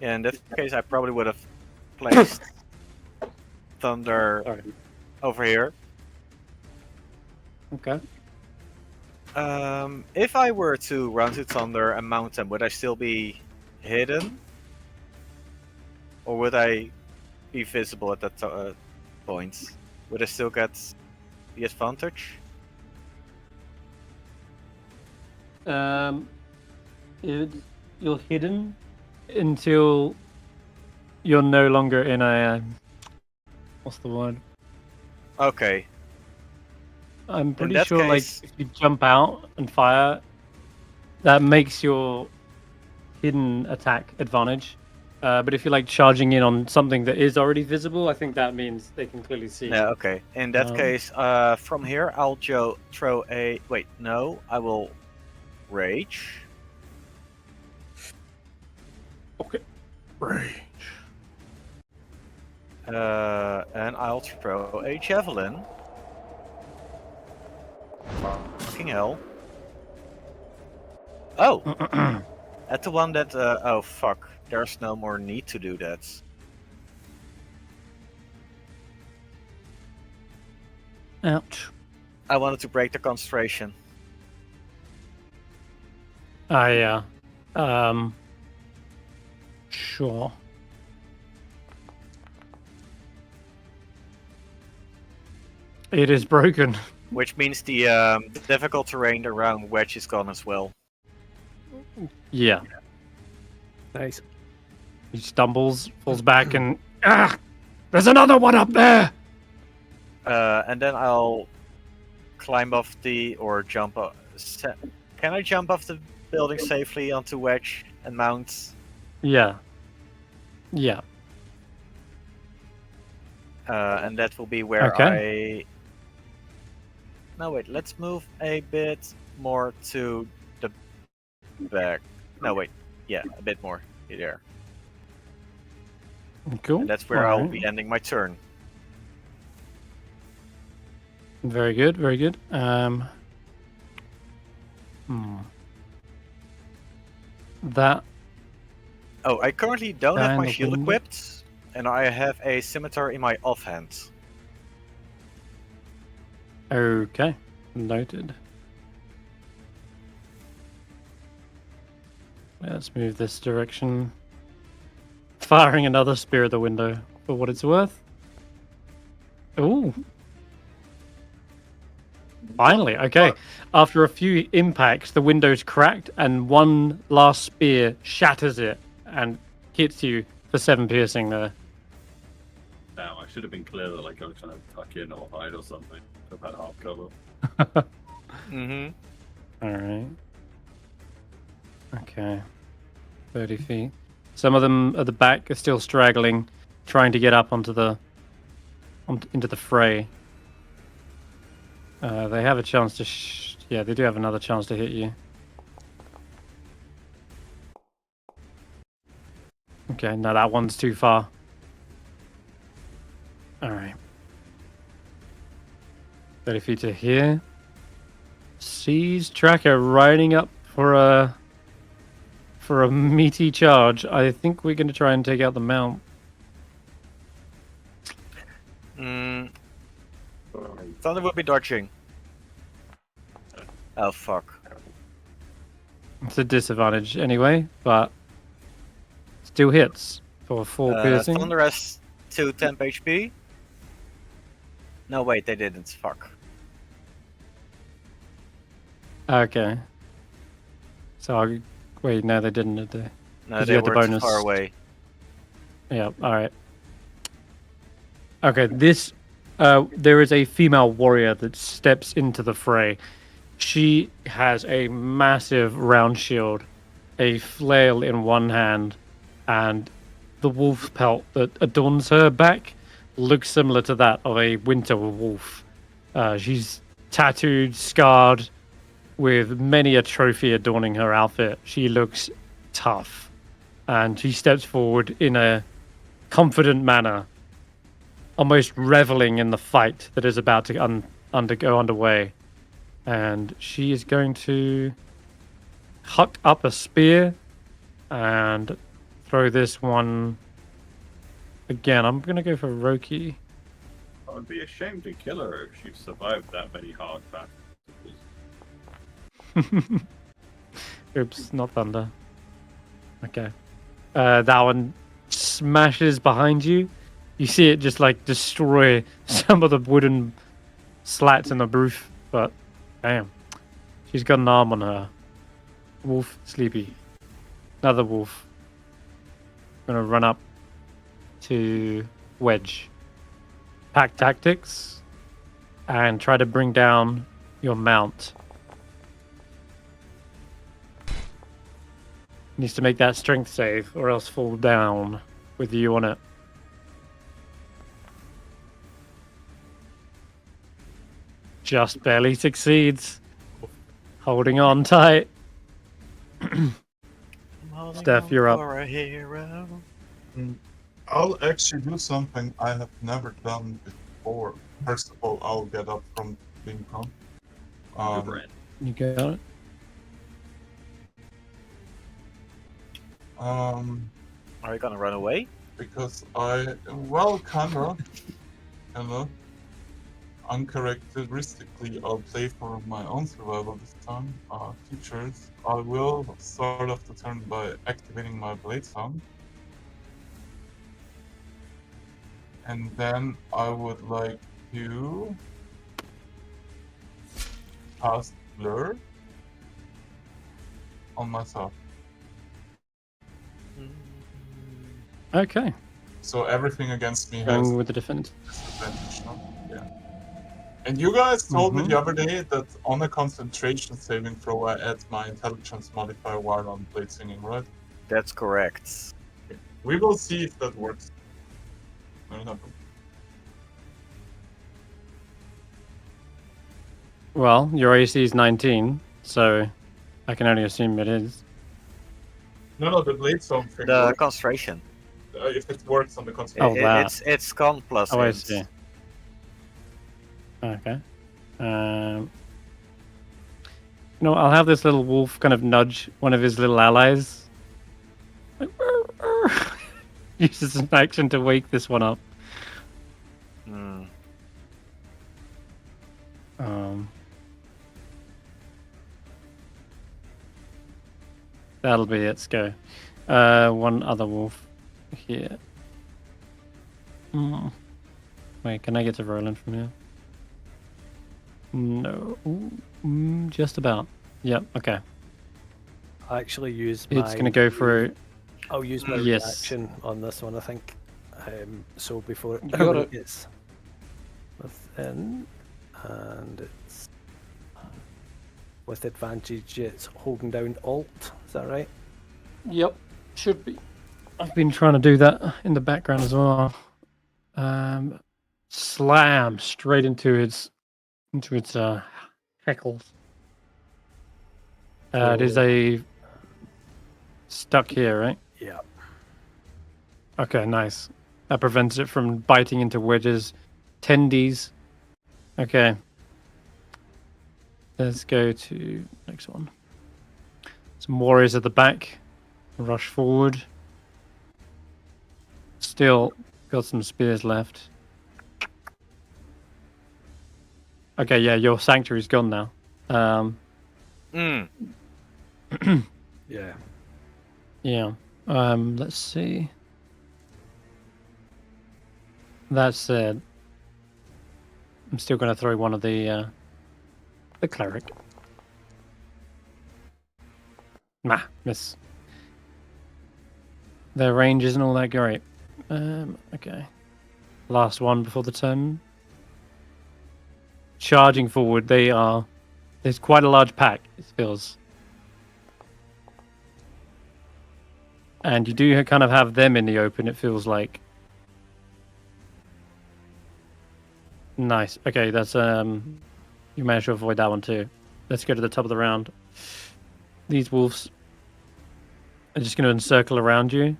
Yeah, in that case, I probably would have placed Thunder Sorry. over here. Okay. If I were to run to Thunder and mount them, would I still be hidden? Or would I be visible at that point? Would I still get the advantage? You're hidden until you're no longer in a what's the word? Okay. I'm pretty that sure, case- like, if you jump out and fire, that makes your hidden attack advantage. But if you're like charging in on something that is already visible, I think that means they can clearly see. Yeah, okay. In that case, from here I'll throw a... Wait, no. I will rage. Okay. Rage. And I'll throw a javelin. Fucking hell. Oh! At the one that... oh, fuck. There's no more need to do that. Ouch. I wanted to break the concentration. Yeah. Sure. It is broken. Which means the difficult terrain around Wedge is gone as well. Yeah. Nice. He stumbles, falls back, and there's another one up there. And then I'll climb off or jump off. Can I jump off the building safely onto Wedge and mount? Yeah. Yeah. And that will be where I... No, wait, let's move a bit more to the back. No, wait, yeah, a bit more there. Cool. And that's where I'll be ending my turn. Very good, very good. That... Oh, I currently don't have my Kind of shield windy. equipped, and I have a scimitar in my offhand. Okay. Noted. Let's move this direction. Firing another spear at the window for what it's worth. Ooh. Finally, okay. After a few impacts, the window's cracked, and one last spear shatters it and hits you for 7 piercing there. Damn, I should have been clear that like I was trying to tuck in or hide or something. I've had half cover. Mm-hmm. Alright. Okay. 30 feet. Some of them at the back are still straggling, trying to get up into the fray. They have a chance to yeah, they do have another chance to hit you. Okay, no, that one's too far. Alright. 30 feet to here. Sees Tracker riding up for a meaty charge. I think we're going to try and take out the mount. Thunder will be dodging. Oh, fuck. It's a disadvantage anyway, but still hits for 4 piercing. Thunder has 2 temp HP. No, wait, they didn't. Fuck. Okay. So, wait, no, they didn't, did they? No, 'Cause they you had the were too bonus. far away. Yeah, alright. Okay, this... there is a female warrior that steps into the fray. She has a massive round shield, a flail in one hand, and the wolf pelt that adorns her back looks similar to that of a winter wolf. She's tattooed, scarred, with many a trophy adorning her outfit. She looks tough, and she steps forward in a confident manner, almost reveling in the fight that is about to go underway. And she is going to huck up a spear and throw this one again. I'm going to go for Roki. I would be ashamed to kill her if she survived that many hard battles. Oops, not thunder. Okay. That one smashes behind you. You see it just like destroy some of the wooden slats in the roof, but damn. She's got an arm on her. Wolf, sleepy. Another wolf. Gonna run up to Wedge. Pack tactics. And try to bring down your mount. Needs to make that strength save or else fall down with you on it. Just barely succeeds. Holding on tight. Stef, you're up. A hero. I'll actually do something I have never done before. First of all, I'll get up from being prone. You got it. Are you gonna run away? Because uncharacteristically, I'll play for my own survival this time. Features, I will start off the turn by activating my Blade Sound. And then I would like to cast Blur on myself. Okay. So everything against me has Going with the defense. disadvantage, no? Yeah. And you guys told me the other day that on a concentration saving throw, I add my intelligence modifier while on blade singing, right? That's correct. We will see if that works. What happened? Well, your AC is 19, so I can only assume it is. No, the blade song thing. The works. concentration. If it works on the concentration. Oh, that. It's con plus. Oh, I int. see. Okay. I'll have this little wolf kind of nudge one of his little allies. Like, uses an action to wake this one up. Hmm. That'll be it. Let's go. One other wolf here. Wait, can I get to Roland from here? No. Just about. Yep, okay. I actually use my... It's going to go for... I'll use my Yes. reaction on this one, I think. So before it got it. gets within, and it's with advantage, it's holding down Alt. Is that right? Yep, should be. I've been trying to do that in the background as well. Slam straight into its heckles. It is a stuck here, right? Yeah. Okay, nice. That prevents it from biting into Wedge's tendies. Okay. Let's go to next one. Some warriors at the back. Rush forward. Still got some spears left. Okay, yeah, your sanctuary's gone now. Yeah. Yeah. Let's see. That said, I'm still going to throw one of the cleric. Nah, miss. Their range isn't all that great. Okay. Last one before the turn. Charging forward, there's quite a large pack, it feels. And you do kind of have them in the open, it feels like. Nice. Okay, that's you managed to avoid that one too. Let's go to the top of the round. These wolves are just going to encircle around you,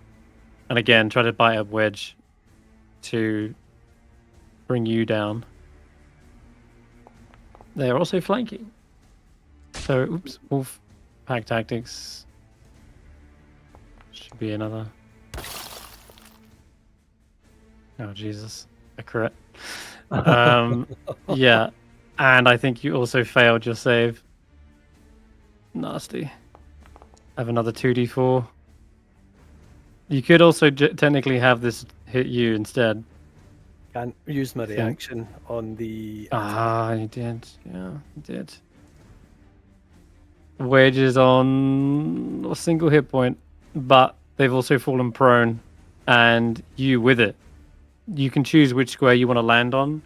and again try to bite a wedge to bring you down. They are also flanking. So, oops, wolf pack tactics. Should be another. Oh Jesus, a crit. Yeah, and I think you also failed your save. Nasty. Have another 2d4. You could also technically have this hit you instead. Can't use my think. reaction on the attack. Ah, you did. Yeah, you did. Wedge is on a single hit point, but they've also fallen prone, and you with it. You can choose which square you want to land on.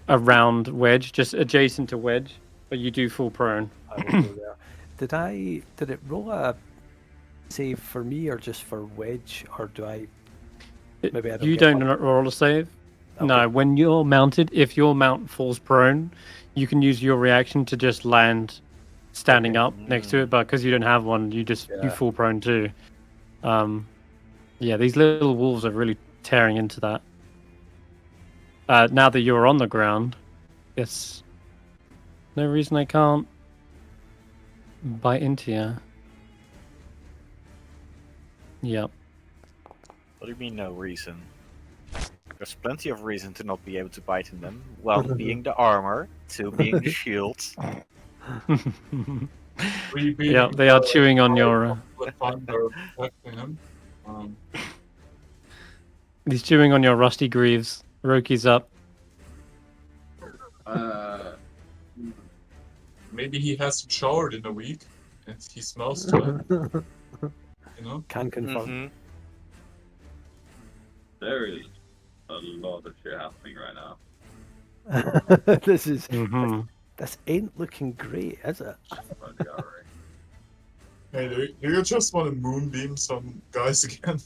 Around Wedge, just adjacent to Wedge, but you do fall prone. I will go there. Did it roll a save for me or just for Wedge, or do I? Maybe I don't. You get don't one. roll a save. Okay. No, when you're mounted, if your mount falls prone, you can use your reaction to just land standing up next to it. But because you don't have one, you fall prone too. Yeah, these little wolves are really tearing into that. Now that you're on the ground, yes, no reason I can't bite into you. Yep. What do you mean, no reason? There's plenty of reason to not be able to bite in them. One being the armor, two being the shield. Yeah, they are chewing on your. He's chewing on your rusty greaves. Roki's up. Maybe he hasn't showered in a week, and he smells to it. You know? Can confirm. Mm-hmm. There is a lot of shit happening right now. This is Mm-hmm. this ain't looking great, is it? Hey, do you just want to moonbeam some guys again?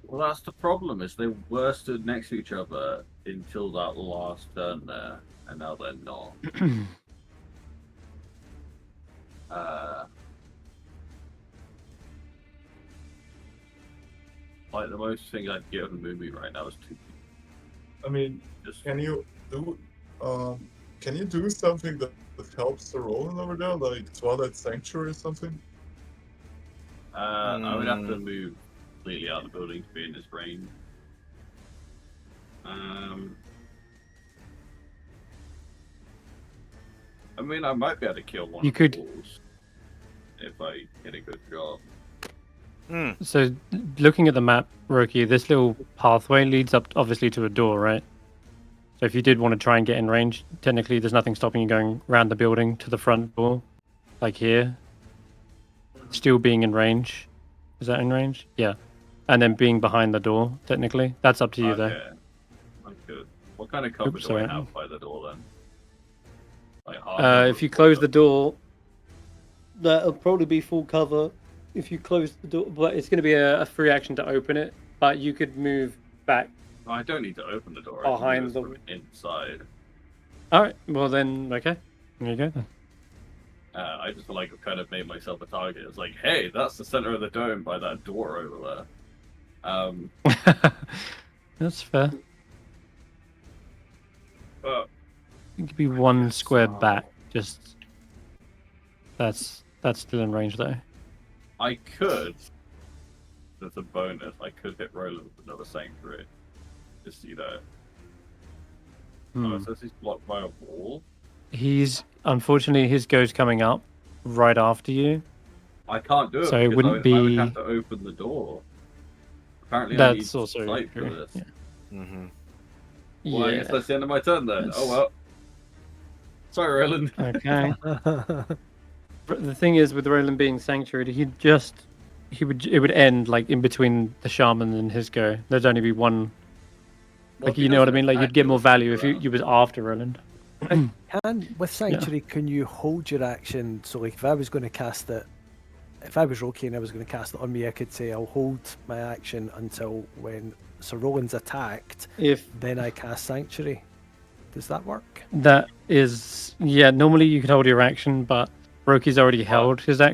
Well, that's the problem. Is they were stood next to each other until that last turn there, and now they're not. Like the most thing I'd give a movie right now is 2. I mean, Just can you do something that helps the Roland over there, like Twilight Sanctuary or something? I would have to move completely out of the building to be in this range. I mean, I might be able to kill one You of could- the wolves if I get a good job. So, looking at the map, Roki, this little pathway leads up, obviously, to a door, right? So, if you did want to try and get in range, technically, there's nothing stopping you going around the building to the front door, like here. Still being in range. Is that in range? Yeah. And then being behind the door, technically. That's up to you, though. Okay. I could. What kind of cover Oops, do I sorry. have by the door then? Like half If you close the door, that'll probably be full cover. If you close the door, but it's going to be a free action to open it. But you could move back. I don't need to open the door. I can Behind do the- this from inside. All right. Well then, okay. There you go. Then. I just feel like I've kind of made myself a target. It's like, hey, that's the center of the dome by that door over there. That's fair. But It could be one square so- back. Just that's still in range though. I could. There's a bonus. I could hit Roland with another sanctuary. Just see that. Oh, it says he's blocked by a wall. He's unfortunately his go's coming up right after you. I can't do it. So it because wouldn't I would be- have to open the door. Apparently, That's I need also sight for true, this. yeah. Mm-hmm. Well, I guess that's the end of my turn then. Oh well. Sorry, Roland. Okay. But the thing is, with Roland being sanctuary, it would end like in between the shaman and his go. There'd only be one. Well, Like if he you know what I doesn't mean? Like attack, you'd get more he'll stick value if around. you was after Roland. Can with Sanctuary, can you hold your action? So, like, if I was going to cast it, if I was Roki and I was going to cast it on me, I could say I'll hold my action until when Sir Roland's attacked, If then I cast Sanctuary. Does that work? that is, yeah, normally you could hold your action, but Roki's already held his action.